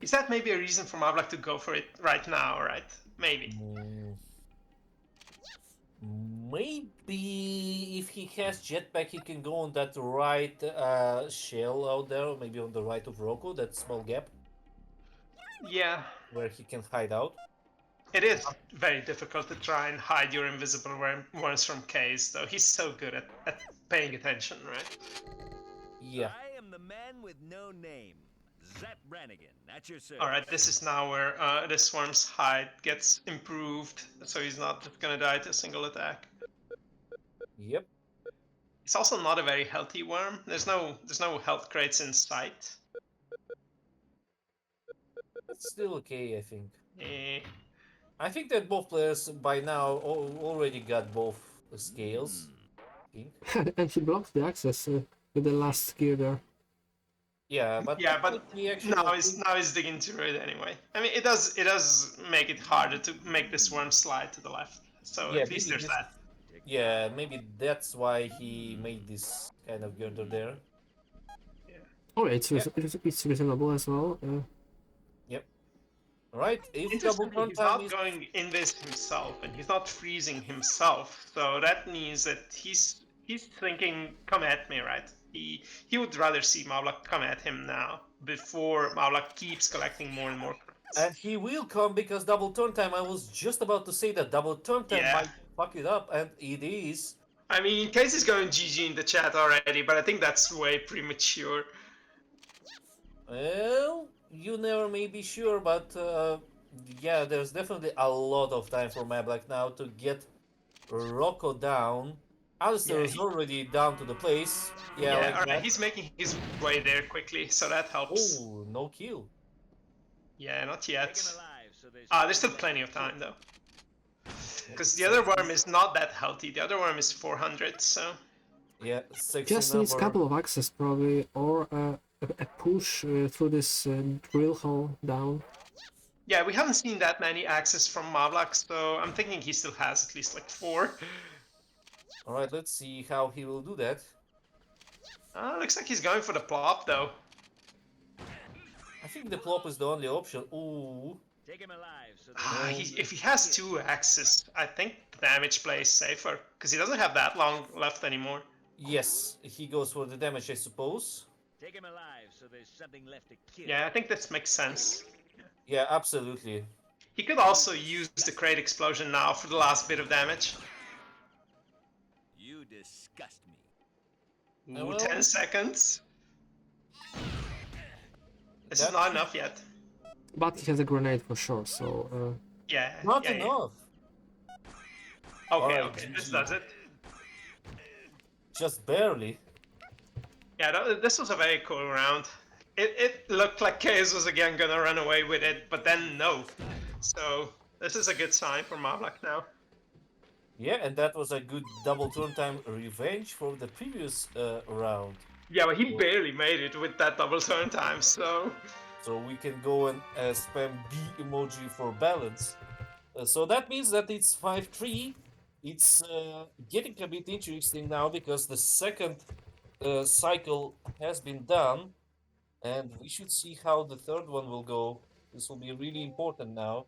is that maybe a reason for Mabla to go for it right now, right? Maybe. Mm, maybe if he has jetpack, he can go on that right shell out there, maybe on the right of Rocco, that small gap Yeah, where he can hide out. it is very difficult to try and hide your invisible worms from Kayz, though. He's so good at paying attention, right? Yeah. I am the man with no name, StJimmy, at your service. Alright, this is now where this worm's hide gets improved, so he's not just gonna die to a single attack. Yep. It's also not a very healthy worm. There's no health crates in sight. That's still okay, I think. Eh, I think that both players by now already got both scales. I think. And he blocked the access with the last gear there. Yeah, but yeah, but he actually now he's digging through it anyway. I mean, it does make it harder to make this worm slide to the left. So yeah, at least maybe there's this that. yeah, maybe that's why he made this kind of girder there. Yeah. Oh, yeah, Yeah. it's reasonable as well. Yep. Right. If double Interestingly, turn he's time not is going invis himself, and he's not freezing himself. So that means that he's thinking, "Come at me," right? He would rather see Mablak come at him now before Mablak keeps collecting more and more credits. and he will come because double turn time. I was just about to say that double turn time Yeah. might fuck it up, and it is. I mean, Kayz is going GG in the chat already, but I think that's way premature. Well, you never may be sure, but yeah, there's definitely a lot of time for Mablak now to get Rocco down. Alistair Yeah, is already down to the place. Yeah, like all right, that. he's making his way there quickly, so that helps. Oh, no kill. Yeah, not Taken yet. alive, so There's still plenty of time though, because the other worm is not that healthy. The other worm is 400, so Yeah, sexy Just needs a number. couple of access probably, or a push through this drill hole down. yeah, we haven't seen that many axes from Mablak, so I'm thinking he still has at least like 4. All right, let's see how he will do that. Looks like he's going for the plop though. I think the plop is the only option. Ooh. Take him alive so If he has 2 axes, I think the damage plays safer, because he doesn't have that long left anymore. Yes, he goes for the damage, I suppose. take him alive so there's something left to kill. Yeah, I think this makes sense. Yeah, absolutely. He could also use the Crate Explosion now for the last bit of damage. You disgust me. Ooh, Well, 10 seconds. This is That- not enough yet. But he has a grenade for sure, so Yeah. Not yeah, enough. Yeah. Okay, Alright, okay, this GG. does it. Just barely. Yeah, this was a very cool round. It looked like Kayz was again gonna run away with it, but then no. So this is a good sign for Mablak now. Yeah, and that was a good double turn time revenge for the previous round. Yeah, but he barely made it with that double turn time, so... So we can go and spam B emoji for balance. So that means that it's 5-3. It's getting a bit interesting now because the second cycle has been done. And we should see how the third one will go. This will be really important now.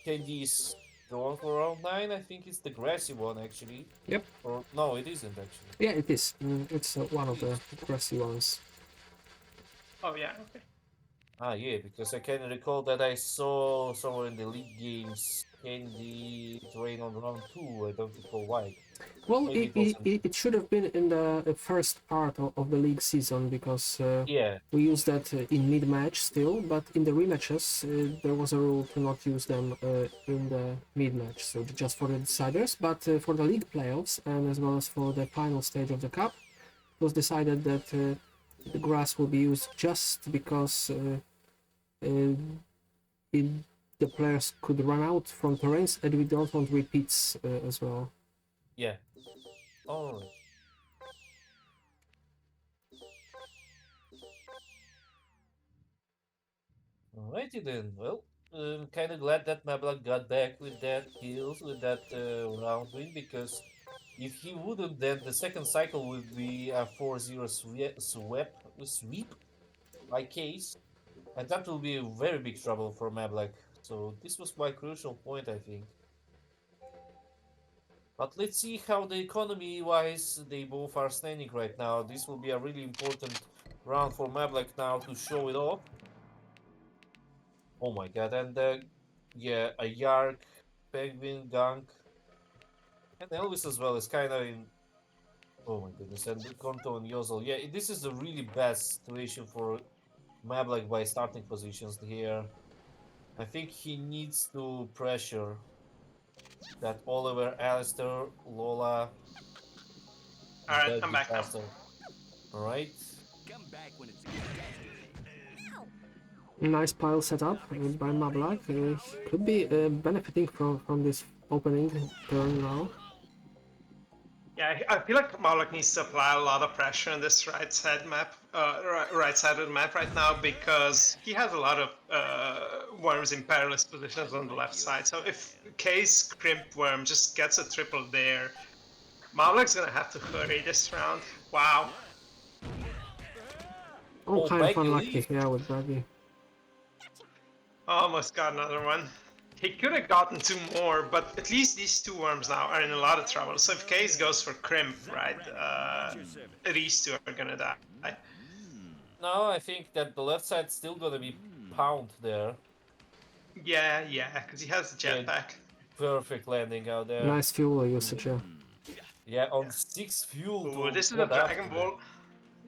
Can these go on for round 9? I think it's the grassy one actually. Yep. Or no, it isn't actually. yeah, it is. It's one of the grassy ones. Oh yeah, okay. Ah, yeah, because I can recall that I saw somewhere in the league games Candy Drain on round 2. I don't recall why. Well, Maybe it wasn't. it should have been in the first part of the league season because Yeah, we used that in mid-match still, but in the rematches there was a rule to not use them in the mid-match, so just for the deciders. But for the league playoffs and as well as for the final stage of the cup, it was decided that the grass will be used just because the players could run out from terrains, and we don't want repeats as well. yeah. Alright. Alrighty then. Well, kind of glad that Mablak got back with that kills, with that round win, because if he wouldn't, then the second cycle would be a 4-0 sweep by Kayz, and that will be a very big trouble for Mablak. So this was quite crucial point, I think. But let's see how the economy-wise they both are standing right now. This will be a really important round for Mablak now to show it off. Oh my god, and yeah, a Yark, Penguin, Gunk, and Elvis as well is kind of in... Oh my goodness, and Konto and Yozel. Yeah, this is a really bad situation for Mablak by starting positions here. I think he needs to pressure that Oliver, Alistair, Lola. Alright, I'm back now. Alright. Come back when it's a catastrophe. Nice pile set up by Mablak. Could be benefiting from this opening turn now. Yeah, I feel like Mablak needs to apply a lot of pressure on this right side map, right side of the map right now, because he has a lot of worms in perilous positions on the left side. So if Kayz Crimp Worm just gets a triple there, Mablak's gonna have to hurry this round. Wow. Oh, kind of Baggy unlucky, leave. yeah, with Baggy. Almost got another one. He could have gotten 2 more, but at least these 2 worms now are in a lot of trouble. So if Kayz goes for Crimp, right, these 2 are gonna die. No, I think that the left side's still gonna be pound there. Yeah, because he has the jetpack. Perfect landing out there. Nice fuel usage, yeah. Yeah, on 6 fuel. Ooh, to this is a get Dragon after Ball.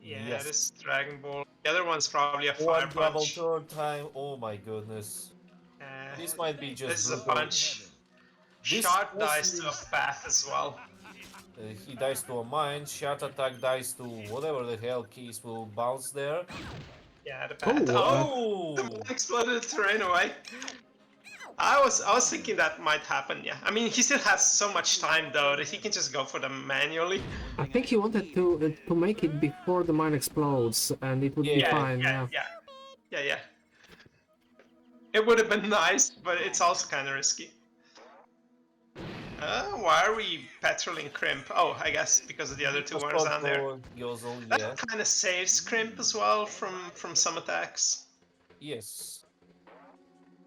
Yeah, Yes. this is Dragon Ball. The other one's probably a it. One Fire double Punch. turn time. Oh my goodness. This might be just This is a brutal. punch. This Shard also dies to a is- path as well. He dies to a mine. Shot attack dies to whatever the hell keys will bounce there. Yeah, the path. Oh! The ball exploded the terrain away. I was thinking that might happen, yeah. I mean, he still has so much time though that he can just go for them manually. I think he wanted to make it before the mine explodes, and it would be Yeah, fine, yeah. Yeah. It would have been nice, but it's also kind of risky. Why are we patrolling Crimp? Oh, I guess because of the other 2 worms down there. Yozel, That yeah. kind of saves Crimp as well from some attacks. Yes.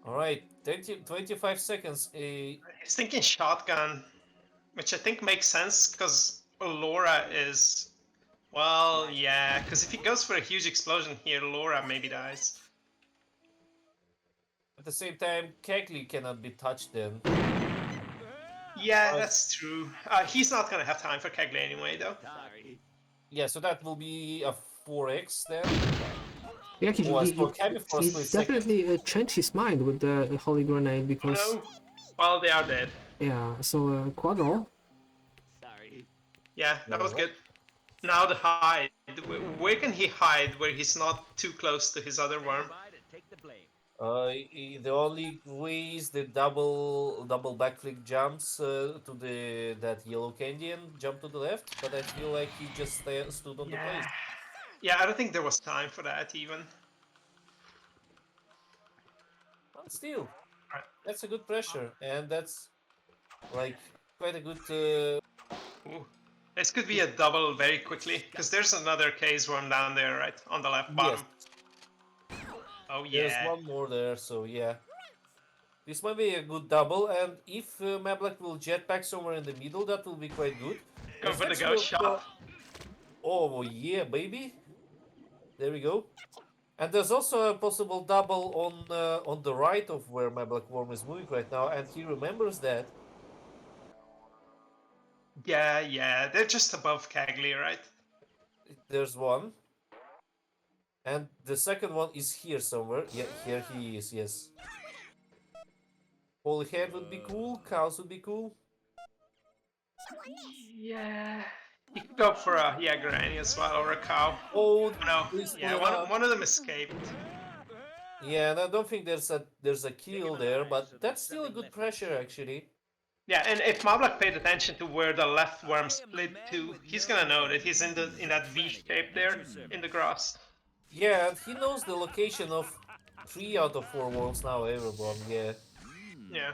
All right, 25 seconds. He's thinking shotgun, which I think makes sense because Laura is. Well, yeah, because if he goes for a huge explosion here, Laura maybe dies. At the same time, Kegley cannot be touched then. Yeah, that's true. He's not gonna have time for Kegley anyway, though. Sorry. Yeah, so that will be a 4x then. Yeah, Oh, I saw Cabby for a he split second. definitely changed his mind with the holy grenade because No. Well, they are dead. yeah. So Quadro. Sorry. Yeah, that was Alright. good. Now the hide. Where can he hide where he's not too close to his other worm? Provide and take the blame. The only way is the double backflip jumps to that yellow candy and jump to the left, but I feel like he just stood on the place. Yeah, I don't think there was time for that even. But still, Right. that's a good pressure, and that's like quite a good. Ooh. This could be a double very quickly, because there's another Kayz worm down there, right? On the left bottom. Yes, Oh there's yeah. one more there, so yeah. This might be a good double, and if Mablak will jetpack somewhere in the middle, that will be quite good. Go for the That's ghost your- shot. Oh yeah, baby. There we go. And there's also a possible double on the right of where my black worm is moving right now, and he remembers that. Yeah, they're just above Cagley, right? There's one. And the second one is here somewhere. Yeah, here he is, yes. Holy Head would be cool, Kaos would be cool. Yeah. You could go for a granny as well, or a cow. Oh No, please yeah, pull it out. one of them escaped. Yeah, and I don't think there's a kill there, but that's still a good pressure actually. Yeah, and if Mablak paid attention to where the left worm split to, he's gonna know that he's in that V shape there in the grass. Yeah, and he knows the location of 3 out of 4 worlds now, everyone, yeah. Yeah.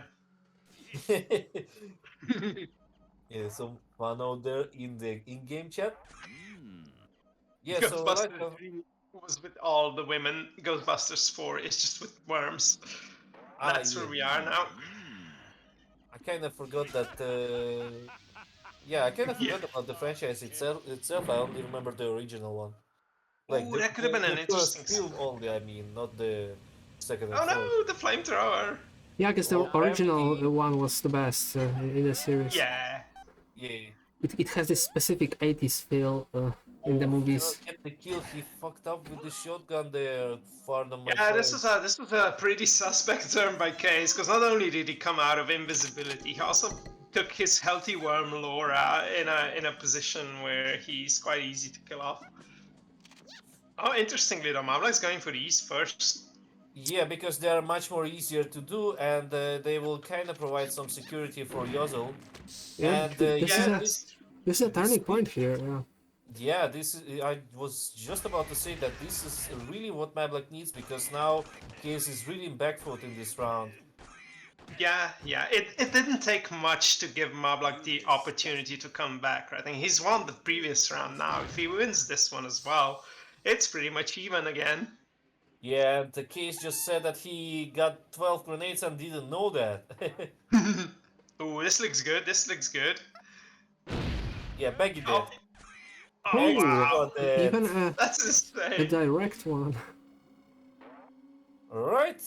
Yeah, some fun out there in the in-game chat. Yeah, so like, Ghostbusters 3 was with all the women. Ghostbusters 4 is just with worms. That's where yeah. we are now. I kind of forgot that. Yeah, I kind of Yeah. forgot about the franchise itself. I only remember the original one, like Ooh, that could have been an the first interesting film only. I mean, not the second and Oh third. no, the flamethrower. Yeah, I guess the Oh, original apparently- one was the best in the series. Yeah. Yeah. It has this specific 80s feel in the Oh, movies. Get the kill. He fucked up with the shotgun there. Far on my Yeah, this side. was a pretty suspect turn by Kayz, because not only did he come out of invisibility, he also took his healthy worm Laura in a position where he's quite easy to kill off. Oh, interestingly though, Mablak's going for these first. Yeah, because they are much more easier to do, and they will kind of provide some security for Yozel. Yeah, And this Yeah, is a that's this is a turning point here. Yeah. yeah, this is. I was just about to say that this is really what Mablak needs, because now Kayz is really in back foot in this round. yeah. It didn't take much to give Mablak the opportunity to come back. Right? I think he's won the previous round now. If he wins this one as well, it's pretty much even again. Yeah, the Kayz just said that he got 12 grenades and didn't know that. Ooh, this looks good. This looks good. Yeah, Baggy dead. Oh, oh Baggy wow. got dead. Even That's a insane. direct one. Alright.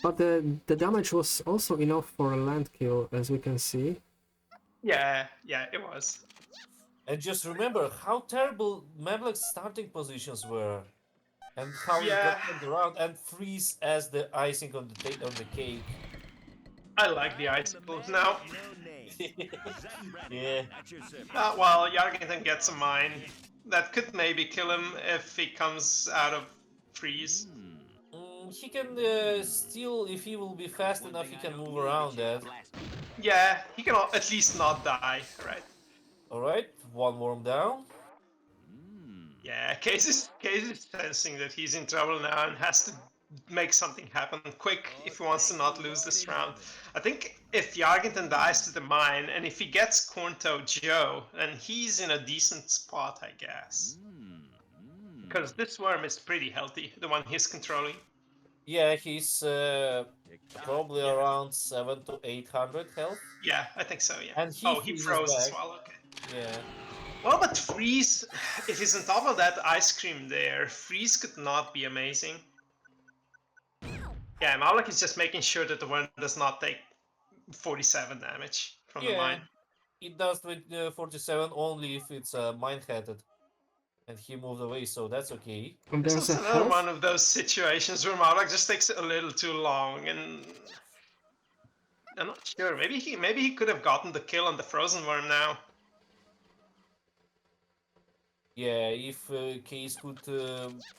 But the damage was also enough for a land kill, as we can see. Yeah, it was. And just remember how terrible Mablak's starting positions were. And how he Yeah. got turned around and freeze as the icing on the cake. I like the icicles now. Yeah. Well, Yargington gets a mine. That could maybe kill him if he comes out of freeze. He can still, if he will be fast enough, he can move around that. Yeah, he can at least not die, right? Alright, one worm down. Yeah, Kayz is sensing that he's in trouble now and has to make something happen quick if he wants to not lose this round. I think if Yargington dies to the mine, and if he gets Corntoe Joe, then he's in a decent spot, I guess. Because this worm is pretty healthy, the one he's controlling. Yeah, he's Probably around 7 to 800 health. Yeah, I think so, yeah. And he Oh, he freezes froze as back. well, okay. Yeah. Well, but freeze, if he's on top of that ice cream there, freeze could not be amazing. Yeah, Mablak is just making sure that the worm does not take 47 damage from the Yeah. mine. It does with 47 only if it's mine-headed. And he moved away, so that's okay. And This there's was a another health. one of those situations where Mablak just takes a little too long, and I'm not sure. Maybe he could have gotten the kill on the frozen worm now. Yeah, if Kayz could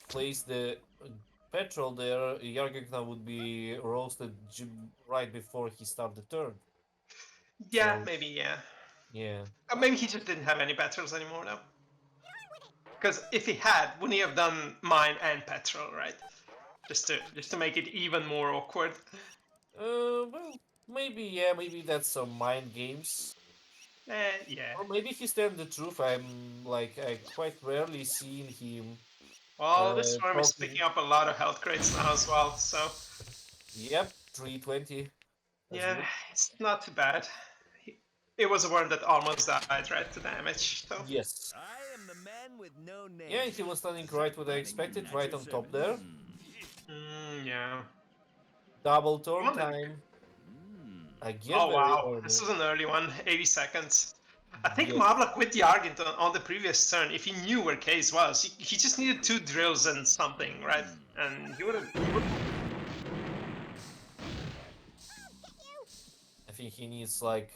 place the petrol there, Yargakna would be roasted right before he started the turn. Yeah, So, maybe, yeah. yeah. Maybe he just didn't have any petrols anymore now. Because if he had, wouldn't he have done mine and petrol, right? Just to make it even more awkward. Well, maybe, yeah, maybe that's some mind games. Yeah. Or maybe he's telling the truth. I quite rarely seen him Well, this worm is talking. picking up a lot of health crates now as well, so Yep, 320. That's yeah, good. it's not too bad. It was a worm that almost died, right, to damage, so Yes. I am the man with no name. Yeah, he was standing right where I expected, At right your on top service. there. yeah. Double turn Wanted- time. Again, Oh very wow, early. this was an early one, 80 seconds. I think Yes. Mablak quit the Argent on the previous turn. If he knew where Kayz was, he just needed 2 drills and something, right? And he would have. I think he needs like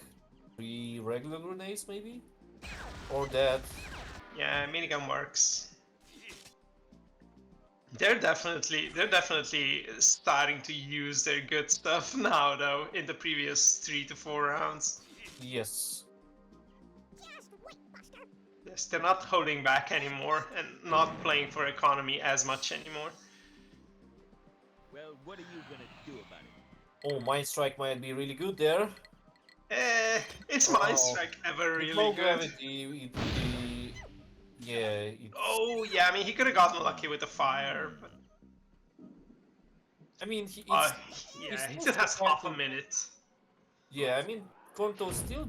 3 regular grenades, maybe? Or that. Yeah, minigun works. They're definitely starting to use their good stuff now, though. In the previous 3 to 4 rounds, Yes. yes, they're not holding back anymore and not playing for economy as much anymore. Well, what are you gonna do about it? Oh, Mind Strike might be really good there. It's Oh. Mind Strike ever With really low good? gravity, it would be. Yeah, it's. Oh yeah, I mean he could have gotten lucky with the fire, but I mean, he, yeah, he's he still still has half a surprising. minute. Yeah, I mean, Konto still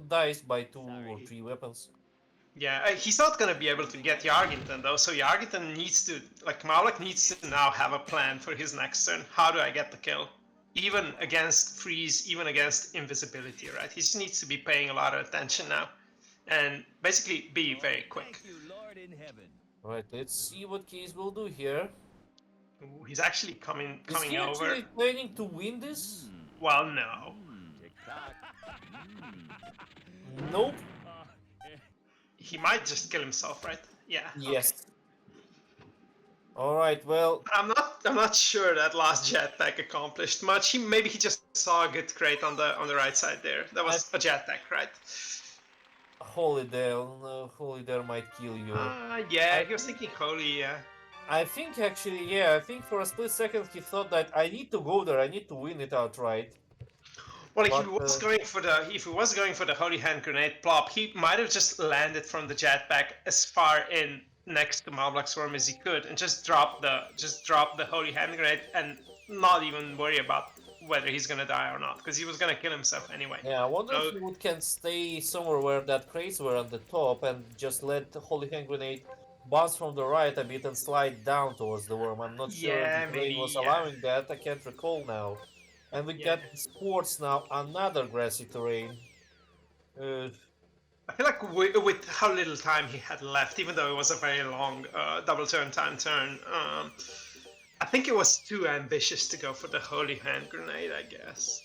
dies by 2 or 3 weapons. Yeah, he's not gonna be able to get Yarginton though, so Yarginton needs to, like, Mablak needs to now have a plan for his next turn. How do I get the kill? Even against freeze, even against invisibility, right? He just needs to be paying a lot of attention now, and basically be very quick. Thank you, Lord in heaven. Right, let's see what Kayz will do here. Ooh, he's actually coming Is he over. actually planning to win this? Well, no. Tick-tock. Nope. He might just kill himself, right? Yeah. Yes. Alright, well, Okay. I'm not sure that last jetpack accomplished much. Maybe he just saw a good crate on the right side there. That was a jetpack, right? Holy there might kill you. Yeah, he was thinking holy, yeah. I think actually, yeah, I think for a split second he thought that I need to go there, I need to win it outright. Well, if But, he was going for the holy hand grenade plop, he might have just landed from the jetpack as far in next to Mablak's worm as he could, and just drop the holy hand grenade and not even worry about whether he's gonna die or not, because he was gonna kill himself anyway. Yeah, I wonder So- if he can stay somewhere where that crates were on the top and just let the holy hand grenade bounce from the right a bit and slide down towards the worm. I'm not sure Yeah, if the terrain maybe, was yeah. allowing that, I can't recall now. And we Yeah. get sports now, another grassy terrain. I feel like with how little time he had left, even though it was a very long double turn, I think it was too ambitious to go for the holy hand grenade, I guess.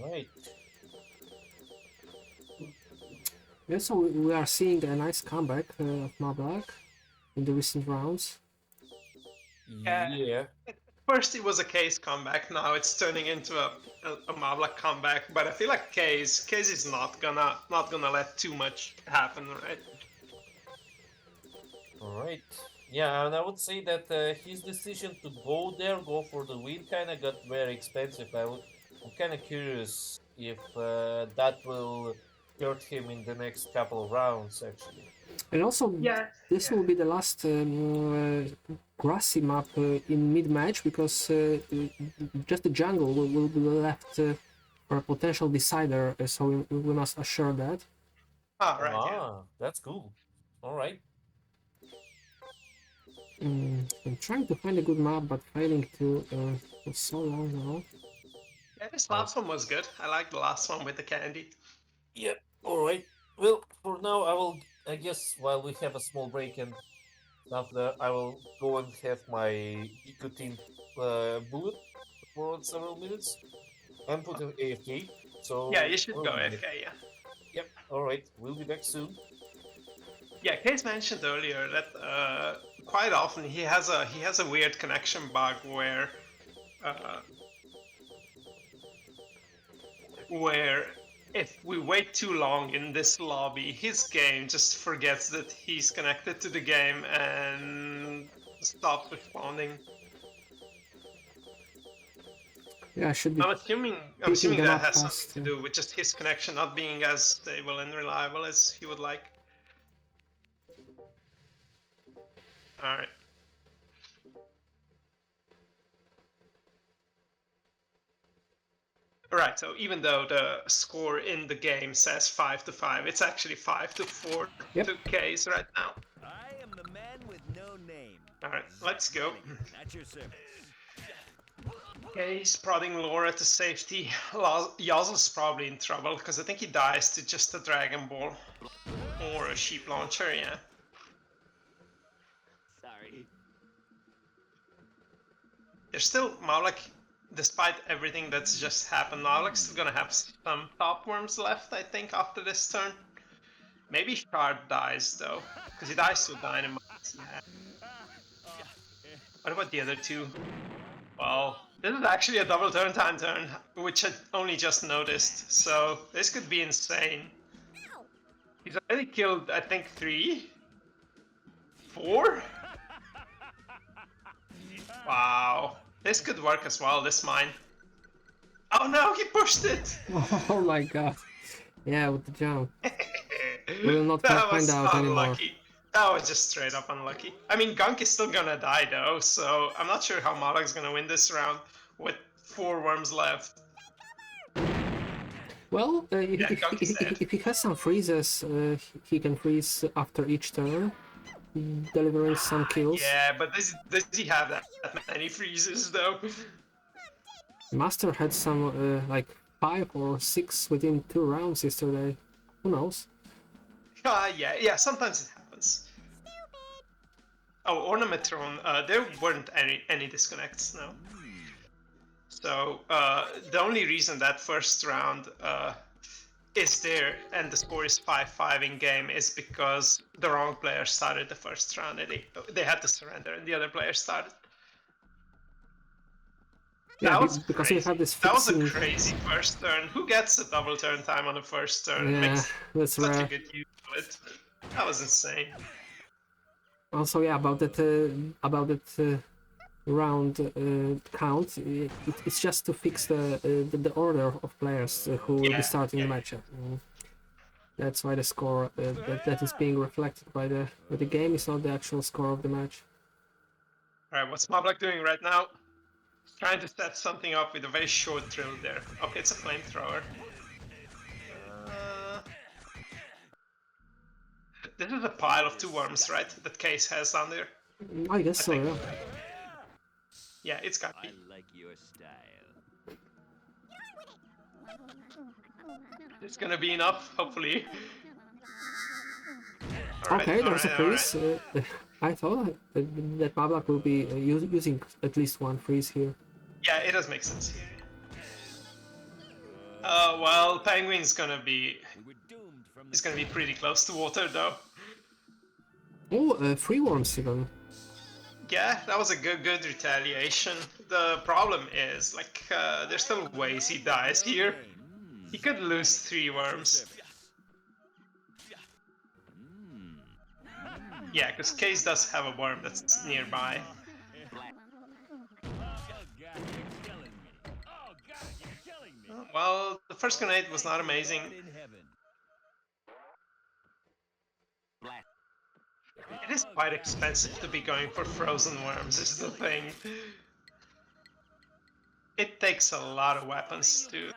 Alright. Yeah, so we are seeing a nice comeback of Mablak in the recent rounds. Yeah. First it was a Kayz comeback, now it's turning into a Mablak comeback, but I feel like Kayz is not gonna let too much happen, right? Alright. Yeah, and I would say that his decision to go there, go for the win, kind of got very expensive. I'm kind of curious if that will hurt him in the next couple of rounds, actually. And also, Yeah, this will be the last grassy map in mid-match, because just the jungle will be left for a potential decider, so we must assure that. Ah, right, yeah. Ah, that's cool. All right. I'm trying to find a good map, but failing to for so long now. Yeah, this last one was good. I like the last one with the candy. Yep. All right. Well, for now, I guess while we have a small break and after I will go and have my nicotine bullet for several minutes and put in AFK. So Yeah, you should we'll go be back. AFK, yeah. Yep. All right. We'll be back soon. Yeah, Kayz mentioned earlier that quite often he has a weird connection bug where if we wait too long in this lobby, his game just forgets that he's connected to the game and stops responding. Yeah, I should be I'm assuming picking them that up has fast. something to do with just his connection not being as stable and reliable as he would like. Alright. Right, so even though the score in the game says 5-5, it's actually 5-4 Yep. to Kayz right now. I am the man with no name. Alright, let's go. Renegade, at your service. Kayz prodding Laura to safety. Yazel's probably in trouble because I think he dies to just a Dragon Ball or a Sheep Launcher, yeah. Sorry. There's still Mablak, despite everything that's just happened, Mablak's still gonna have some top worms left, I think, after this turn. Maybe Shard dies though, because he dies to Dynamite. Yeah. What about the other two? Well, this is actually a double turn time turn, which I only just noticed, so this could be insane. He's already killed, I think, 3? 4? Wow. This could work as well, this mine. Oh no, he pushed it! Oh my god. Yeah, with the jump. We will not That find was out anymore. unlucky. That was just straight up unlucky. I mean, Gunk is still gonna die though, so I'm not sure how Mablak's gonna win this round with 4 worms left. Well, Yeah, Gunk is dead. if he has some freezes, he can freeze after each turn, delivering some kills. Yeah, but does he have that many freezes though? Master had some like 5 or 6 within 2 rounds yesterday. Who knows? Yeah, sometimes it happens. Oh, Ornamatron, there weren't any disconnects, no. So, the only reason that first round is there and the score is 5-5 in game is because the wrong player started the first round and they had to surrender and the other player started. Yeah, That was because crazy. you have this That was a fixing. crazy first turn. Who gets a double turn time on the first turn? It Yeah, makes that's such a rare. good use of it. That was insane. Also, yeah, about that round count, it's just to fix the order of players who will be starting the match. That's why the score that is being reflected by the game is not the actual score of the match. Alright, what's Mablak doing right now? Trying to set something up with a very short drill there. Okay, it's a flamethrower. This is a pile of 2 worms, right? That Kayz has down there. I guess so, think. yeah. Yeah, it's got I to be. like your style. It's gonna be enough, hopefully. Alright, Okay, there's a alright. freeze. I thought that Mablak will be using at least one freeze here. Yeah, it does make sense. Well, Penguin's gonna be... We were doomed from He's the gonna be pretty close to water, though. Oh, 3 worms even. Yeah, that was a good retaliation. The problem is, like, there's still ways he dies here. He could lose 3 worms. Yeah, because Kayz does have a worm that's nearby. Oh god, you're killing me. Oh god, you're killing me. Well, the first grenade was not amazing. God in heaven. is quite expensive to be going for frozen worms, is the thing. It takes a lot of weapons to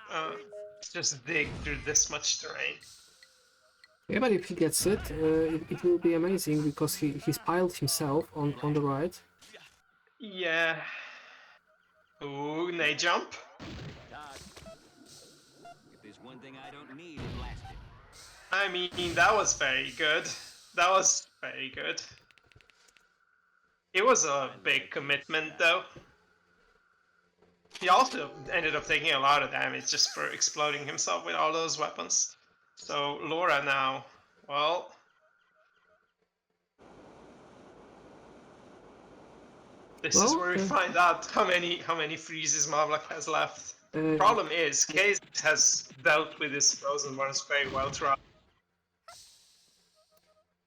just dig through this much terrain. Yeah, but if he gets it, it will be amazing because he's piled himself on the right. Yeah. Ooh, nade jump. Talk. If there's one thing I don't need, it blasted. I mean, that was very good. That was very good. It was a big commitment, though. He also ended up taking a lot of damage just for exploding himself with all those weapons. So Laura now, well, this is where we find out how many freezes Mablak has left. Problem is, Kayz has dealt with his frozen ones very well throughout.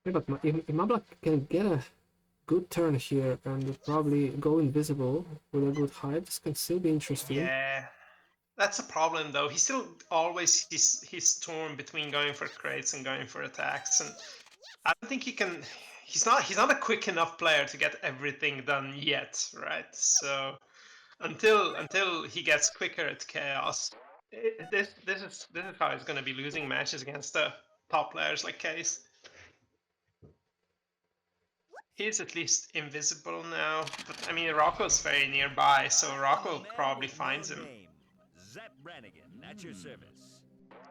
Yeah, but if Mablak can get a good turn here and probably go invisible with a good hide, this can still be interesting. Yeah, that's a problem though. He still always he's torn between going for crates and going for attacks, and I don't think he can. He's not a quick enough player to get everything done yet, right? So until he gets quicker at Chaos, this is how he's going to be losing matches against the top players like Kayz. He's at least invisible now, but I mean Rocco's very nearby, so Rocco probably finds him. StJimmy, at your service.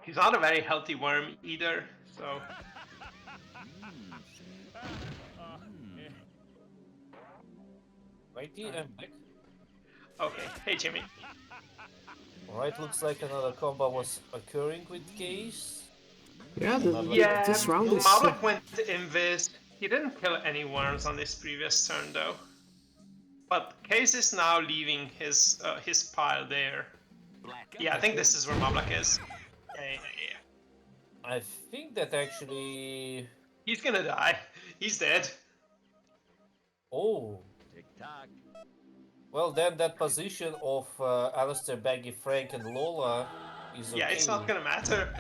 He's not a very healthy worm either, so. Righty, I'm back. Okay, hey Jimmy. Alright, looks like another combo was occurring with Kayz. Yeah, Yeah, this round is... Mablak went to invis. He didn't kill any worms on this previous turn though. But Kayz is now leaving his pile there. Yeah, I think this is where Mablak is. Yeah. I think that actually... He's gonna die. He's dead. Oh. Tick-tock. Well, then that position of Alistair, Baggy, Frank, and Lola is okay. Yeah, it's not gonna matter.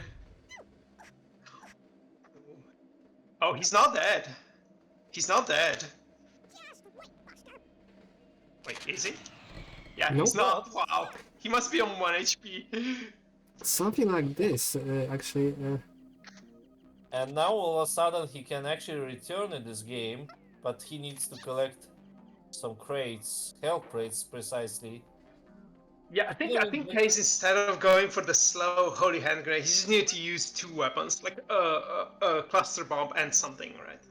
Oh, he's not dead. He's not dead. Wait, is he? Yeah, he's not. Wow. He must be on 1 HP. Something like this, actually. And now all of a sudden he can actually return in this game, but he needs to collect some crates, health crates precisely. Yeah, I think Kayz, instead of going for the slow Holy Hand Grenade, he just needed to use two weapons, like a cluster bomb and something, right?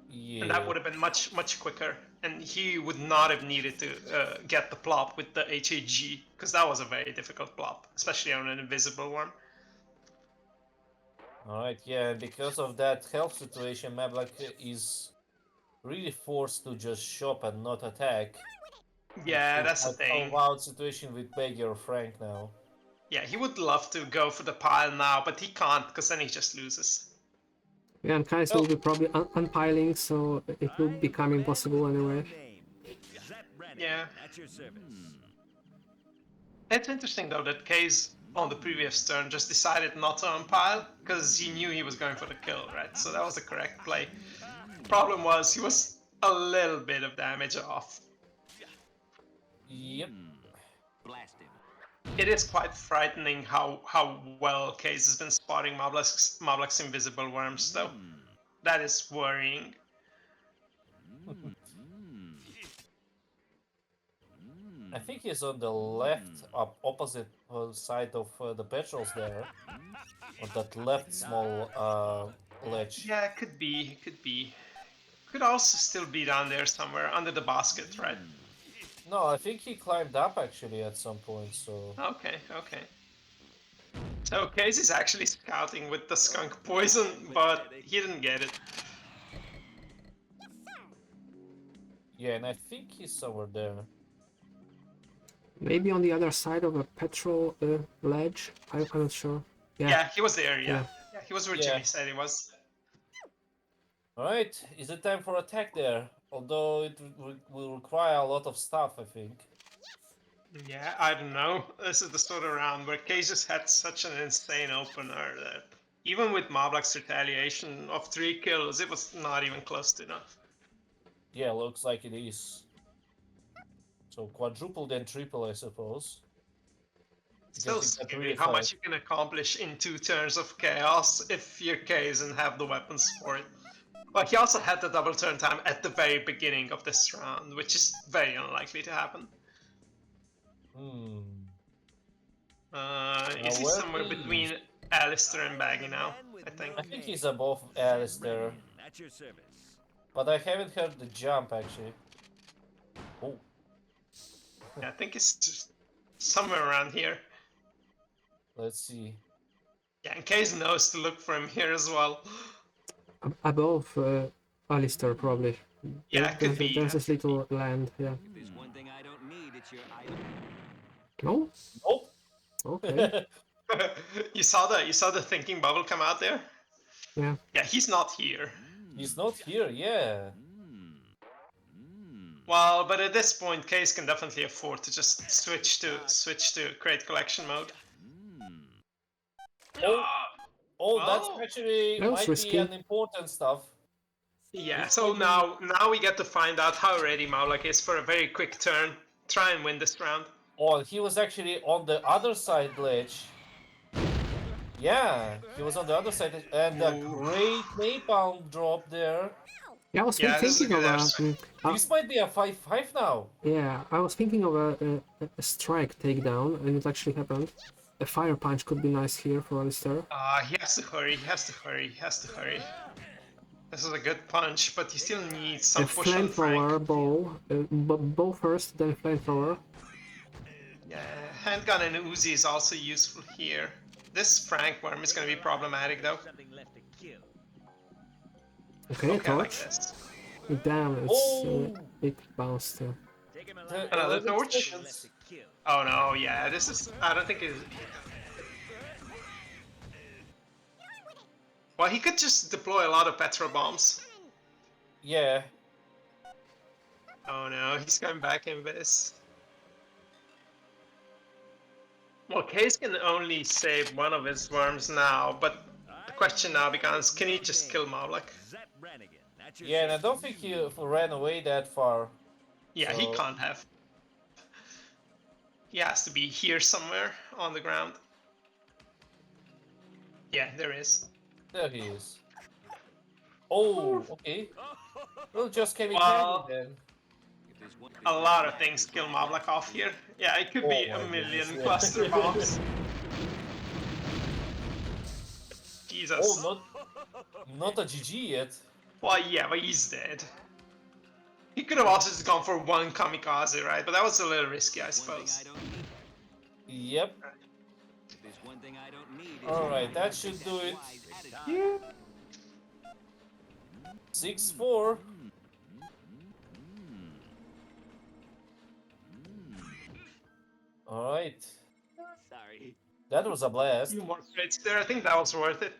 Yeah. And that would have been much quicker, and he would not have needed to get the plop with the HAG, because that was a very difficult plop, especially on an invisible one. Alright, yeah, and because of that health situation, Mablak is really forced to just shop and not attack. Yeah, that's the thing. A wild situation with Baggy or Frank now. Yeah, he would love to go for the pile now, but he can't, because then he just loses. Yeah, and Kayz will be probably unpiling, so it will become impossible anyway. Yeah. At your service. It's interesting though that Kayz on the previous turn just decided not to unpile, because he knew he was going for the kill, right? So that was the correct play. Problem was, he was a little bit of damage off. Yep. Blast him. It is quite frightening how well Kayz has been spotting Mablak's invisible worms, though. That is worrying. I think he's on the left, opposite side of the petrels there. On that left small ledge. Yeah, it could be, Could also still be down there somewhere, under the basket, right? No, I think he climbed up actually at some point, so... Okay. So Kayz is actually scouting with the skunk poison, but he didn't get it. Yeah, and I think he's somewhere there. Maybe on the other side of a petrol ledge. I'm not sure. Yeah, he was there. Yeah, he was where Yeah. Jimmy said he was. Alright, is it time for attack there? Although it will require a lot of stuff, I think. Yeah, I don't know. This is the sort of round where Kayz just had such an insane opener that Even with Mablak's retaliation of 3 kills, it was not even close to enough. Yeah, looks like it is. So quadruple then triple, I suppose. Still Getting that scary really how fast. much you can accomplish in 2 turns of chaos if you're Kayz and have the weapons for it. But he also had the double turn time at the very beginning of this round, which is very unlikely to happen. Hmm. Is he where somewhere is- between Alistair and Baggy now? I think. I think he's above Alistair, At your service. but I haven't heard the jump actually. Oh, Yeah, I think it's just somewhere around here. let's see. Yeah, and Kayz knows to look for him here as well. Above Alistair, probably. Yeah, it could be. There's this little land, yeah. If there's one thing I don't need, it's your item. No? Nope. Okay. You saw the thinking bubble come out there? Yeah. Yeah, he's not here. He's not here, yeah. Well, but at this point, Kayz can definitely afford to just switch to crate collection mode. Oh, oh, that's Oh. actually That was might risky. be an important stuff. Yeah, so now we get to find out how ready Mablak is for a very quick turn. Try and win this round. Oh, he was actually on the other side ledge. Yeah, he was on the other side, and a great napalm drop there. Yeah, I was Yeah, this is a thinking of good a... airstrike. This might be a 5-5 now. yeah, I was thinking of a strike takedown, and it actually happened. A fire punch could be nice here for Alistair. He has to hurry, he has to hurry, he has to hurry. This is a good punch, but you still need A some push on flamethrower Frank. bow first, then flamethrower. Yeah, handgun and Uzi is also useful here. This Frank worm is going to be problematic though. Something left to kill. Okay, Okay, like torch. this. Damn, Oh! it bounced. Take him The alive. Another 11 torch? seconds. Left to kill. Oh no, yeah, this is... I don't think it's... Well, he could just deploy a lot of petrol bombs. Yeah. Oh no, he's going back in this. Well, Kayz can only save one of his worms now, but the question now becomes, can he just kill Mablak? Zap Brannigan. At your Yeah, and I service. don't think he ran away that far. Yeah, he So- can't have. He has to be here somewhere on the ground. Yeah, there is. There he is. Oh, okay. Well, just came in Well- handy then. If there's one thing A lot of things kill Mablak off here. Yeah, it could be Oh a my million goodness, yeah. cluster bombs. Jesus. Oh, not a GG yet. Well, yeah, but he's dead. He could have also just gone for one kamikaze, right? But that was a little risky, I one thing suppose. I don't need. Yep. If there's one thing I don't need, it's All right, your that should do it. wise attitude. 6-4. All right. Sorry. That was a blast. Few more crates there. I think that was worth it.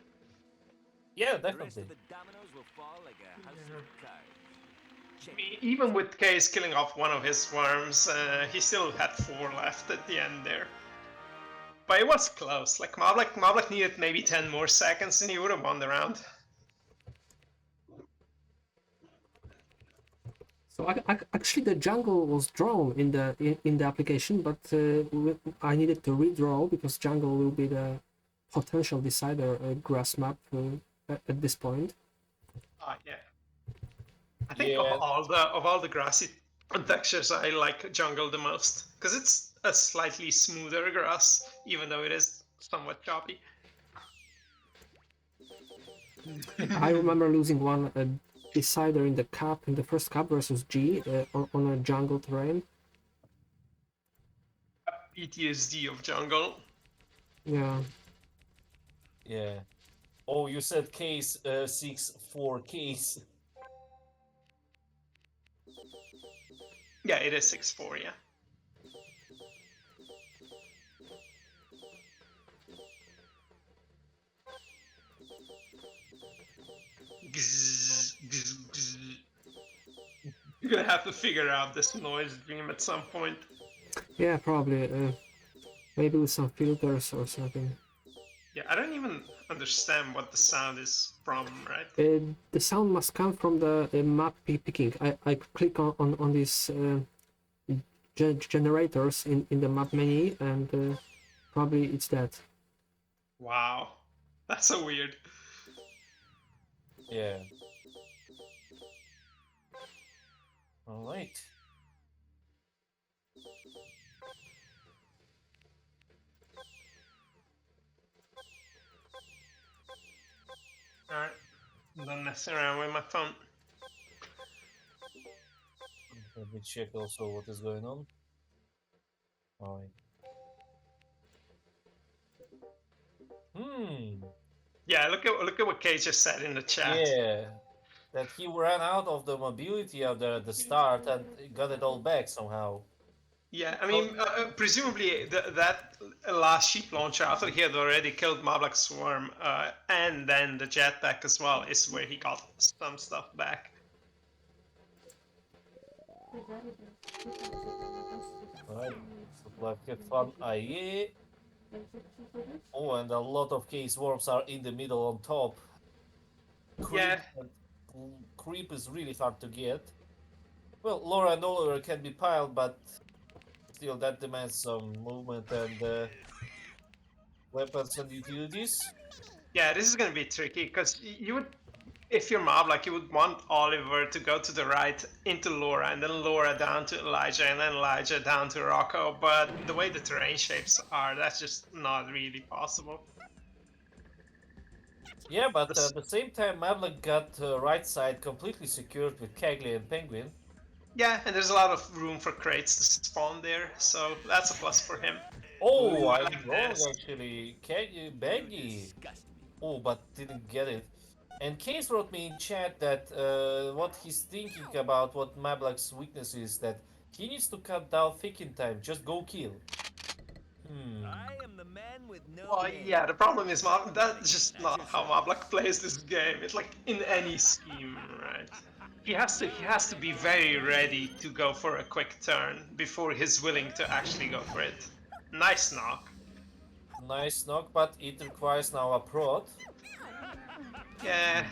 Yeah, The rest definitely. of the dominoes will fall like a house of cards. I mean, even with Kayz killing off one of his worms, he still had 4 left at the end there. But it was close. Like Mablak needed maybe 10 more seconds and he would have won the round. So actually the jungle was drawn in the application, but I needed to redraw because jungle will be the potential decider grass map at this point. Yeah. I think Yeah. of all the grassy textures, I like jungle the most because it's a slightly smoother grass, even though it is somewhat choppy. I remember losing one decider in the first cup versus G on a jungle terrain. PTSD of jungle. Yeah. Yeah. Oh, you said case 6-4 case. Yeah, it is 6-4, yeah. Gzz, gzz, gzz. You're gonna have to figure out this noise dream at some point. Yeah, probably. Maybe with some filters or something. Yeah, I don't even understand what the sound is from, right? The sound must come from the map picking. I click on these generators in the map menu, and probably it's that. Wow, that's so weird. Yeah. All right. Alright, don't mess around with my phone. Let me check also what is going on. All right. Yeah, look at what Kayz just said in the chat. Yeah. That he ran out of the mobility out there at the start and got it all back somehow. Yeah, I So mean, presumably that last sheep launcher, after he had already killed Mablak's swarm, and then the jetpack as well, is where he got some stuff back. Alright, so like have fun, IE. Oh, and a lot of Kayz worms are in the middle on top. Yeah, Creep is really hard to get. Well, Laura and Oliver can be piled, but still that demands some movement and weapons and utilities. yeah, this is gonna be tricky because you would, if you're Mablak, you would want Oliver to go to the right into Laura, and then Laura down to Elijah, and then Elijah down to Rocco. But the way the terrain shapes are, that's just not really possible. Yeah, but at the same time, Mablak got right side completely secured with Cagley and Penguin. Yeah, and there's a lot of room for crates to spawn there, so that's a plus for him. Oh, Ooh, I I'm like wrong this. actually. Baggy. Oh, but didn't get it. And Kayz wrote me in chat that what he's thinking about what Mablak's weakness is that he needs to cut down thinking time. Just go kill. I am the man with no Well, name. yeah, the problem is that's just not how Mablak plays this game. It's like in any scheme, right? He has to be very ready to go for a quick turn before he's willing to actually go for it. Nice knock. Nice knock, but it requires now a prod. Yeah,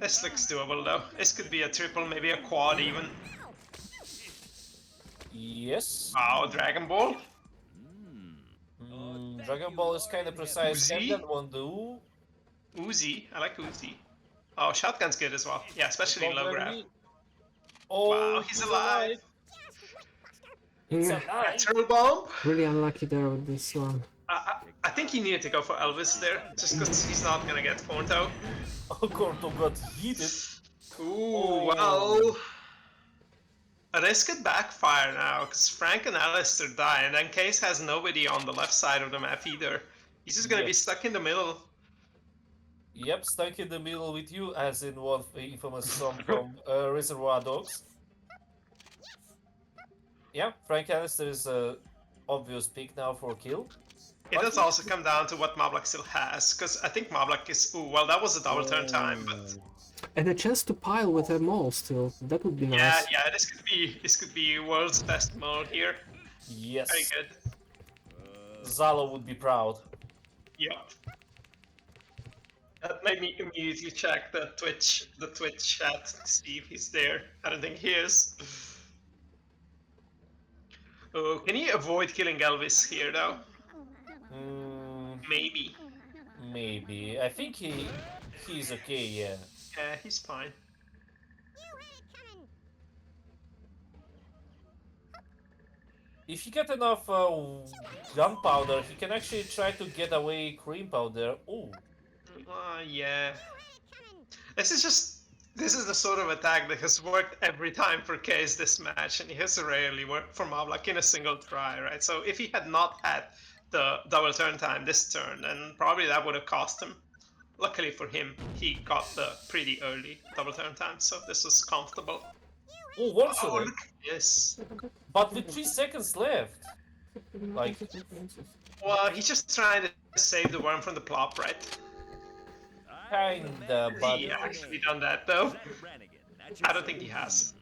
this looks doable though. This could be a triple, maybe a quad even. Yes. Wow, Dragon Ball. Dragon Ball is kind of precise. Can Uzi? that one do? Uzi, I like Uzi. Oh, shotgun's good as well. Yeah, especially low grab. Oh, Wow, he's alive. It's Yeah, alive. Natural bomb. really unlucky there with this one. I think he needed to go for Elvis there, just because he's not gonna get Ponto. Oh, Corto got heated. Ooh, well. This could backfire now, because Frank and Alistair die, and then Kayz has nobody on the left side of the map either. He's just gonna be Yes. stuck in the middle. Yep, stuck in the middle with you, as in one infamous song from Reservoir Dogs. Yeah, Frank Alistair is a obvious pick now for kill. It does also come down to what Mablak still has, because I think Mablak is... Ooh, well, that was a double turn time, but... And a chance to pile with a mole still. That would be nice. Yeah, this could be world's best mode here. Yes. Very good. Zalo would be proud. Yep. That made me immediately check the Twitch chat to see if he's there. I don't think he is. Oh, can he avoid killing Elvis here though? Maybe. Maybe. I think he's okay, yeah. Yeah, he's fine. If he get enough gunpowder, he can actually try to get away cream powder. Ooh. Yeah. This is the sort of attack that has worked every time for Kayz this match, and he has rarely worked for Mablak in a single try, right? So if he had not had the double turn time this turn, then probably that would have cost him. Luckily for him, he got the pretty early double turn time, so this was comfortable. Oh, one Oh, select. look at this. But with 3 seconds left. Like, Well, he's just trying to save the worm from the plop, right? kinda, but He actually done that, though. I don't think he has.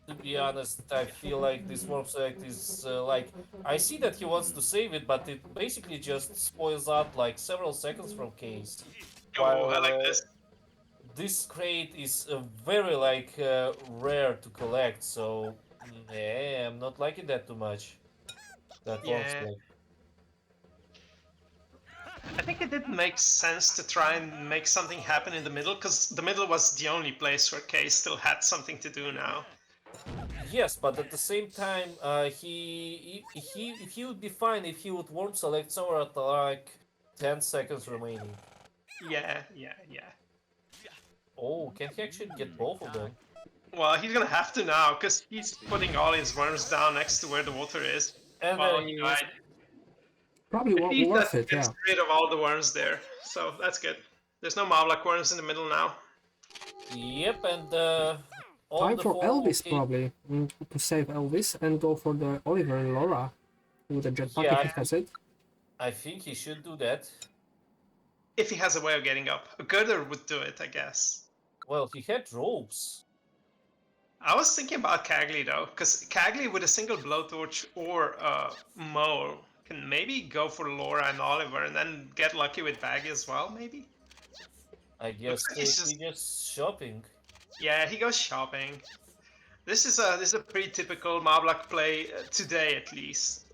To be honest, I feel like this warp select is like I see that he wants to save it, but it basically just spoils out like several seconds from Kayz. Oh, I While like this. this crate is very like rare to collect, so yeah, I'm not liking that too much. That warp Yeah. select. I think it didn't make sense to try and make something happen in the middle, because the middle was the only place where Kay still had something to do now. Yes, but at the same time, he would be fine if he would warp select somewhere at like 10 seconds remaining. Yeah, yeah, yeah. Oh, can he actually get both of them? Well, he's gonna have to now, because he's putting all his worms down next to where the water is. And Well, there he he is. died. Probably At least worth that it, gets yeah. rid of all the worms there, so that's good. There's no Mablak worms in the middle now. Yep, and all Time the for four Elvis, okay. probably, to save Elvis and go for the Oliver and Laura with the jetpack Yeah, if he has it. I think he should do that. If he has a way of getting up. A girder would do it, I guess. Well, he had ropes. I was thinking about Cagley though, because Cagley with a single blowtorch or mole can maybe go for Laura and Oliver and then get lucky with Baggy as well, maybe? I Looks guess like he's he just shopping. Yeah, he goes shopping. This is a pretty typical Mablak play today at least.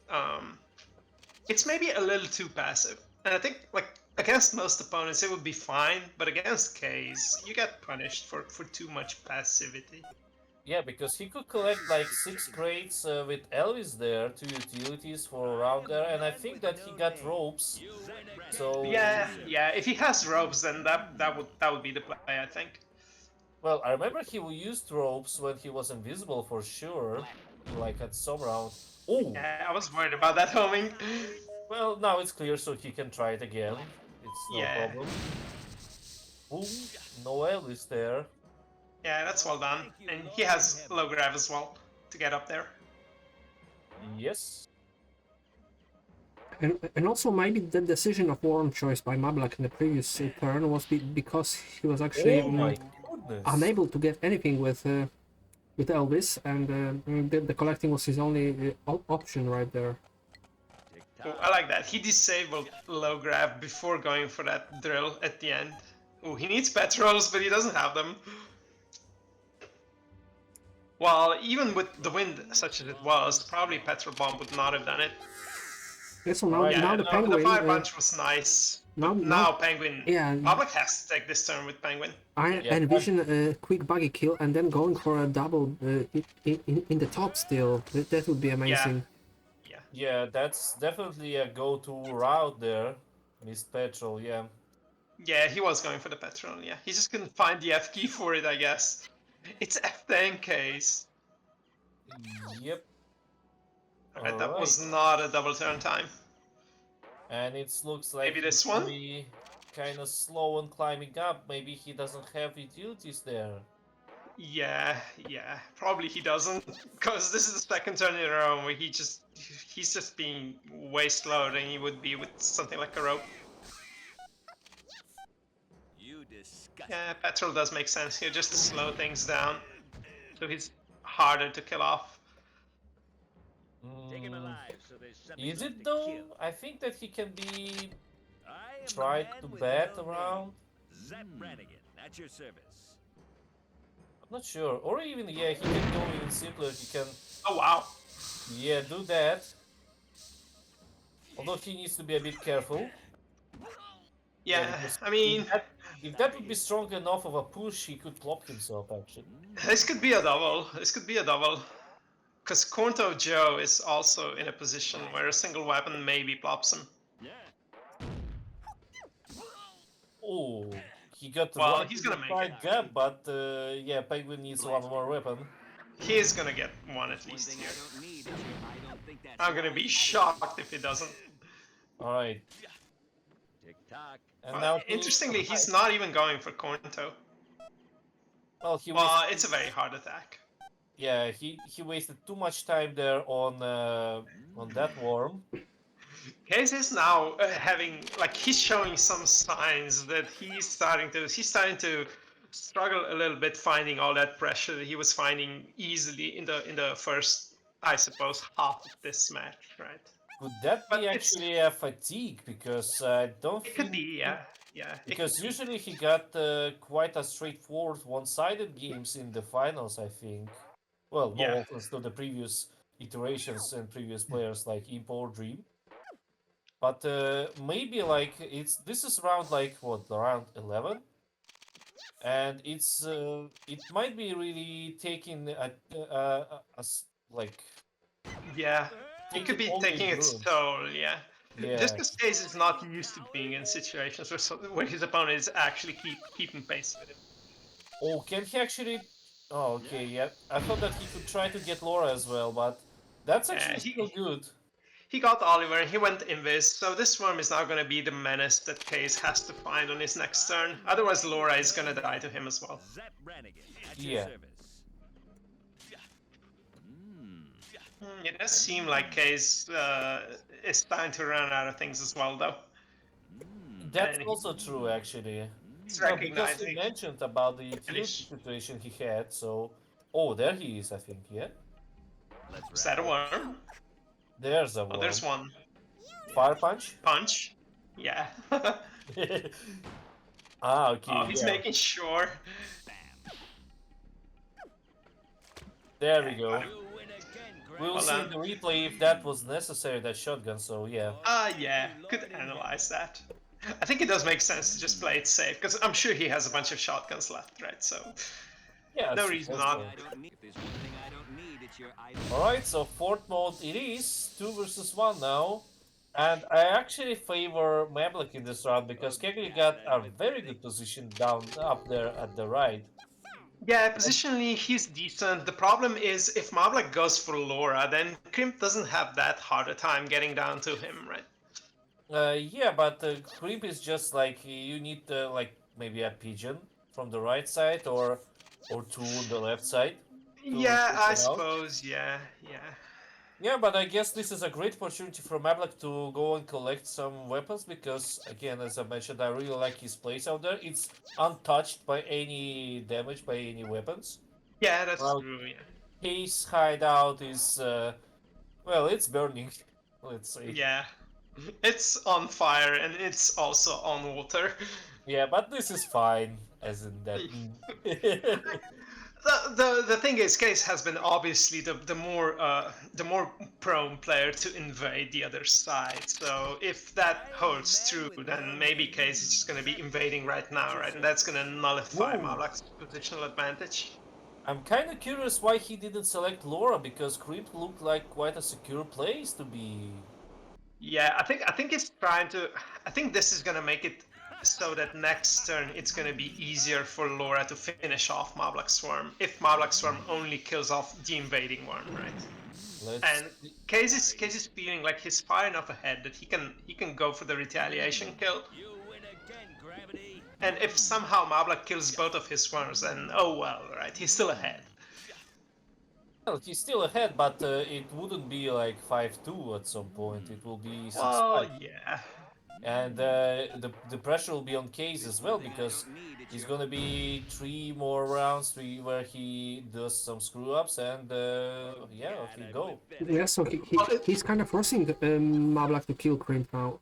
It's maybe a little too passive, and I think like against most opponents it would be fine, but against Kayz you get punished for too much passivity. Yeah, because he could collect like 6 crates with Elvis there, 2 utilities for around there, and I think that he got ropes. So Yeah, yeah. If he has ropes, then that would be the play, I think. well, I remember he used ropes when he was invisible for sure, like at some round. Oh, Yeah, I was worried about that homing. well, now it's clear, so he can try it again. It's no Yeah, problem. Oh, Noel is there. yeah, that's well done. And he has low grav as well to get up there. Yes. And also maybe the decision of Worm choice by Mablak in the previous turn was because he was actually Oh my goodness. unable to get anything with Elvis, and the collecting was his only option right there. Oh, I like that. He disabled low grav before going for that drill at the end. Oh, he needs petrols, but he doesn't have them. Well, even with the wind such as it was, probably Petrol Bomb would not have done it. Yeah, so now, Right, now Yeah, the no, Penguin... the fire punch was nice. Now Penguin... Yeah, Mablak has to take this turn with Penguin. I Yeah, envision a quick buggy kill and then going for a double in the top still. That would be amazing. Yeah. Yeah, that's definitely a go-to route there, Missed Petrol, yeah. Yeah, he was going for the Petrol, yeah. He just couldn't find the F key for it, I guess. It's F10 case. Yep. Alright, that was Alright. not a double turn time. And it looks like Maybe this he's one? really kind of slow on climbing up. Maybe he doesn't have utilities there. Yeah, probably he doesn't, because this is the second turn in a row where he's just being way slower than he would be with something like a rope. You disgust. Yeah, Petrol does make sense here, just to slow things down, so he's harder to kill off. Take him alive, so there's something Is left it to though? kill. I think that he can be I am the tried man to with bat no around. name. StJimmy, at your service. I'm not sure. Or even, yeah, he can go even simpler. He can, Oh wow. yeah, do that. Although he needs to be a bit careful. Yeah, because I mean, if that would be strong enough of a push, he could plop himself actually. this could be a double. Because Cornto Joe is also in a position where a single weapon maybe plops him. Oh, he got Well, right he's to gonna the make side it. gap, but yeah, Penguin needs one more weapon. He is gonna get one at least here. I'm gonna be shocked if he doesn't. Alright, Tick tock. and now Interestingly, he's not even going for Cornto. Well, he Well, wasted, it's a very hard attack. yeah, he wasted too much time there on that worm. Kayz is now having, like, he's showing some signs that he's starting to struggled a little bit finding all that pressure that he was finding easily in the first, I suppose, half of this match, right? Could that But be actually a fatigue? Because I don't it could think. be, yeah. It Because could be. usually he got quite a straightforward one-sided games in the finals, I think. Well, no Yeah. offense to the previous iterations and previous players like Impo or Dream. But maybe like this is round like what, round 11? And it might be really taking like Yeah, it could taking be all the taking its endurance. toll, yeah. Just Yeah. because Kayz is not used to being in situations where his opponent is actually keeping pace with him. Oh, can he actually? Oh, okay, yeah. I thought that he could try to get Laura as well, but that's Yeah, actually still good. he got Oliver and he went Invis, so this worm is now going to be the menace that Kayz has to find on his next turn. Otherwise, Laura is going to die to him as well. Zap Brannigan at your Yeah. service. It does seem like Kayz is starting to run out of things as well, though. That's And also true, actually. he's Well, because he recognizing mentioned about the kill finish. situation he had, so... Oh, there he is, I think, yeah? Let's Is that a wrap. worm? There's a Oh, one. there's one. Fire punch? Punch? Yeah. Ah, okay, Oh, he's yeah. making sure. There we go. You win again, We'll Well see done. in the replay if that was necessary, that shotgun, so yeah. Yeah, could analyze that. I think it does make sense to just play it safe, because I'm sure he has a bunch of shotguns left, right? So, Yeah, no it's reason also- not. I don't need. If there's one thing I don't need, it's your idol. Alright, so fourth mode it is, 2 versus 1 now. And I actually favor Mablak in this round because Kegli got a very good position down up there at the right. Yeah, positionally, he's decent. The problem is, if Mablak goes for Laura, then Crimp doesn't have that hard a time getting down to him, right? Yeah, but Creep is just like you need like maybe a pigeon from the right side or two on the left side. Yeah, take I him out. suppose, yeah. Yeah, but I guess this is a great opportunity for Mablak to go and collect some weapons because, again, as I mentioned, I really like his place out there. It's untouched by any damage by any weapons. Yeah, that's Well, true, yeah. His hideout is, well, it's burning, let's say. Yeah. It's on fire and it's also on water. Yeah, but this is fine, as in that. The thing is, Kayz has been obviously the more prone player to invade the other side. So if that holds true, then maybe Kayz is just going to be invading right now, right? And that's going to nullify Ooh. Mablak's positional advantage. I'm kind of curious why he didn't select Laura, because Creep looked like quite a secure place to be. Yeah, I think he's trying to. I think this is going to make it so that next turn it's going to be easier for Laura to finish off Mablak Swarm if Mablak Swarm only kills off the invading worm, right? Let's And Kayz is feeling like he's far enough ahead that he can go for the retaliation kill. You win again, Gravity. And if somehow Mablak kills both of his swarms, then oh well, right? He's still ahead. Well, he's still ahead, but it wouldn't be like 5-2 at some point. It will be 6-5. Oh yeah. And the pressure will be on Kayz as well, because he's gonna be 3 more rounds where he does some screw ups, and yeah, off you go. Yeah, so he's kind of forcing Mablak to kill Crimp now.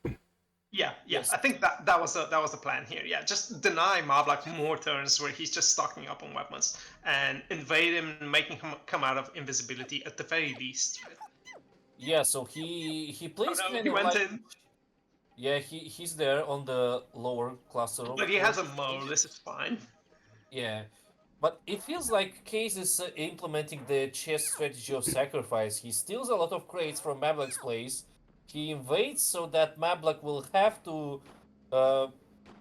Yeah. Yes. I think that was the plan here. Yeah, just deny Mablak more turns where he's just stocking up on weapons and invade him, making him come out of invisibility at the very least. Right? Yeah, so he plays Oh, no, kind he of went like. in. Yeah, he's there on the lower cluster. But he has a mole. This is fine. Yeah, but it feels like Kayz is implementing the chess strategy of sacrifice. He steals a lot of crates from Mablak's place. He invades so that Mablak will have to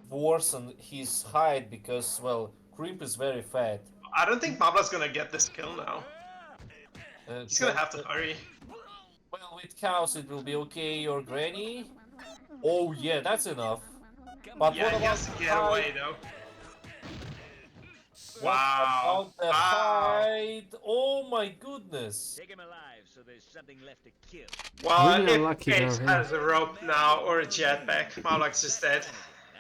worsen his hide because, well, Creep is very fat. I don't think Mablak's gonna get this kill now. He's gonna have to hurry. Well, with Kaos it will be okay, or Granny. Oh yeah, that's enough. But Yeah, what he about has to the get hide? away though. What Wow. about the hide? Oh my goodness. Take him alive so there's something left to kill. Well, Really if unlucky Kayz there, yeah. has a rope now or a jetpack, Mablak's just dead.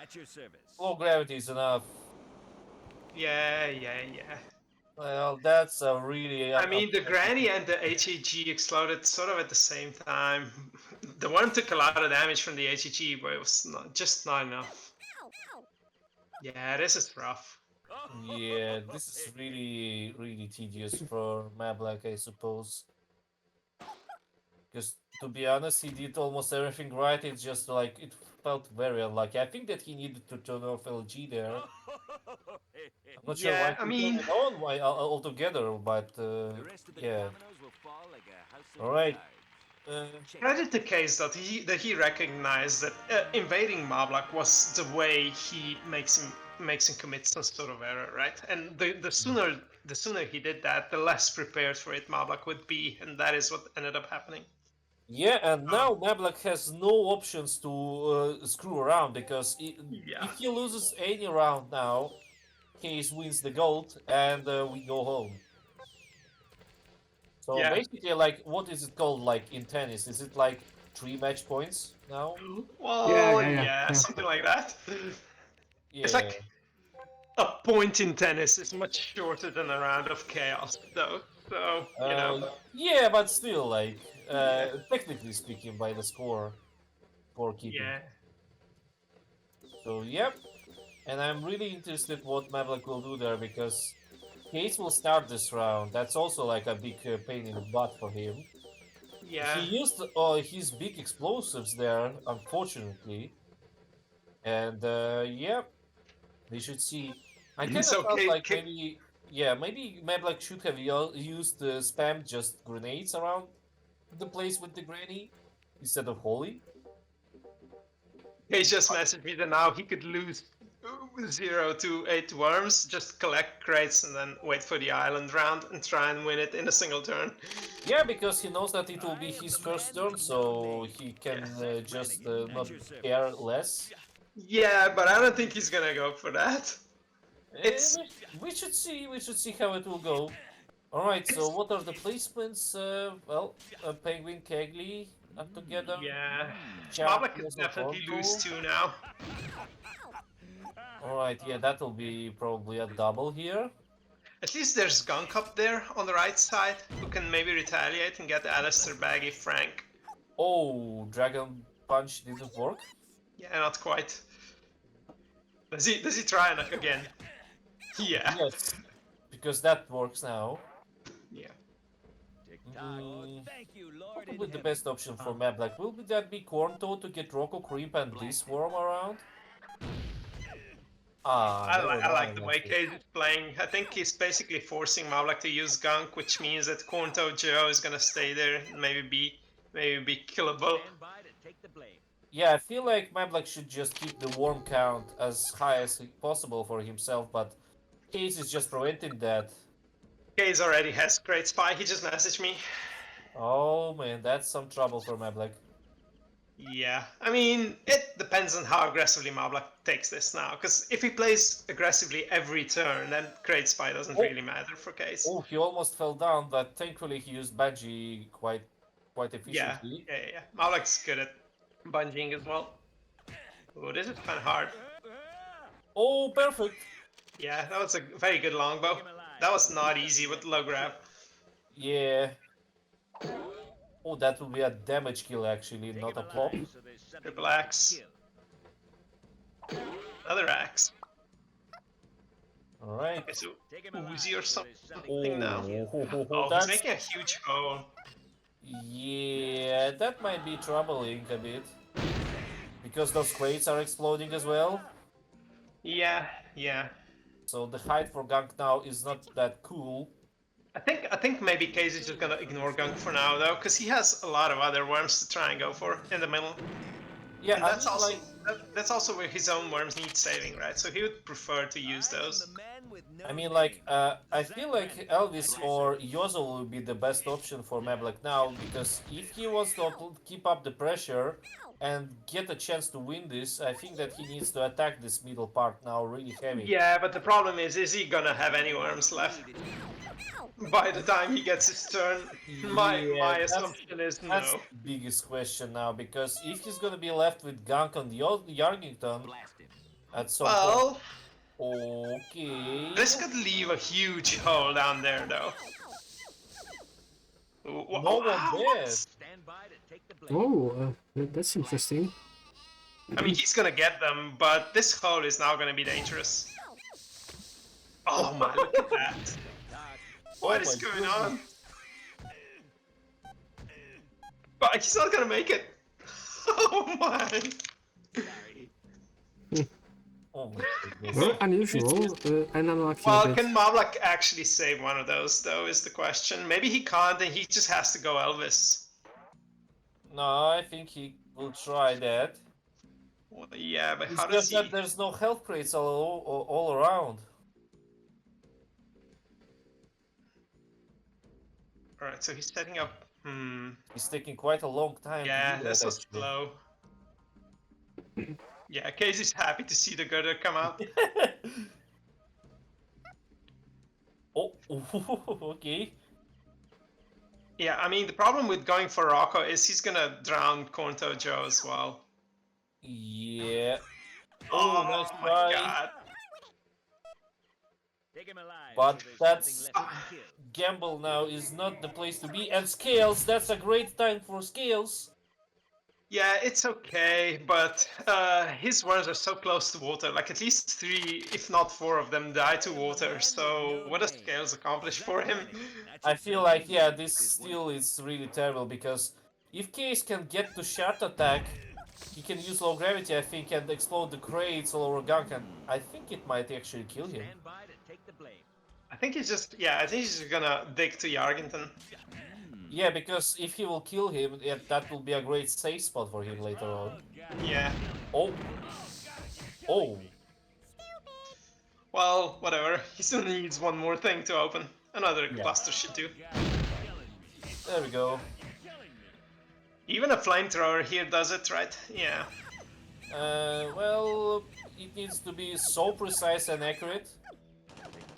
At your service. Low gravity is enough. Yeah, yeah, yeah. Well, that's a really I mean, the granny and the HEG exploded sort of at the same time. The one took a lot of damage from the HEG, but it was just not enough. Yeah, this is rough. Yeah, this is really tedious for Mablak, I suppose. Because to be honest, he did almost everything right. It's just like it felt very unlucky. I think that he needed to turn off LG there. I'm not sure why Yeah, I he turned mean, it on altogether, but The rest of the yeah. dominoes will fall like a house of All right. cards. Check. credit to Kayz that he recognized that invading Mablak was the way he makes him commit some sort of error, right? And the sooner he did that, the less prepared for it Mablak would be, and that is what ended up happening. Yeah, and now Mablak has no options to screw around because Yeah. if he loses any round now, Kayz wins the gold and we go home. So Yeah. basically, like, what is it called, like, in tennis? Is it like 3 match points now? Well, Yeah. yeah, something like that. It's Yeah. like a point in tennis is much shorter than a round of chaos, though. So, you know. Yeah, but still, like, Yeah. technically speaking, by the score keeping. Yeah. So, yep. And I'm really interested what Mablak will do there because Kayz will start this round. That's also like a big pain in the butt for him. He Yeah. used his big explosives there, unfortunately. And yeah, we should see. I kind of So, felt like K maybe Mablak should have used spam just grenades around the place with the granny instead of holy. He just messaged me that now he could lose 0 to 8 worms, just collect crates and then wait for the island round and try and win it in a single turn. Yeah, because he knows that it will be his first turn, so he can just not care less. Yeah, but I don't think he's gonna go for that. It's We should see. We should see how it will go. All right. So what are the placements? Well, Penguin, Kegley up together. yeah. Shark Mablak could also definitely Toronto. lose 2 now. All right. Yeah, that will be probably a double here. At least there's Gunk up there on the right side who can maybe retaliate and get Alistair, Baggy, Frank. Oh, Dragon Punch didn't work. Yeah, not quite. Does he try again? Yeah. Yes, because that works now. Yeah. Thank you, Lord. Probably the best option for Mablak. Will that be Corntoad to get Rocco Creep and this worm around? I never like mind, the way actually. Kayz is playing. I think he's basically forcing Mablak to use Gunk, which means that Corntoad Joe is gonna stay there and maybe be killable. Stand by to take the blame. Yeah, I feel like Mablak should just keep the worm count as high as possible for himself, but Kayz is just preventing that. Kayz already has great spy. He just messaged me. Oh man, that's some trouble for Mablak. Yeah, I mean, it depends on how aggressively Mablak takes this now. Because if he plays aggressively every turn, then great spy doesn't really matter for Kayz. Oh, he almost fell down, but thankfully he used Badgie quite Yeah, efficiently. yeah. Mablak's good at bungeeing as well. Oh, this is kind of hard. Oh, perfect. Yeah, that was a very good longbow. That was not easy with low grab. Yeah. Oh, that will be a damage kill actually, not a plop. Triple axe. Another axe. Alright. Okay, so Uzi or something Oh, now. Oh, he's that's... making a huge hole. Yeah, that might be troubling a bit. Because those crates are exploding as well. Yeah. So the height for Gunk now is not that cool. I think maybe Kayz is just gonna ignore Gunk for now though, because he has a lot of other worms to try and go for in the middle. Yeah, And I that's mean, also like, that's also where his own worms need saving, right? So he would prefer to use those. I mean, like, I feel like Elvis or Yozo will be the best option for Mablak now, because if he wants to keep up the pressure and get a chance to win this, I think that he needs to attack this middle part now really heavy. Yeah, but the problem is he gonna have any worms left by the time he gets his turn? My assumption is That's no. the biggest question now, because if he's gonna be left with Gunk on the old Yargington Blast him. at some point... Well, Okay. This could leave a huge hole down there, though. No one there. Stand by to take the blame. Oh, that's interesting. I mean, he's gonna get them, but this hole is now gonna be dangerous. Oh my, look at that. What is my going goodness. on? But he's not gonna make it. Oh my. Sorry. Oh my goodness. Very unusual and unlucky. Well, but- can Mablak actually save one of those, though, is the question. Maybe he can't, and he just has to go Elvis. No, I think he will try that. Well, yeah, but It's how does just he... that there's no health crates all around. Alright, so he's setting up... It's taking quite a long time Yeah, to do this that, was actually. slow. Yeah, Kayz is happy to see the gutter come out. Oh, okay. Yeah, I mean, the problem with going for Rocco is he's gonna drown Cornto Joe as well. Yeah. Oh, nice my try. god. Take him alive. But so there's that's- nothing left to kill. Gamble now is not the place to be. And Scales, that's a great time for Scales. Yeah, it's okay, but his worms are so close to water. Like, at least 3, if not 4 of them die to water. So, what does Scales accomplish for him? I feel like, yeah, this still is really terrible because if Kayz can get to shard attack, he can use low gravity, I think, and explode the crates all over Gunk, and I think it might actually kill him. Stand by to take the blame. I think he's just... Yeah, I think he's just gonna dig to Yargenton. Yeah, because if he will kill him, yeah, that will be a great safe spot for him later on. Yeah. Oh. Oh. Well, whatever. He still needs one more thing to open. Another Yeah. cluster should do. There we go. Even a flamethrower here does it, right? Yeah. Well, it needs to be so precise and accurate.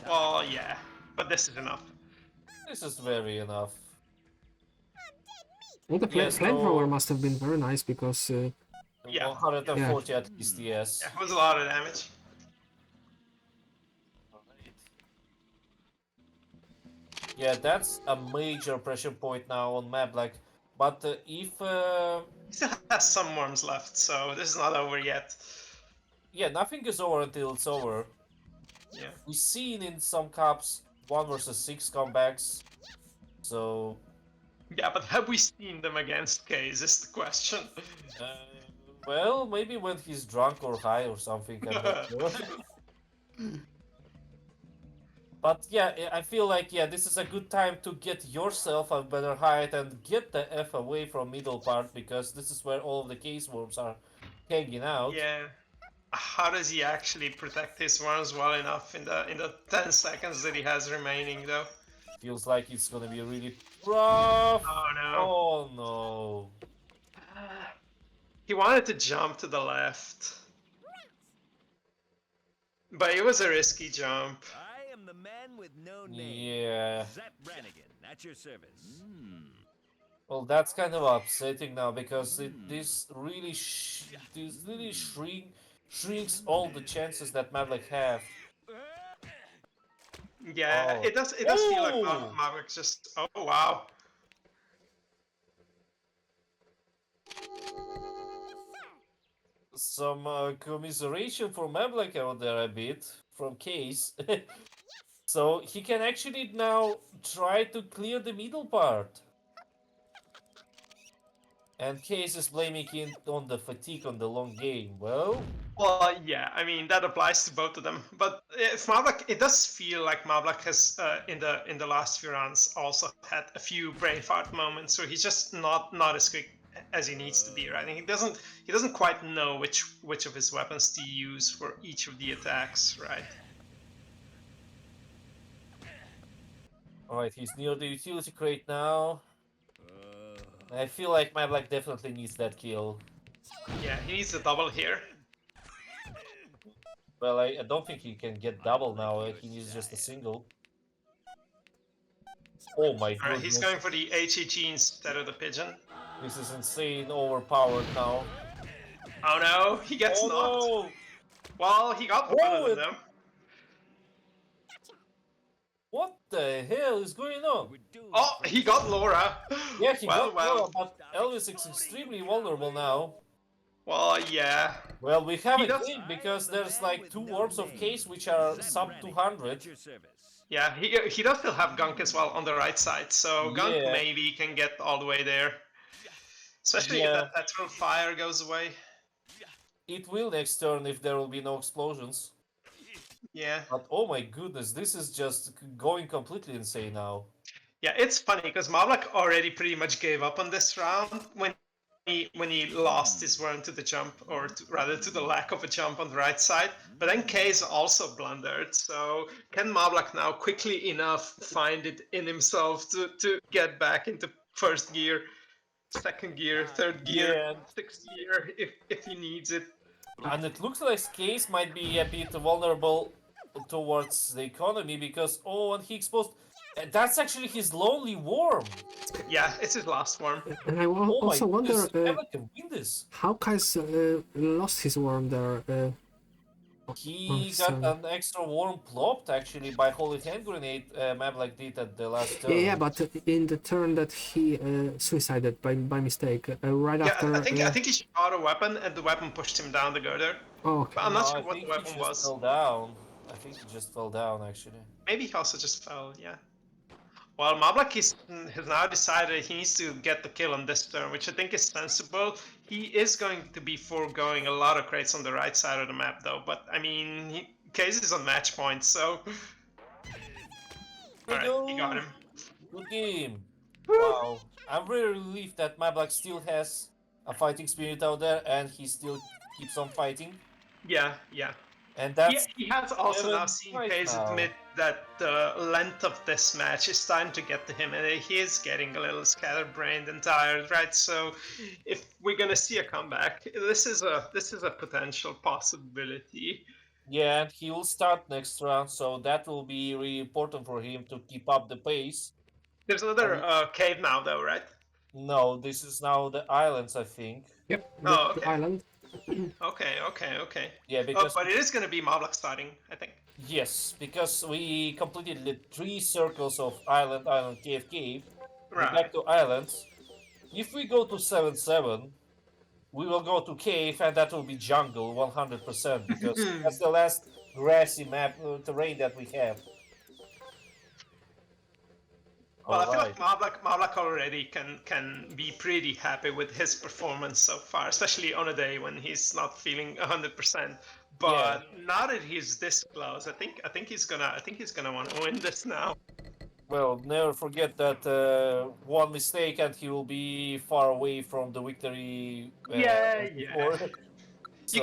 Well, yeah. But this is enough. This is very enough. Well, the Yes, flamethrower so- must have been very nice because Yeah. 140 at least, yes. Yeah, it was a lot of damage. Yeah, that's a major pressure point now on Mablak. But if... He still has some worms left, so this is not over yet. yeah, nothing is over until it's over. Yeah. We've seen in some cups 1 versus 6 comebacks. So... Yeah, but have we seen them against Kayz is the question. well, maybe when he's drunk or high or something. I'm not sure. But yeah, I feel like, yeah, this is a good time to get yourself a better height and get the F away from middle part, because this is where all of the case worms are hanging out. Yeah. How does he actually protect his worms well enough in the 10 seconds that he has remaining, though? Feels like it's gonna be really rough. Oh no. Oh no. He wanted to jump to the left. But it was a risky jump. I am the man with no name. Yeah. StJimmy, at your service. Well, that's kind of upsetting now, because this really shrinks all the chances that Mablak have. Yeah, Oh. it does feel like Oh. Mablak just... Oh, wow. Some commiseration for Mablak out there a bit from Kayz. So he can actually now try to clear the middle part. And Kayz is blaming it on the fatigue on the long game. Well, Well, yeah, I mean, that applies to both of them. But if Mablak, it does feel like Mablak has, in the last few rounds, also had a few brain fart moments where he's just not as quick as he needs to be, right? And he doesn't quite know which of his weapons to use for each of the attacks, right? alright, he's near the utility crate now. I feel like Mablak definitely needs that kill. Yeah, he needs a double here. Well, I don't think he can get double now. He needs just a single. Oh my Alright, goodness. he's going for the HEG instead of the pigeon. This is insane, overpowered now. Oh no, he gets knocked. Oh Well, he got one Oh, of them. What the hell is going on? We're doomed Oh, for he got Laura. Yeah, he well, got well, Laura, but Elvis is extremely vulnerable now. well, yeah. Well, we have He a does- game I because am the there's man like with 2 no orbs of name. Kayz which are Zep sub Brannigan, 200. at your service. Yeah, he does still have Gunk as well on the right side, so Gunk Yeah. maybe can get all the way there. Especially if Yeah. that natural fire goes away. It will next turn if there will be no explosions. Yeah. But oh my goodness, this is just going completely insane now. Yeah, it's funny because Mablak already pretty much gave up on this round when he lost his run to the jump, or rather to the lack of a jump on the right side. But then Kayz also blundered. So can Mablak now quickly enough find it in himself to get back into first gear, second gear, third gear, Yeah. sixth gear if he needs it? And it looks like Kayz might be a bit vulnerable towards the economy because, oh, and he exposed. That's actually his lonely worm. Yeah, it's his last one. And I Oh my also wonder goodness, Mablak can win this. how Kayz lost his worm there. He so- got an extra worm plopped actually by Holy Hand Grenade Mablak did at the last turn. Yeah, but in the turn that he suicided by mistake, right Yeah, after. I think he shot a weapon and the weapon pushed him down the girder. Oh, okay. But I'm not No, sure I what the think weapon he just was. fell down. I think he just fell down actually. Maybe he also just fell, yeah. Well, Mablak has now decided he needs to get the kill on this turn, which I think is sensible. He is going to be foregoing a lot of crates on the right side of the map, though. But, I mean, Kayz is on match point, so... Alright, he got him. Good game. Wow. I'm very relieved that Mablak still has a fighting spirit out there and he still keeps on fighting. Yeah, yeah. And that's He has also now 7 seen right Kayz now. admit that the length of this match is starting to get to him, and he is getting a little scatterbrained and tired, right? So, if we're gonna see a comeback, this is a potential possibility. Yeah, and he will start next round, so that will be really important for him to keep up the pace. There's another cave now, though, right? No, this is now the islands, I think. Yep. Oh, The okay. island. Okay. Yeah, because But it is gonna be Mablak starting, I think. yes, because we completed the 3 circles of island, island, cave, cave. We're Right. back to islands. If we go to 7-7, we will go to cave, and that will be jungle 100% because that's the last grassy map terrain that we have. Well, I feel Alright. like Mablak already can be pretty happy with his performance so far, especially on a day when he's not feeling 100%. But now that he's this close, I think he's gonna want to win this now. Well, never forget that one mistake and he will be far away from the victory. Yeah. before. You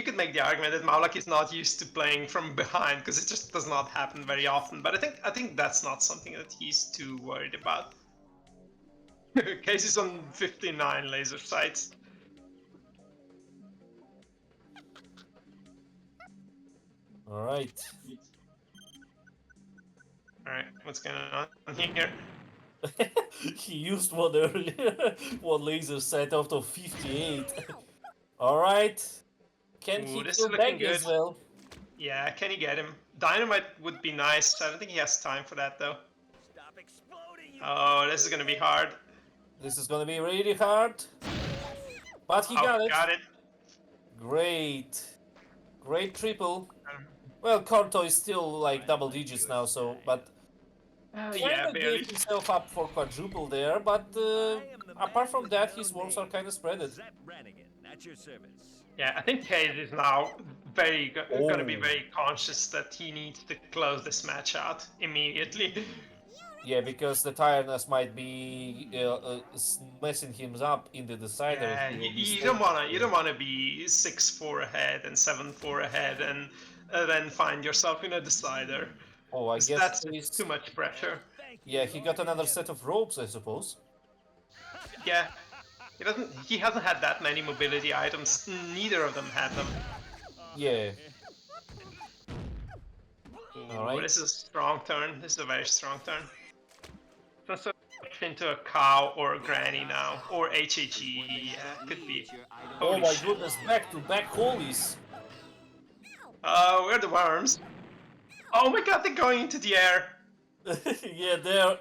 could make the argument that Mablak is not used to playing from behind because it just does not happen very often. But I think that's not something that he's too worried about. Kayz is on 59 laser sights. All right. All right, what's going on here? He used one earlier, one laser sight out of 58. All right. Can Ooh, he this kill is looking Bang as good. well? Yeah, can he get him? Dynamite would be nice. I don't think he has time for that though. Stop exploding, you Oh, this is gonna be hard. This is gonna be really hard. But he Oh, got it. got it. Great. Great triple. Well, Korto is still like double digits now, so but Yeah, kinda barely. gave himself up for quadruple there, but I am the apart man from with that, no his worms name. are kind of spreaded. Zep Brannigan, at your service. Yeah, I think Kayz is now gonna be Oh. very conscious that he needs to close this match out immediately. Yeah, because the tiredness might be messing him up in the decider. Yeah, He will be you staying. don't wanna be 6-4 ahead and 7-4 ahead and then find yourself in a decider. Oh, I 'Cause guess that's he's... too much pressure. Thank you, Yeah, he got Lord another in set of ropes, I suppose. Yeah, he hasn't had that many mobility items. Neither of them had them. Yeah. Ooh, Alright. this is a strong turn. This is a very strong turn. So into a cow or a granny now, or HHE. Yeah, could be. Oh Holy my shit. goodness, back-to-back holies. Where are the worms? Oh my god, they're going into the air. Yeah, they're...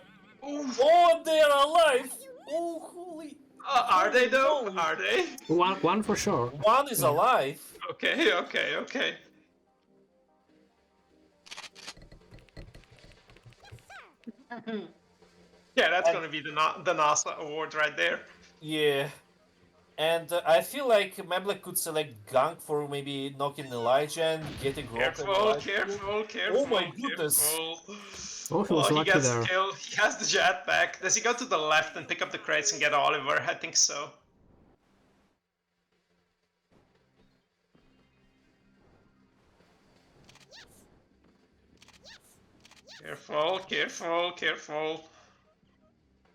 Oof. Oh, they're alive! Oh, holy... Are they though? Holy. Are they? One for sure. One is alive. Okay, okay, okay. Yeah, that's gonna be the NASA award right there. Yeah. And I feel like Mablak could select Gunk for maybe knocking Elijah and getting Rock and Careful, Elijah. careful, careful. Oh my goodness. Careful. Oh, he was he lucky gets there. killed. He has the jetpack. Does he go to the left and pick up the crates and get Oliver? I think so. Careful, careful, careful.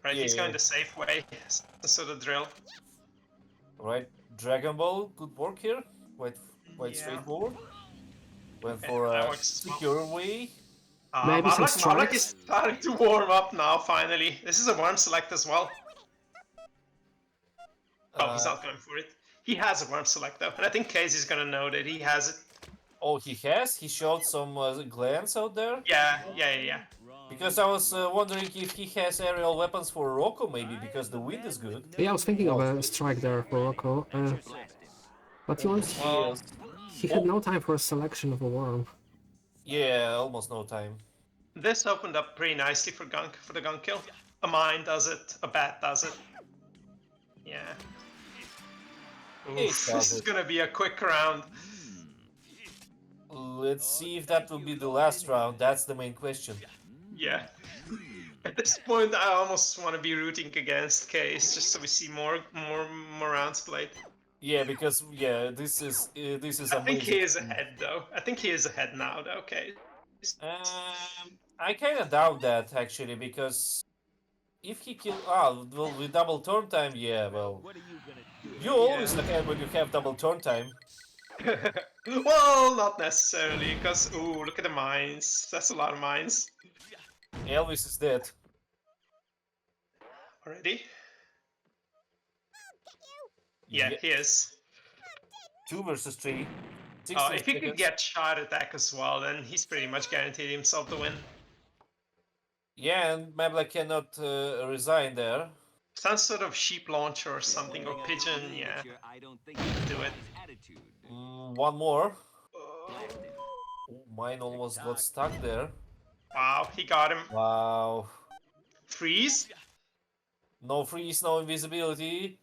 Right, he's Yeah. going the safe way. So the drill. Right, Dragon Ball, good work here. Quite Yeah. straightforward. Went Okay, for that a works well. secure way. Maybe some Mablak is strikes? starting to warm up now, finally. This is a worm select as well. Oh, he's Uh, not going for it. He has a worm select though, and I think Kayz is gonna know that he has it. Oh, he has? He showed some glance out there? Yeah. Because I was wondering if he has aerial weapons for Rocco, maybe, because the wind is good. Yeah, I was thinking of a strike there for Rocco, but Yes. he had no time for a selection of a worm. Yeah, almost no time. This opened up pretty nicely for the Gunk kill. A mine does it, a bat does it. Yeah. Kayz Oof, does this is it. gonna be a quick round. Let's see if that will be the last round. That's the main question. Yeah. At this point, I almost want to be rooting against Kayz just so we see more rounds played. Yeah, because this is I think he amazing. is ahead though. I think he is ahead now though. Okay. I kind of doubt that actually, because if he kill well, with double turn time, yeah, well, What are you gonna do? you always ahead when you have double turn time. Well, not necessarily, because ooh, look at the mines. That's a lot of mines Elvis is dead. already. Yeah, he is. 2 versus 3. Oh, 16 if he could seconds. get shot attack as well, then he's pretty much guaranteed himself the win. Yeah, and Mablak cannot resign there. Some sort of sheep launcher or something, or pigeon, yeah. Do it. One more. Oh, Oh, mine almost got stuck there. wow, he got him. Wow. Freeze? No freeze, no invisibility.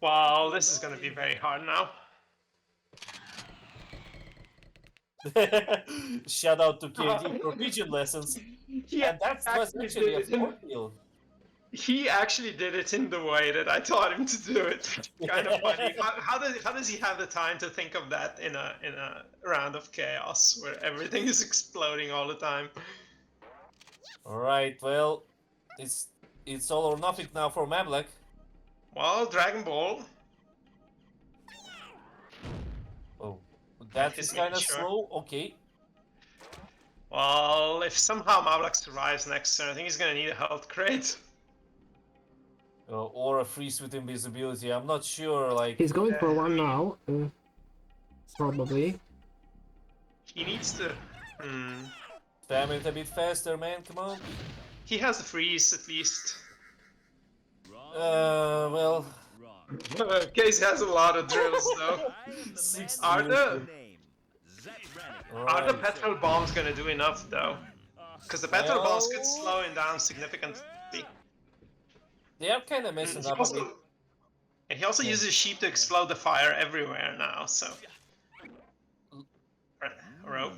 Wow, this is gonna be very hard now. Shout out to KD for pigeon lessons. Yeah, And that's actually a 4 kill. He actually did it in the way that I taught him to do it. Kind of funny. How does he have the time to think of that in a round of chaos where everything is exploding all the time? Alright, well, it's all or nothing now for Mablak. Well, Dragon Ball. Oh, that He's is kind of making sure. slow. Okay. Well, if somehow Mablak survives next turn, I think he's gonna need a health crate. Or a freeze with invisibility. I'm not sure. Like, He's going for one now, probably. He needs to. spam it a bit faster, man. Come on. He has a freeze at least. Well, Kayz has a lot of drills though. Are the alright. petrol bombs gonna do enough though? Because the petrol bombs could slow him down significantly. They are kind of messing up a bit. And he also uses sheep to explode the fire everywhere now, so. Rope.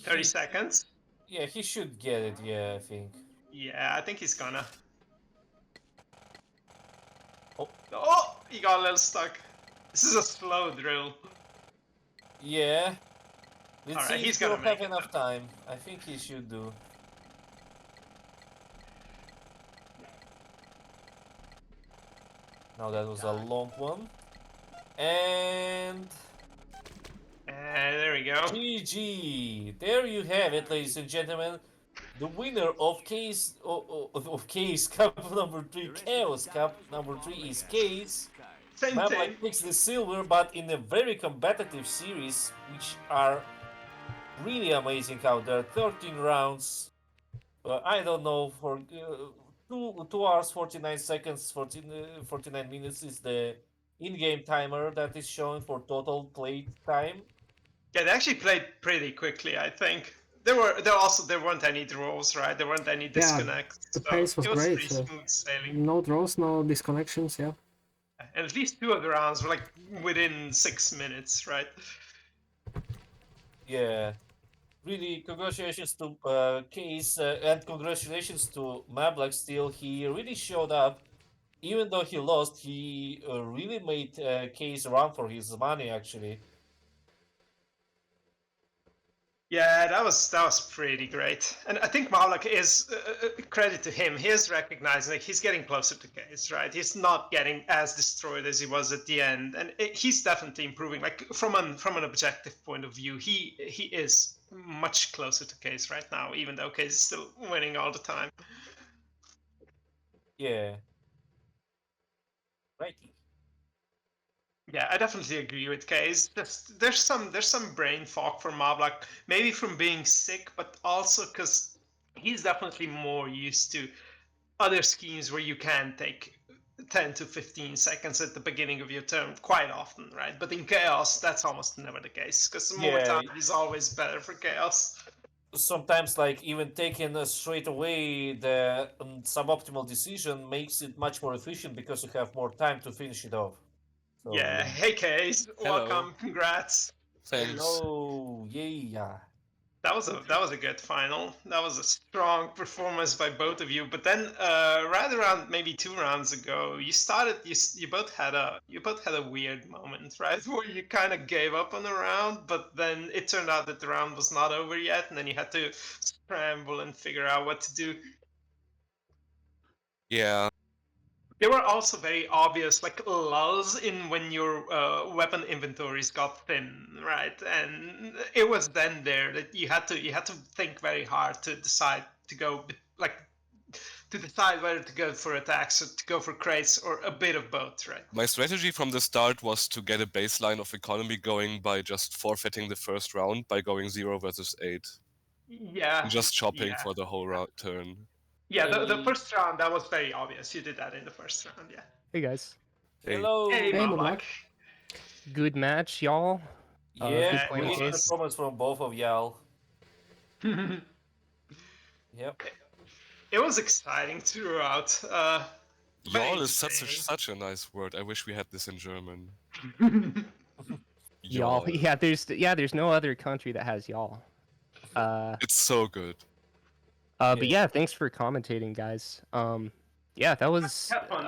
30 seconds. Yeah, he should get it. Yeah, I think. Yeah, I think he's gonna. Oh. Oh, he got a little stuck. This is a slow drill. Yeah. Let's Alright, see he's if he'll gonna have make it, enough time. I think he should do. Now that was a long one. And And there we go. GG. There you have it, ladies and gentlemen. The winner of Kayz Cup number 3, Chaos Cup number 3 is Kayz. Same thing. Mablak takes the silver, but in a very competitive series, which are really amazing out there. 13 rounds. I don't know, for 2 hours 49 seconds, 49 minutes is the in-game timer that is showing for total play time. Yeah, they actually played pretty quickly, I think. There weren't any draws, right? There weren't any disconnects. The So pace was it was great. pretty smooth sailing. No draws, no disconnections. Yeah. And at least 2 of the rounds were like within 6 minutes, right? Yeah. Really, congratulations to Kayz, and congratulations to Mablak still. He really showed up. Even though he lost, he really made Kayz run for his money, actually. Yeah, that was pretty great, and I think Mablak is credit to him. He is recognizing like he's getting closer to Kayz, right? He's not getting as destroyed as he was at the end, and he's definitely improving. Like from an objective point of view, he is much closer to Kayz right now, even though Kayz is still winning all the time. Yeah. Righty. Yeah, I definitely agree with Kayz. There's some brain fog for Mablak, maybe from being sick, but also because he's definitely more used to other schemes where you can take 10 to 15 seconds at the beginning of your turn quite often, right? But in Chaos, that's almost never the case because more Yeah. time is always better for Chaos. Sometimes, like, even taking straight away the suboptimal decision makes it much more efficient because you have more time to finish it off. So, Yeah, hey Kayz, Hello. welcome, congrats. Thanks. Hello, yeah. That was a good final. That was a strong performance by both of you. But then, right around maybe 2 rounds ago, you both had a weird moment, right? Where you kind of gave up on the round, but then it turned out that the round was not over yet, and then you had to scramble and figure out what to do. Yeah. There were also very obvious like lulls in when your weapon inventories got thin, right? And it was then there that you had to think very hard to decide to go like to decide whether to go for attacks or to go for crates or a bit of both, right? My strategy from the start was to get a baseline of economy going by just forfeiting the first round by going 0 versus 8. Yeah. Just chopping yeah. for the whole turn. Yeah, the first round that was very obvious. You did that in the first round, yeah. Hey guys, Hey. Hello. Hey, Hey, Mablak. good match, y'all. Yeah, good point, great Kayz. performance from both of y'all. Yep. It was exciting throughout. Very Y'all is entertaining. such a nice word. I wish we had this in German. Y'all. Yeah, there's no other country that has y'all. It's so good. But yeah, thanks for commentating, guys. Yeah, that was Have fun.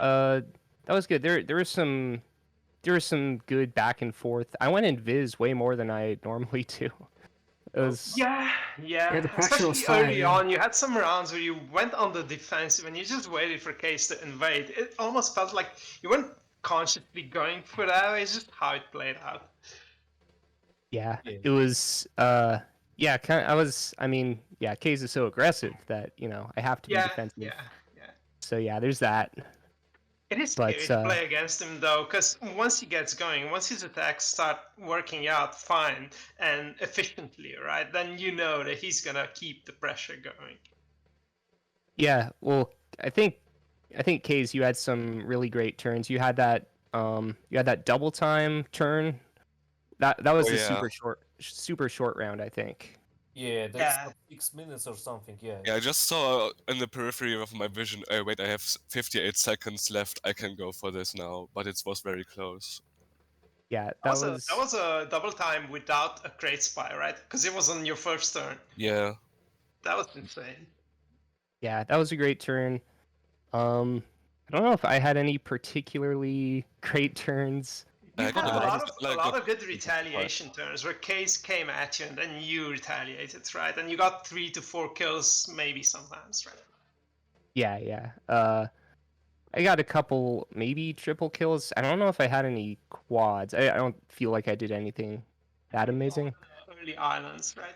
that was good. There was some good back and forth. I went in Viz way more than I normally do. It was Yeah, the pressure was especially high, early yeah. on. You had some rounds where you went on the defensive and you just waited for Kayz to invade. It almost felt like you weren't consciously going for that. It's just how it played out. yeah. Yeah. It was yeah, I mean, yeah, Kayz is so aggressive that, I have to be Yeah, defensive. yeah. So yeah, there's that. It is But, scary to play against him though, because once he gets going, once his attacks start working out fine and efficiently, right, then you know that he's gonna keep the pressure going. Yeah, well, I think Kayz, you had some really great turns. You had that double time turn. That was Oh, a yeah. super short round, I think. Yeah, that's Yeah. like 6 minutes or something, yeah. Yeah, I just saw in the periphery of my vision, oh wait, I have 58 seconds left, I can go for this now, but it was very close. Yeah, That was a double time without a crate spy, right? Because it was on your first turn. Yeah. That was insane. yeah, that was a great turn. I don't know if I had any particularly great turns. You I had got a lot of good retaliation turns where Kayz came at you and then you retaliated, right? And you got 3 to 4 kills maybe sometimes, right? Yeah. I got a couple, maybe triple kills. I don't know if I had any quads. I don't feel like I did anything that amazing. Early islands, right?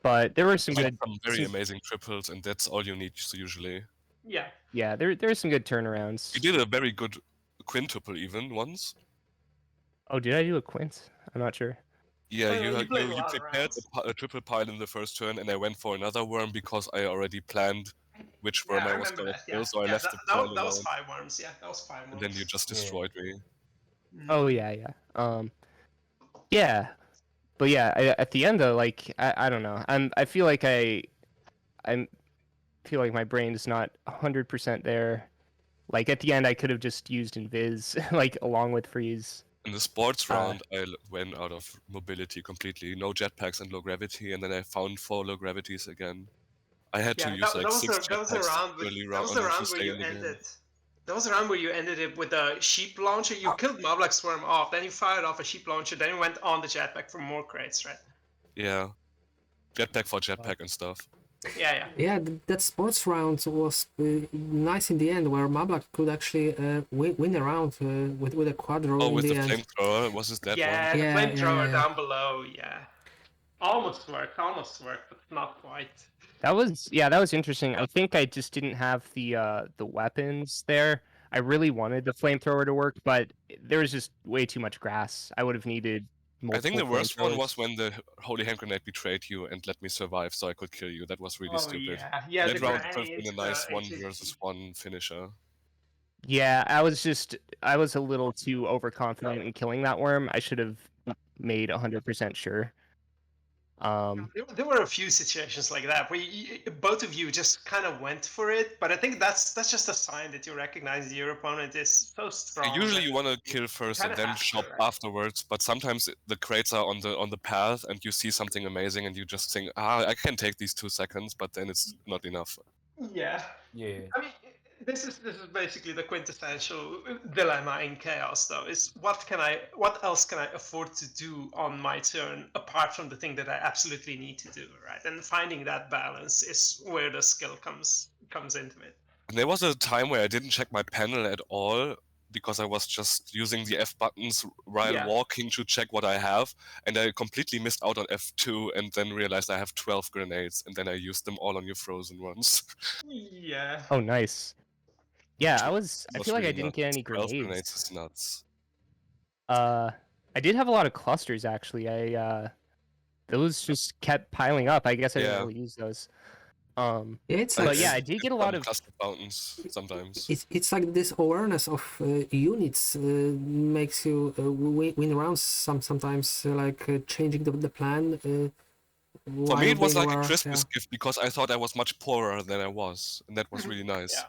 But there were some some good, very amazing triples, and that's all you need usually. Yeah. yeah. There were some good turnarounds. You did a very good quintuple even once. Oh, did I do a quint? I'm not sure. Yeah, Well, you you played a you lot of prepared rounds. a triple pile in the first turn, and I went for another worm because I already planned which worm Yeah, I I was remember gonna that. kill, Yeah, so I yeah. left the pile That was around, 5 worms. Yeah, that was 5 and then you worms. just Yeah. destroyed me. Oh yeah, yeah. Yeah, but yeah, at the end though, like I don't know. I feel like I feel like my brain's not 100% there. Like at the end, I could have just used Invis like along with freeze. In the sports Uh, round, I went out of mobility completely. No jetpacks and low gravity, and then I found 4 low gravities again. I had to Yeah, use like 6 that was a jetpacks round with early that round was the to round where stay you in the game. ended. That was a round where you ended it with a sheep launcher. You killed Mablak Swarm off, then you fired off a sheep launcher, then you went on the jetpack for more crates, right? Yeah, jetpack for jetpack and stuff. Yeah. Yeah, that sports round was nice in the end, where Mablak could actually win a round with a quadro Oh, in with the the end. flamethrower, was it that one? Yeah, the Yeah, flamethrower yeah. down below, yeah. Almost worked, but not quite. that was interesting. I think I just didn't have the weapons there. I really wanted the flamethrower to work, but there was just way too much grass. I would have needed I think multiple the worst one flamethrowers. was when the Holy Hand Grenade betrayed you and let me survive so I could kill you. That was really Oh stupid. yeah, That the round could have granny been a into nice the 1 versus 1 finisher. Yeah, I was a little too overconfident in killing that worm. I should have made 100% sure. There were a few situations like that where both of you just kind of went for it, but I think that's just a sign that you recognize your opponent is so strong. Usually that you want to kill first and kinda then have to, shop right? afterwards, but sometimes the crates are on the path and you see something amazing and you just think, I can take these 2 seconds, but then it's not enough. Yeah. Yeah. I mean, this is basically the quintessential dilemma in chaos, though. Is what else can I afford to do on my turn apart from the thing that I absolutely need to do, right? And finding that balance is where the skill comes into it. And there was a time where I didn't check my panel at all because I was just using the F buttons while Yeah. walking to check what I have, and I completely missed out on F2 and then realized I have 12 grenades, and then I used them all on your frozen ones. Yeah. Oh, nice. Yeah, I It feel was like I really didn't nuts. get any 12 grenades. grenades is nuts. I did have a lot of clusters actually. Those just kept piling up. I guess I didn't Yeah. really use those. Yeah, it's I like But yeah, did I did get get a some lot of cluster fountains sometimes. it's like this awareness of units makes you win rounds sometimes, like changing the plan. For me, While it was being like a aware. Christmas gift because I thought I was much poorer than I was, and that was really nice. Yeah.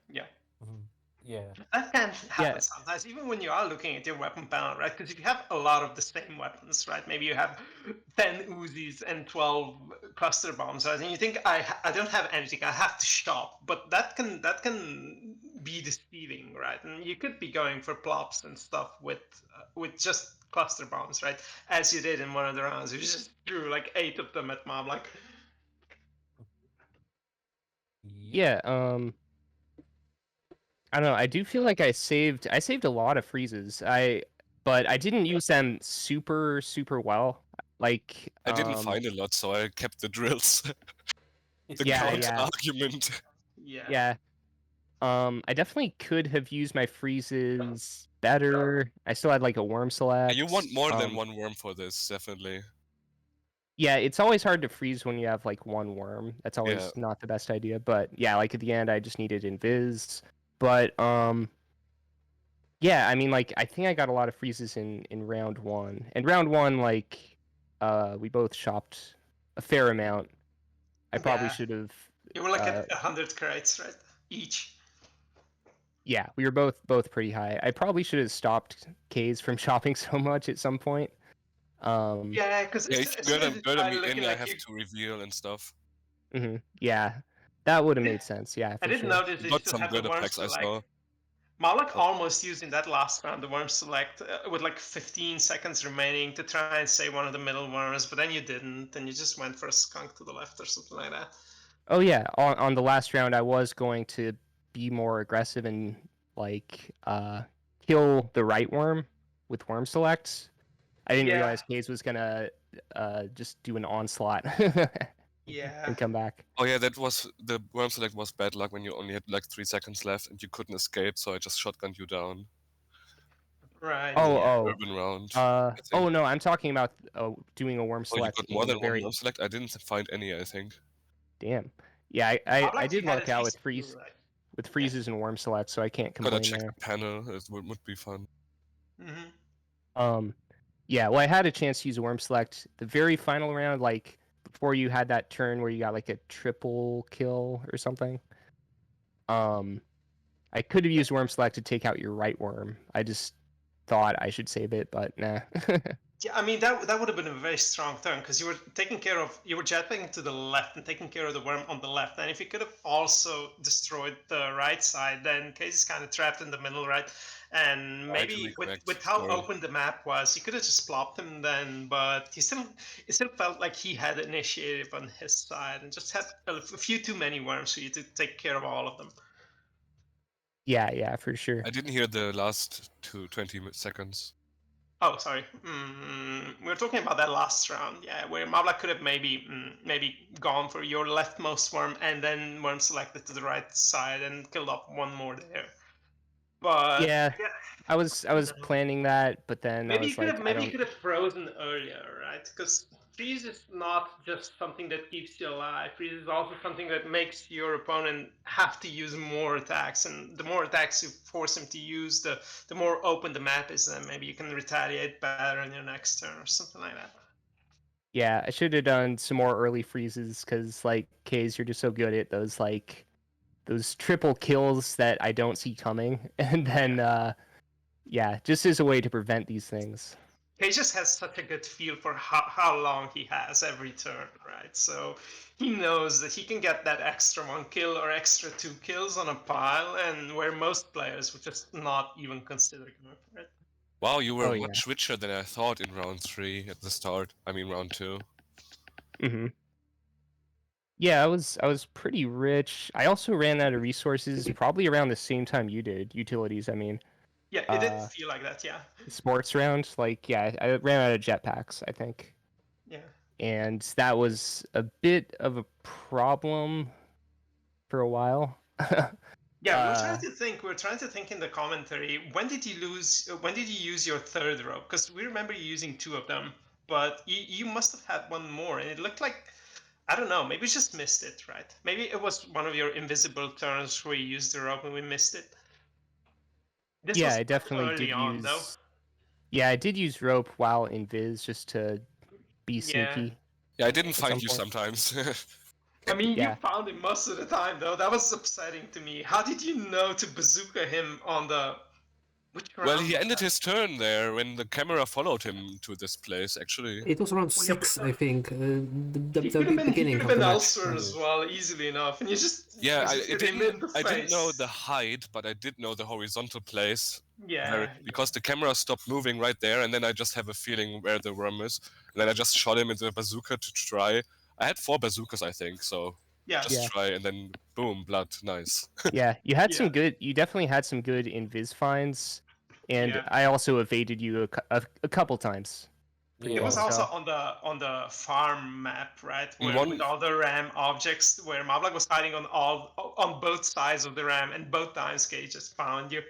Yeah. Mhm. Yeah. That can happen Yeah. sometimes, even when you are looking at your weapon panel, right? Because if you have a lot of the same weapons, right? Maybe you have 10 Uzis and 12 cluster bombs, right? And you think I don't have anything, I have to shop, but that can be deceiving, right? And you could be going for plops and stuff with just cluster bombs, right? As you did in one of the rounds, you just threw like 8 of them at Mablak. yeah. I don't know. I do feel like I saved a lot of freezes. But I didn't use them super well. Like I didn't find a lot, so I kept the drills. The Yeah, counter yeah. argument. Yeah. Yeah. I definitely could have used my freezes better. I still had like a worm select. You want more than 1 worm for this, definitely. Yeah, it's always hard to freeze when you have like 1 worm. That's always Yeah. not the best idea. But yeah, like at the end I just needed invis. But yeah, I mean like I think I got a lot of freezes in round 1. And round 1 like we both shopped a fair amount. I probably Yeah. should have You were like at 100 crates, right? Each. yeah, we were both pretty high. I probably should have stopped Kayz from shopping so much at some point. Yeah, because Yeah, as if soon you as it gotta started me looking in, I like have you, to reveal and stuff. Yeah, that would have made sense. Yeah, I for didn't sure. notice that you Got still some had the good worm attacks I select. saw. Malak almost used in that last round the worm select with like 15 seconds remaining to try and save one of the middle worms, but then you didn't, and you just went for a skunk to the left or something like that. Oh yeah, on the last round I was going to be more aggressive and like kill the right worm with worm selects. I didn't Yeah. realize Kayz was gonna just do an onslaught Yeah. and come back. Oh yeah, that was the worm select was bad luck when you only had like 3 seconds left and you couldn't escape, so I just shotgunned you down. Right. Oh, yeah. oh. Urban round. I think. Oh no, I'm talking about doing a worm Oh, you select got more in than the one very worm select? I didn't find any, I think. damn. Yeah, I Mablak, you did had luck at out least two, right? with freezes and worm selects, so I can't Gotta complain check there. the panel. It would be fun. Mm-hmm. Yeah, well, I had a chance to use a worm select the very final round, like before you had that turn where you got like a triple kill or something. I could have used worm select to take out your right worm. I just thought I should save it, but nah. Yeah, I mean that would have been a very strong turn because you were you were jetpacking to the left and taking care of the worm on the left. And if you could have also destroyed the right side, then Kayz is kind of trapped in the middle, right? And I had to maybe reconnect. with how Sorry. open the map was, you could have just plopped him then, but it still felt like he had initiative on his side and just had a few too many worms for you to take care of all of them. Yeah, for sure. I didn't hear the last 20 seconds. Oh, sorry. We were talking about that last round, yeah, where Mablak could have maybe gone for your leftmost worm and then worm selected to the right side and killed off one more there. But Yeah, I was no. planning that, but then I Maybe you was could like, have I maybe you don't. could have frozen earlier, right? Because freeze is not just something that keeps you alive. Freeze is also something that makes your opponent have to use more attacks, and the more attacks you force him to use, the more open the map is. Then maybe you can retaliate better on your next turn or something like that. Yeah, I should have done some more early freezes because, like, Kayz, you're just so good at those triple kills that I don't see coming, and then yeah, just as a way to prevent these things. He just has such a good feel for how long he has every turn, right? So he knows that he can get that extra one kill or extra two kills on a pile, and where most players would just not even consider going for it. Wow, you were Oh, yeah. much richer than I thought in round 3 at the start. I mean, round 2. Mm-hmm. Yeah, I was pretty rich. I also ran out of resources probably around the same time you did. Utilities, I mean. Yeah, it did feel like that, yeah. Sports round, like, yeah, I ran out of jetpacks, I think. Yeah. And that was a bit of a problem for a while. Yeah, we were trying to think in the commentary, when did you use your third rope? Because we remember you using two of them, but you must have had one more, and it looked like, I don't know, maybe we just missed it, right? Maybe it was one of your invisible turns where you used the rope and we missed it. This Yeah, was I definitely early did on, though. use. Yeah, I did use rope while in Viz just to be Yeah. sneaky. Yeah, I didn't some find you point. sometimes. I mean, Yeah. you found him most of the time, though. That was upsetting to me. How did you know to bazooka him on the... Which Well, round he was ended that? his turn there when the camera followed him to this place, actually. It was around Oh, yeah, 6, I think. The He could have been, beginning of the match. Ulcer as well, easily enough, and you just Yeah, bazookaed him in the I didn't face. know the height, but I did know the horizontal place. Yeah. Because the camera stopped moving right there, and then I just have a feeling where the worm is. And then I just shot him with the bazooka to try. I had 4 bazookas, I think, so Yeah. just Yeah. try, and then boom, blood, nice. Yeah, you had some Yeah. good. You definitely had some good invis finds, and Yeah. I also evaded you a couple times. Yeah. It was well, also so- on the farm map, right? Where One- with all the ram objects, where Mablak was hiding on both sides of the ram, and both times Kayz just found you.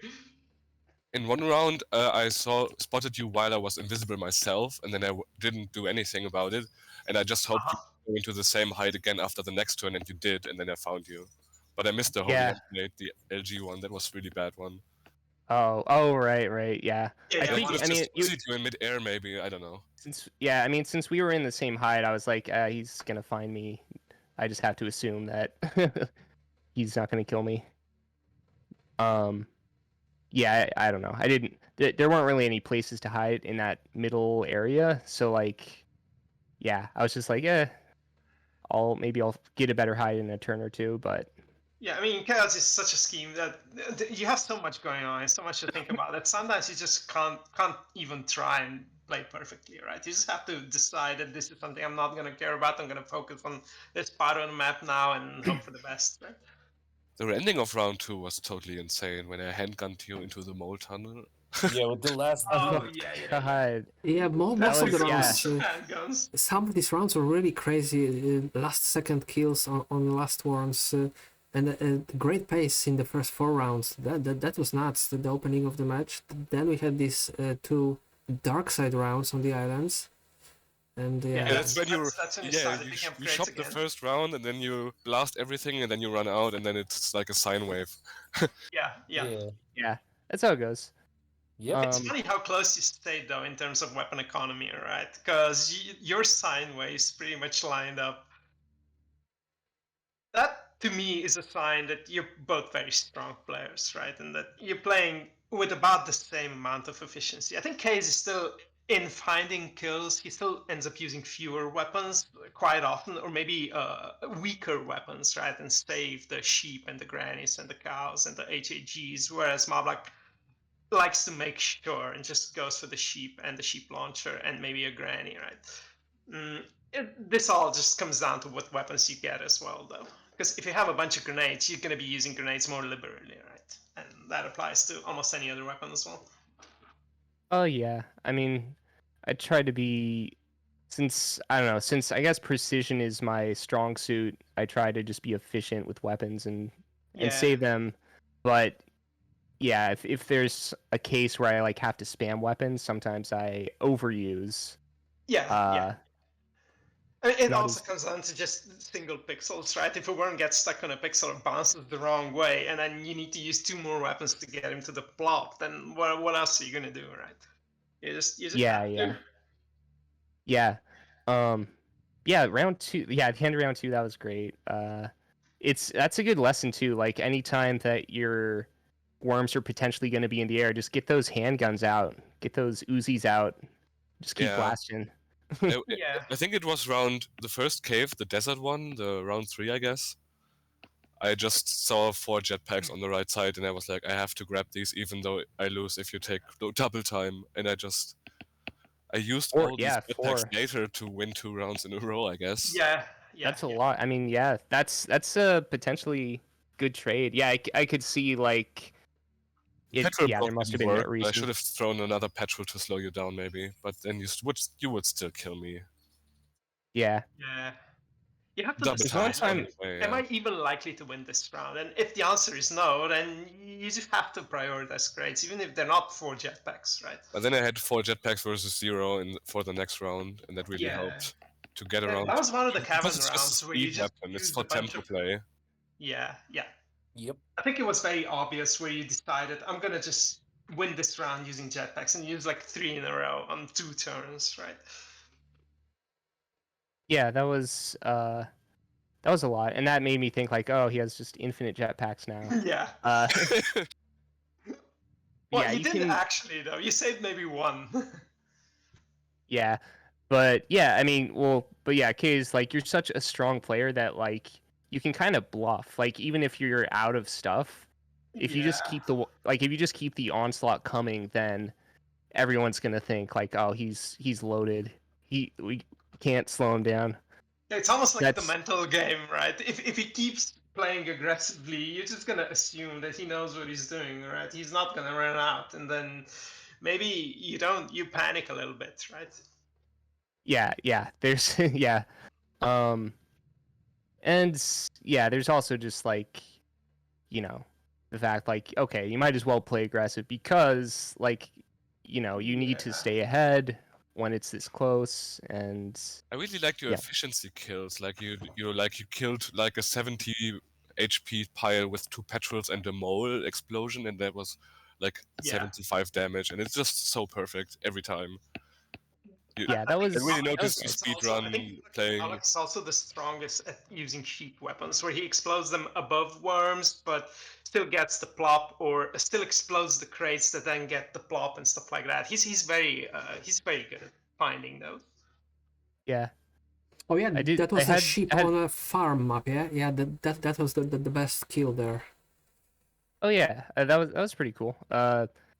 In one round, I spotted you while I was invisible myself, and then I didn't do anything about it. And I just hoped you go into the same height again after the next turn, and you did, and then I found you. But I missed the Holy Yeah. Blade, the LG one. That was a really bad one. Oh, right, yeah. Yeah, I yeah, think. could have I mean, just uzied you in midair, maybe. I don't know. since we were in the same height, I was like, he's gonna find me. I just have to assume that he's not gonna kill me. Yeah, I don't know. I didn't. There weren't really any places to hide in that middle area, so like, yeah, I was just like, I'll get a better hide in a turn or two, but Yeah, I mean, Chaos is such a scheme that you have so much going on and so much to think about that sometimes you just can't even try and play perfectly, right? You just have to decide that this is something I'm not going to care about. I'm going to focus on this part of the map now and hope for the best, right? The ending of round 2 was totally insane when I handgunned you into the mole tunnel. Yeah, with the last. Oh, yeah. God, Yeah, most of the was- yeah. rounds. Handguns. Some of these rounds were really crazy. Last second kills on the last ones. and great pace in the first 4 rounds. That was nuts. The opening of the match. Then we had these 2 dark side rounds on the islands, and Yeah, Yeah, that's when that's when you yeah, started you, picking up you crates shop the again. first round and then you blast everything and then you run out and then it's like a sine wave. Yeah, yeah. Yeah, that's how it goes. Yep. It's funny how close you stayed though in terms of weapon economy, right? Because your sine waves pretty much lined up. That to me is a sign that you're both very strong players, right? And that you're playing with about the same amount of efficiency. I think Kayz is still in finding kills. He still ends up using fewer weapons quite often, or maybe weaker weapons, right? And save the sheep and the grannies and the cows and the HAGs, whereas Mablak likes to make sure and just goes for the sheep and the sheep launcher and maybe a granny, right? This all just comes down to what weapons you get as well, though. Because if you have a bunch of grenades, you're going to be using grenades more liberally, right? And that applies to almost any other weapon as well. Oh yeah, I mean, I try to be, since I don't know, since I guess precision is my strong suit. I try to just be efficient with weapons and Yeah, save them. But yeah, if there's a case where I like have to spam weapons, sometimes I overuse. yeah. I mean, it Not also as comes down to just single pixels, right? If a worm gets stuck on a pixel, it bounces the wrong way, and then you need to use 2 more weapons to get him to the block, then what else are you going to do, right? You just yeah, have yeah, to. yeah. Um, yeah, round two. Yeah, at the end of round two, that was great. That's a good lesson too. Like anytime that your worms are potentially going to be in the air, just get those handguns out, get those Uzis out, just keep Yeah. blasting. Yeah. I think it was round the first cave, the desert one, the round 3, I guess. I just saw 4 jetpacks on the right side and I was like, I have to grab these even though I lose if you take double time. And I used all these jetpacks Four. later to win 2 rounds in a row, I guess. Yeah. That's a lot. I mean, yeah, that's a potentially good trade. Yeah, I could see like Petrol Yeah, there block must have didn't been work. a I reason. should have thrown another petrol to slow you down, maybe. But then you would still kill me. Yeah. Yeah. You have to Double There's decide, one time. time. Anyway, am yeah. I even likely to win this round? And if the answer is no, then you just have to prioritize grades, even if they're not 4 jetpacks, right? But then I had 4 jetpacks versus 0 for the next round, and that really Yeah. helped to get That around. was one of the Because cavern it's just a rounds where you speed just weapon. It's used for a bunch tempo of. play. Yeah. Yep. I think it was very obvious where you decided, I'm going to just win this round using jetpacks and use like 3 in a row on 2 turns, right? Yeah, that was a lot, and that made me think like, oh, he has just infinite jetpacks now. Yeah. Uh, Well, yeah, you you didn't can. actually, though. You saved maybe 1. Yeah, but yeah, I mean, well, but yeah, Kayz, like you're such a strong player that like you can kind of bluff. Like even if you're out of stuff, if you just Yeah. keep if you just keep the onslaught coming, then everyone's gonna think like, oh, he's loaded. We can't slow him down. It's almost like the That's mental game, right? If he keeps playing aggressively, you're just gonna assume that he knows what he's doing, right? He's not gonna run out, and then maybe you panic a little bit, right? yeah. There's yeah. Um, and yeah, there's also just like, you know, the fact like, okay, you might as well play aggressive because like, you need to Yeah. stay ahead when it's this close, and I really liked your Yeah. efficiency kills. Like you killed like a 70 HP pile with 2 petrols and a mole explosion, and that was like Yeah. 75 damage, and it's just so perfect every time. yeah, that I was really that was noticed you nice. speedrun playing. Alex is also the strongest at using sheep weapons, where he explodes them above worms, but still gets the plop, or still explodes the crates that then get the plop and stuff like that. He's very good at finding those. Yeah, Oh yeah, I did. that was I a had, sheep I had on a farm map. Yeah. That was the best kill there. Oh yeah, that was pretty cool.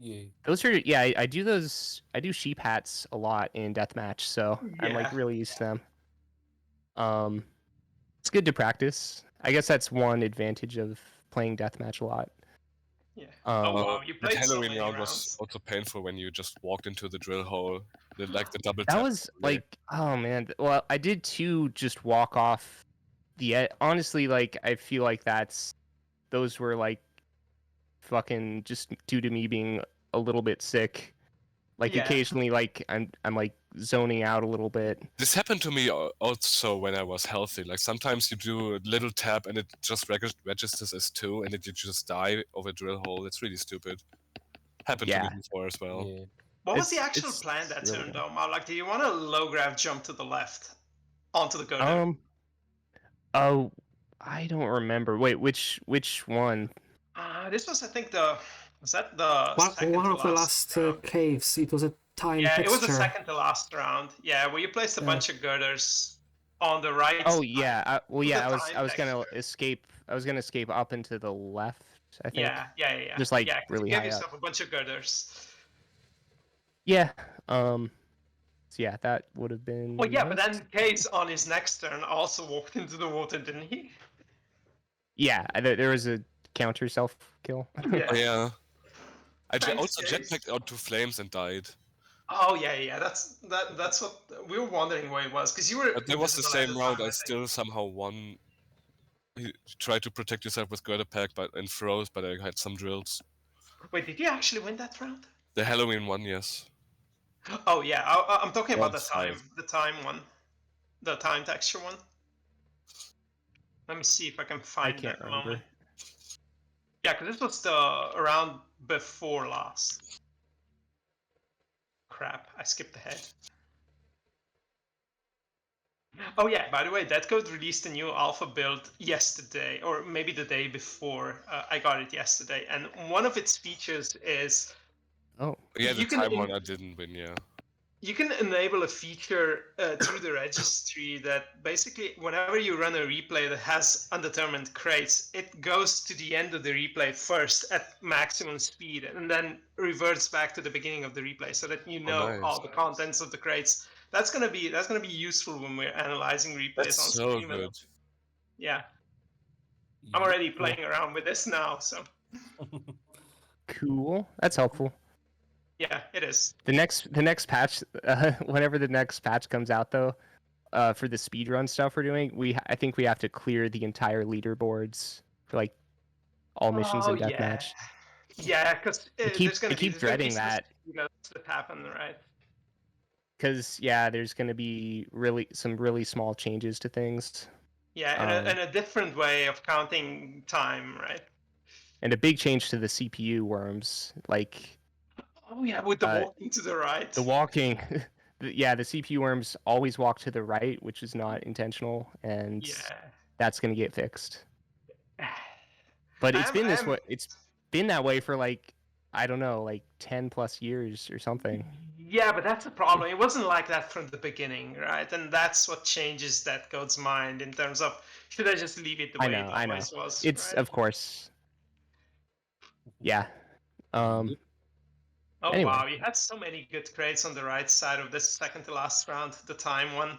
Yeah. Those are yeah. I do those. I do sheep hats a lot in deathmatch, so I'm like Yeah. really used to them. It's good to practice. I guess that's one advantage of playing deathmatch a lot. Yeah. Um, Wow, you That played so Halloween many round was rounds. also painful when you just walked into the drill hole, like the double That tap. was like, oh man. Well, I did two just walk off the honestly, like I feel like that's those were like fucking just due to me being a little bit sick. Like Yeah. occasionally, like I'm like zoning out a little bit. This happened to me also when I was healthy. Like sometimes you do a little tap and it just registers as 2, and then you just die over a drill hole. It's really stupid. Happened to me Yeah. before as well. Yeah. What was the It's- actual it's plan that really turn dumb. though, Mablak? Do you want a low grab jump to the left onto the girder? Oh, I don't remember. Wait, which one? This was, I think, was that the One, second one to of the last round? caves, it was a time Yeah, texture. it was the second to last round. Yeah, where you placed a Yeah. bunch of girders on the right. Oh side. yeah, I the was gonna time escape. I was gonna escape up into the left. I think. Yeah. Just like yeah, 'cause really you gave high yourself up. a bunch of girders. Yeah. So yeah, that would have been. Well, yeah, but nice. then Kayz on his next turn also walked into the water, didn't he? Yeah, there was a counter self kill. Yeah. Oh, yeah. I Thanks, also Kayz. jetpacked out 2 flames and died. Oh yeah. That's what we were wondering where it was, because you were. But that was the invisible at same the round. time, I think. still somehow won. You try to protect yourself with girder pack and froze, but I had some drills. Wait, did you actually win that round? The Halloween one, yes. Oh yeah, I'm talking about Round the 5. time one, the time texture one. Let me see if I can find can't that remember. moment. Yeah, because this was the round before last. Crap, I skipped ahead. Oh yeah, by the way, Dead Code released a new alpha build yesterday, or maybe the day before. I got it yesterday, and one of its features is Oh. Yeah, the you can time one I didn't win, yeah. you can enable a feature through the registry that basically whenever you run a replay that has undetermined crates, it goes to the end of the replay first at maximum speed and then reverts back to the beginning of the replay so that you know nice. all the contents of the crates. That's gonna be useful when we're analyzing replays That's on so stream. good. Yeah, I'm already playing around with this now, so Cool. That's helpful. yeah, it is. The next patch, whenever the next patch comes out, though, for the speedrun stuff we're doing, I think we have to clear the entire leaderboards for like all missions in deathmatch. Yeah, because there's gonna be dreading some that. that happen, right? Because yeah, there's gonna be some really small changes to things. Yeah, and a different way of counting time, right? And a big change to the CPU worms, like. Oh yeah, with the walking to the right. The walking, the CPU worms always walk to the right, which is not intentional, and that's gonna get fixed. But it's been this way. It's been that way for like, I don't know, like 10+ years or something. Yeah, but that's the problem. It wasn't like that from the beginning, right? And that's what changes that code's mind in terms of should I just leave it the way it always was? It's right? Of course. Yeah. Oh anyway. wow, you had so many good crates on the right side of this second to last round, the time one.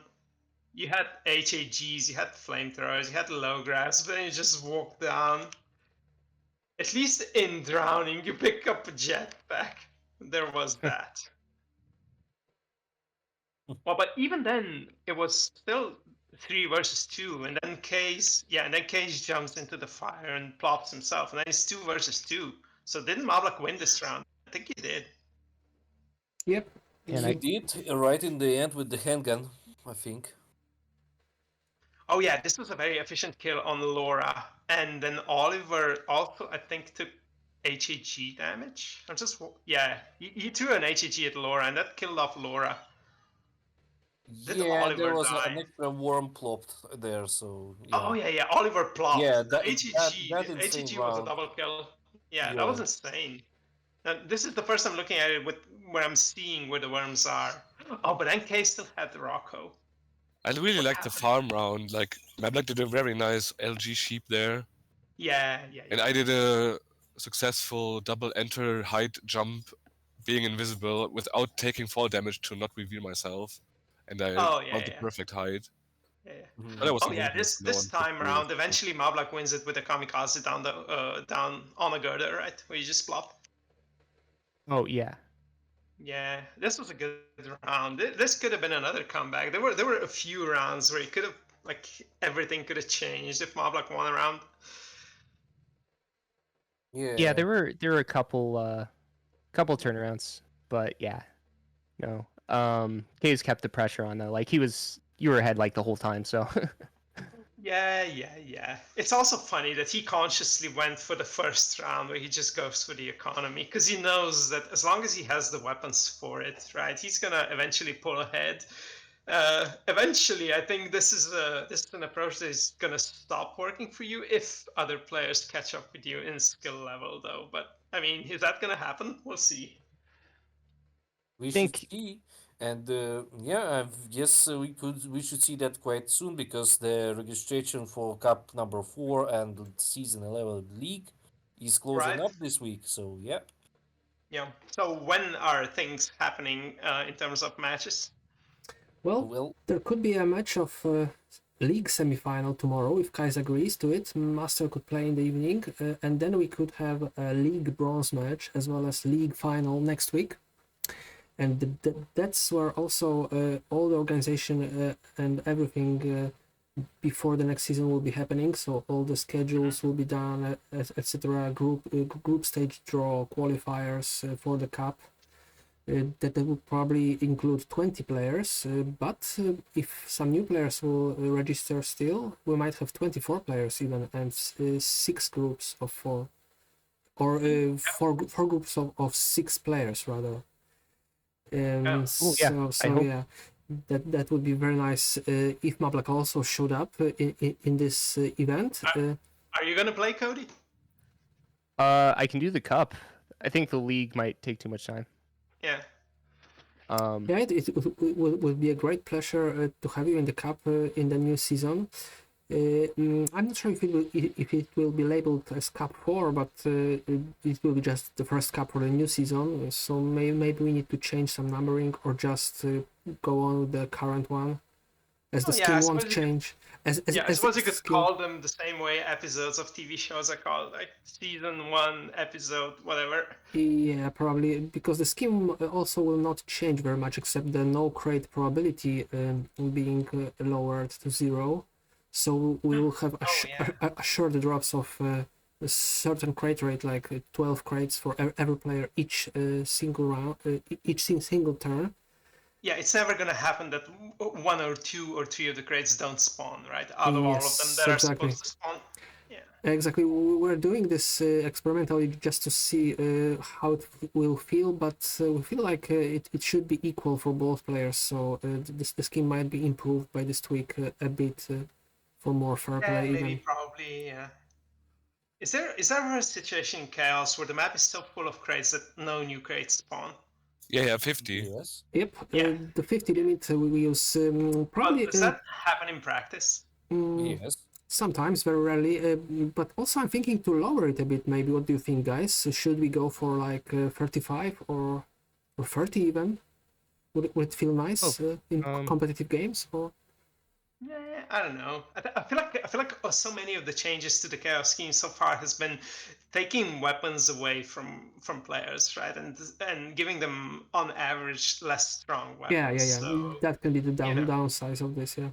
You had HAGs, you had flamethrowers, you had low grabs, but then you just walked down. At least in drowning, you pick up a jetpack. There was that. Well, but even then, it was still 3 versus 2, and then Kayz jumps into the fire and plops himself, and then it's 2 versus 2. So didn't Mablak win this round? I think he did. Yep. And he did right in the end with the handgun, I think. Oh yeah, this was a very efficient kill on Laura, and then Oliver also I think took HAG damage. He threw an HAG at Laura, and that killed off Laura. Yeah, there was an extra worm plopped there, so yeah. Oh yeah, Oliver plopped. Yeah, HAG was a double kill. Yeah, that was insane. Now, this is the first time looking at it where I'm seeing where the worms are. Oh, but then Kayz still had the Rocco. I really like the farm round. Like Mablak did a very nice LG sheep there. Yeah. And I did a successful double enter height jump, being invisible without taking fall damage to not reveal myself. And I got the perfect height. Yeah. But This time around, eventually Mablak wins it with a kamikaze down on a girder, right? Where you just plop. Oh yeah. Yeah, this was a good round. This could have been another comeback. There were a few rounds where it could have everything could have changed if Mablak won a round. Yeah, there were a couple turnarounds, but yeah, no. Kayz kept the pressure on though. Like you were ahead like the whole time, so Yeah. It's also funny that he consciously went for the first round where he just goes for the economy because he knows that as long as he has the weapons for it, right, he's gonna eventually pull ahead. Eventually, I think this is an approach that is gonna stop working for you if other players catch up with you in skill level, though. But I mean, is that gonna happen? We'll see. We should think see, and yeah, yes, we should see that quite soon because the registration for Cup number 4 and Season 11 League is closing Right. up this week. So yeah, Yeah. So when are things happening in terms of matches? Well, well, there could be a match of league semi-final tomorrow if Kayz agrees to it. Master could play in the evening, and then we could have a league bronze match as well as league final next week. And that's where also all the organization and everything before the next season will be happening. So all the schedules will be done, etc. Group stage draw, qualifiers for the cup. That would probably include 20 players, but if some new players will register still, we might have 24 players even, and 6 groups of 4, or four groups of 6 players rather. Yeah. oh yeah, I So hope. yeah, that would be very nice if Mablak also showed up in this event. Are you gonna play, Cody? I can do the cup. I think the league might take too much time. Yeah. Yeah, it will be a great pleasure to have you in the cup in the new season. I'm not sure if it will be labeled as Cup 4, but it will be just the first cup for the new season. So maybe we need to change some numbering or just go on with the current one, as the Oh, yeah, skin I won't suppose you could- change. As Yeah, I as suppose the you could skin- call them the same way episodes of TV shows are called, like season 1, episode, whatever. Yeah, probably because the scheme also will not change very much, except the no crate probability being lowered to 0. So we will have assured drops of a certain crate rate, like 12 crates for every player each single round, each single turn. Yeah, it's never gonna happen that 1 or 2 or 3 of the crates don't spawn, right? Out of all of them Yes, that are exactly. supposed to spawn. Yeah. Exactly, we're doing this experimentally just to see how it will feel, but we feel like it should be equal for both players. So the scheme might be improved by this tweak a bit for more fair Yeah, play. maybe, Even probably, yeah. Is there ever a situation in Chaos where the map is so full of crates that no new crates spawn? Yeah, 50. yes, yep, Yeah. the 50 limit we use probably But does that happen in practice? yes. sometimes, very rarely. But also, I'm thinking to lower it a bit. Maybe. What do you think, guys? Should we go for like 35 or 30 even? Would it feel nice in competitive games? Or Yeah, I don't know. I feel like so many of the changes to the chaos scheme so far has been taking weapons away from players, right, and giving them on average less strong weapons. yeah. So That can be the you know, downside of this. Yeah.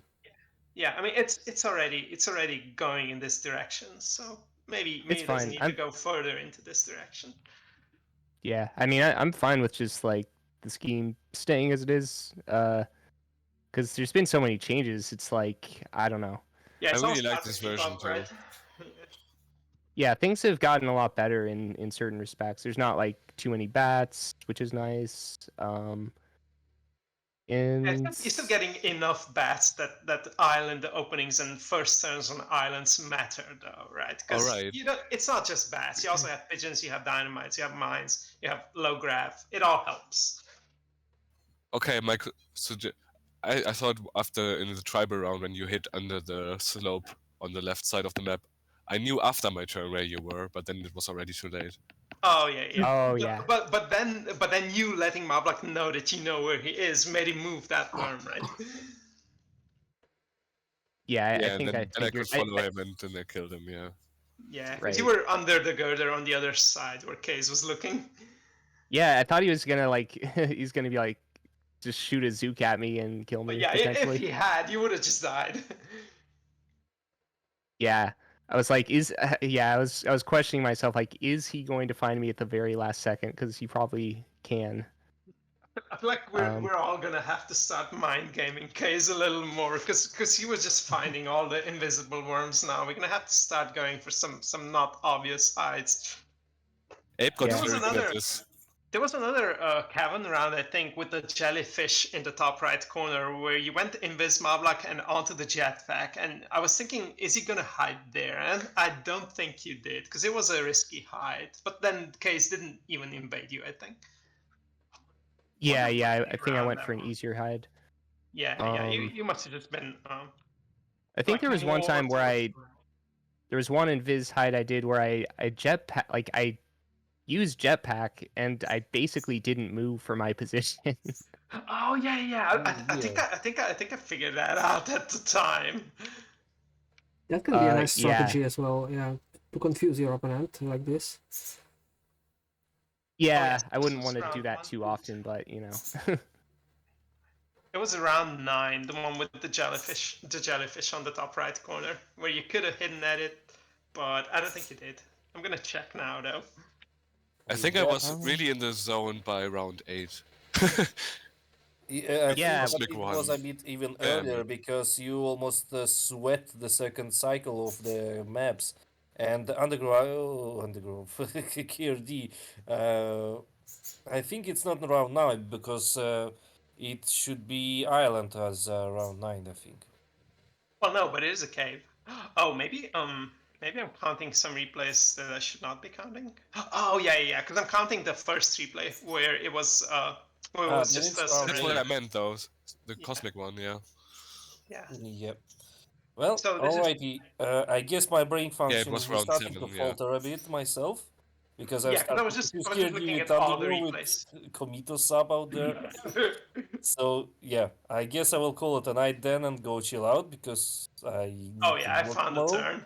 yeah. I mean, it's already going in this direction. So maybe It's it doesn't fine. need to go further into this direction. Yeah, I mean, I'm fine with just like the scheme staying as it is. Because there's been so many changes. It's like I don't know. Yeah, I it's really also like hard to this keep version up, too. right? Yeah, things have gotten a lot better in certain respects. There's not like too many bats, which is nice. And You're still getting enough bats that island openings and first turns on islands matter, though, right? Because Alright. it's not just bats. You also have pigeons, you have dynamites, you have mines, you have low grav. It all helps. Okay, I thought after in the tribal round when you hit under the slope on the left side of the map, I knew after my turn where you were, but then it was already too late. Oh yeah. Oh, But- yeah. But then you letting Mablak know that you know where he is made him move that turn, right? yeah, Yeah, I and think then I I figured. could follow him and then I killed him, yeah. Yeah, because Right. you were under the girder on the other side where Kayz was looking. Yeah, I thought he was gonna like he's gonna be like just shoot a zook at me and kill But me yeah, if potentially. he had, you would have just died. Yeah. I was like, I was questioning myself, like, is he going to find me at the very last second? Because he probably can. I feel like we're all gonna have to start mind gaming Kayz a little more because he was just finding all the invisible worms. Now we're gonna have to start going for some not obvious hides. Abe got Yeah. very good at this. There was another cavern round, I think, with the jellyfish in the top right corner where you went invis Mablak and onto the jetpack. And I was thinking, is he going to hide there? And I don't think you did, because it was a risky hide. But then Kayz didn't even invade you, I think. Yeah, Wasn't I looking think I around went that for an one. easier hide. Yeah, you must have just been. I think like there was one more time where towards- there was one invis hide I did where I jetpack, like I used jetpack and I basically didn't move for my position. Oh yeah. I think I figured that out at the time. That can be a nice yeah. strategy as well, yeah, to confuse your opponent like this. Yeah, yes, I wouldn't this want to was do round that one. too often, but you know. It was around 9, the one with the jellyfish on the top right corner, where you could have hidden at it, but I don't think you did. I'm gonna check now though. I think I was really in the zone by round 8. Yeah, I Yeah. think Cosmic it was a one. bit even Yeah, earlier because you almost sweat the second cycle of the maps. And the underground KRD, I think it's not round 9 because it should be island as round 9, I think. Well, no, but it is a cave. Oh, maybe I'm counting some replays that I should not be counting. Oh yeah, because I'm counting the first replay where it was then just it's a round That's eight. what I civilian. meant, though. The Yeah. cosmic one, yeah. Yeah. Yep. Well, So this is- alrighty. I guess my brain function was is round starting 7, to yeah. falter a bit myself because Yeah, I've 'cause I started was to just hear looking you at with all the Underground replays. with Komito sub out there. So yeah, I guess I will call it a night then and go chill out because I need Oh to yeah, I work found a tomorrow. turn.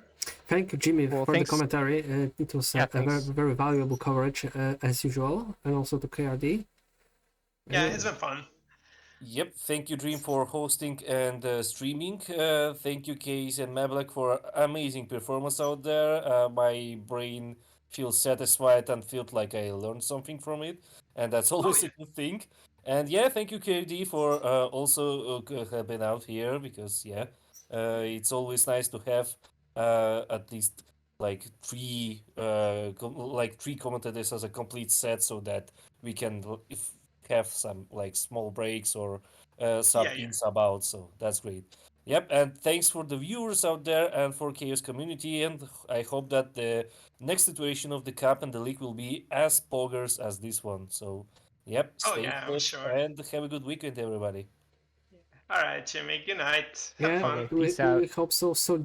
Thank you, Jimmy, Well, for the thanks. commentary. It was Yeah, a very, thanks. very valuable coverage, as usual, and also to KRD. Yeah, it's been fun. Yep, thank you, Dream, for hosting and streaming. Thank you, Kayz and Mablak, for amazing performance out there. My brain feels satisfied and felt like I learned something from it, and that's always yeah. a good thing. And yeah, thank you, KD, for also helping out here because yeah, it's always nice to have at least like three commentators as a complete set so that we can if have some like small breaks or sub Yeah. in sub out, so that's great. Yep, and thanks for the viewers out there and for Chaos community, and I hope that the next iteration of the cup and the league will be as poggers as this one. So yep, Oh stay yeah, I'm safe sure. and have a good weekend, everybody. All right, Jimmy. Good night. Have Yeah, fun. Okay. we, Peace we out. hope so. So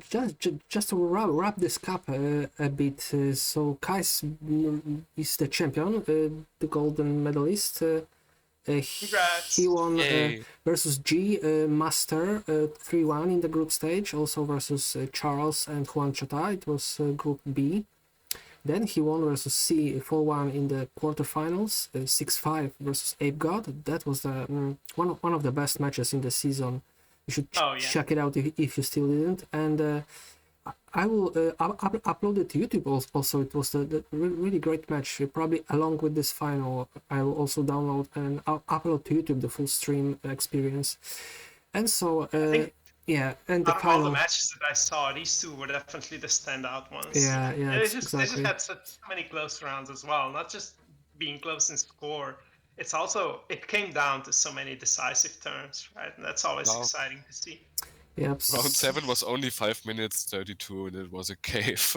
just to wrap this cup a bit. So Kayz is the champion, the golden medalist. Congrats. He won Yay. versus G Master 3-1 in the group stage, also versus Charles and Juan Chata. It was Group B. Then he won versus C 4-1 in the quarterfinals, 6-5 versus Ape God. That was one of the best matches in the season. You should check it out if you still didn't. And I will upload it to YouTube also. It was the really great match. Probably along with this final, I will also download and upload to YouTube the full stream experience. And so, yeah, and the Out of all the final. matches that I saw, these two were definitely the standout ones. Yeah, They just exactly. had so many close rounds as well. Not just being close in score. It's also it came down to so many decisive turns, right? And that's always Wow. exciting to see. Yep. Round 7 was only 5 minutes 32, and it was a cave.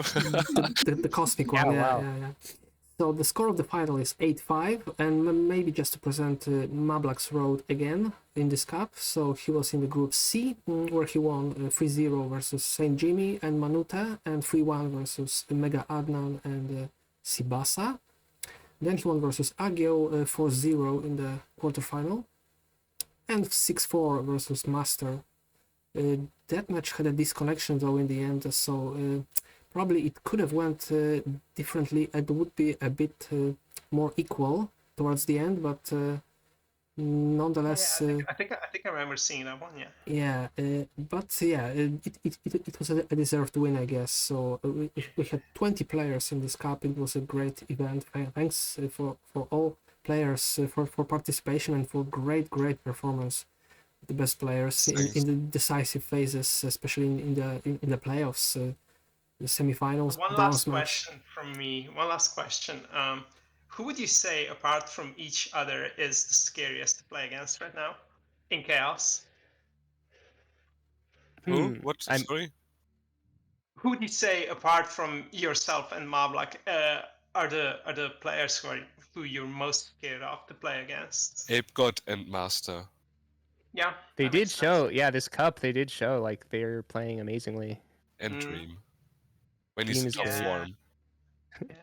the cosmic one. Yeah, wow. Yeah. So the score of the final is 8-5, and maybe just to present Mablak's road again in this cup. So he was in the group C, where he won 3-0 versus StJimmy and Manuta, and 3-1 versus Mega Adnan and Sibasa. Then he won versus Agio 4-0 in the quarterfinal, and 6-4 versus Master. That match had a disconnection though in the end, so probably it could have went differently. It would be a bit more equal towards the end, but Nonetheless, I think I remember seeing that one. Yeah. yeah, but yeah, it was a deserved win, I guess. So we had 20 players in this cup. It was a great event. Thanks for all players for participation and for great performance. The best players in the decisive phases, especially in the playoffs, the semifinals, One bronze last match. question from me. One last question. Who would you say, apart from each other, is the scariest to play against right now in Chaos? Who? What? I'm Sorry? Who would you say, apart from yourself and Mablak, are the players who you're most scared of to play against? Ape God and Master. Yeah, They that did makes sense. show, yeah, this cup they did show like they're playing amazingly. And Mm. Dream. When Dream he's in is top great. form. Yeah.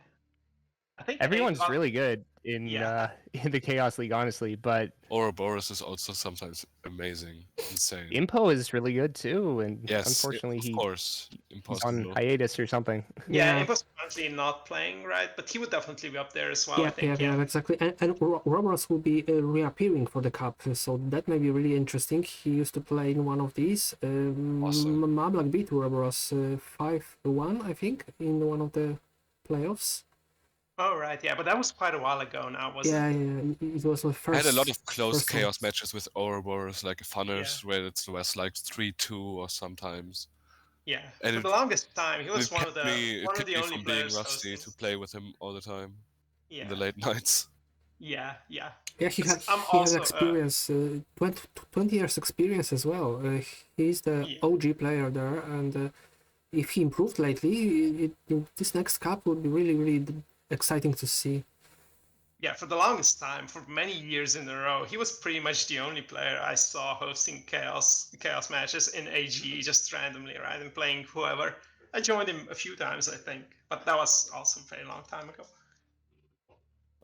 I think Everyone's Ape- really good in Yeah. in the Chaos League, honestly, but Ouroboros is also sometimes amazing. Insane. Impo is really good too, and Yes, unfortunately of course. he's on Impossible. hiatus or something. Yeah, Impo's currently not playing, right? But he would definitely be up there as well, I think. Yeah, exactly. And Roboros will be reappearing for the cup, so that may be really interesting. He used to play in one of these. Awesome. Mablak beat Roboros 5-1, I think, in one of the playoffs. Oh, right, yeah, but that was quite a while ago now, wasn't Yeah, it? yeah, it was the I first. had a lot of close first one. chaos matches with Ouroboros, like Funners, where it was like 3-2 or sometimes. Yeah, And for it- the longest time, he was It one of kept me, the only from being players rusty hosting. to play with him all the time in Yeah, the late nights. yeah. Yeah, he 'Cause has I'm also, experience, 20 years experience as well. He's the Yeah. OG player there, and if he improved lately, this next cup would be really exciting to see. Yeah, for the longest time, for many years in a row, he was pretty much the only player I saw hosting chaos matches in AG just randomly, right, and playing whoever. I joined him a few times, I think, but that was also a very long time ago.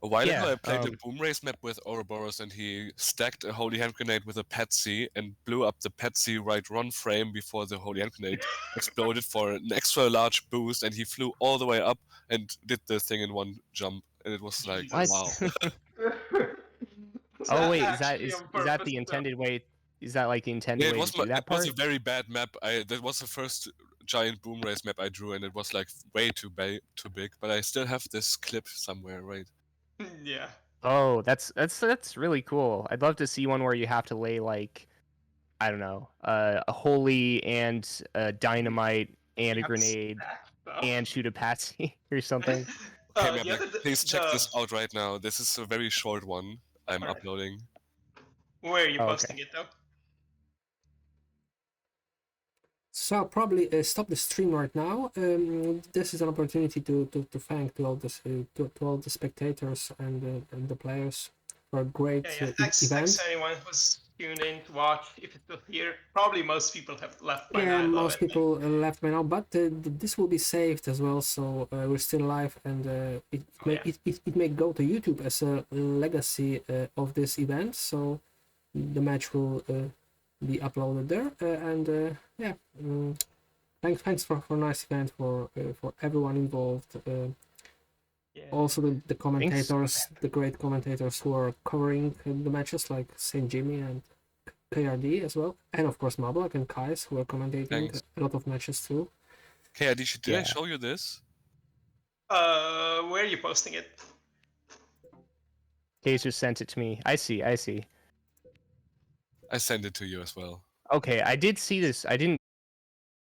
A while ago, Yeah, I played a boom race map with Ouroboros, and he stacked a holy hand grenade with a Patsy and blew up the Patsy right run frame before the holy hand grenade exploded for an extra large boost, and he flew all the way up and did the thing in one jump, and it was like, What? wow. Oh wait, is Actually on that purpose, the though. intended way? Is that like the intended Yeah, way to do that it was part? a very bad map. That was the first giant boom race map I drew, and it was like way too big. But I still have this clip somewhere, right? Yeah. Oh, that's really cool. I'd love to see one where you have to lay like, I don't know, a holy and a dynamite and a Yep, grenade though. and shoot a patsy or something. Okay, The Mablak, other- please check this the- out right now. This is a very short one I'm Alright. uploading. Where are you Oh, okay. posting it, though? So I'll probably stop the stream right now. This is an opportunity to thank to all the spectators and the players for a great Yeah. Thanks event. to anyone who's tuned in to watch. If it's still here, probably most people have left by Yeah, now. though, I most think. people left by now, but this will be saved as well, so we're still live, and it may go to YouTube as a legacy of this event, so the match will be uploaded there, thanks for a nice event for everyone involved. Yeah. Also the commentators, the great commentators who are covering the matches, like StJimmy and KRD as well, and of course Mablak and Kayz, who are commentating Thanks. a lot of matches too. Okay, did I Yeah. show you this? Where are you posting it? Kayz just sent it to me. I see. I sent it to you as well. Okay, I did see this. I didn't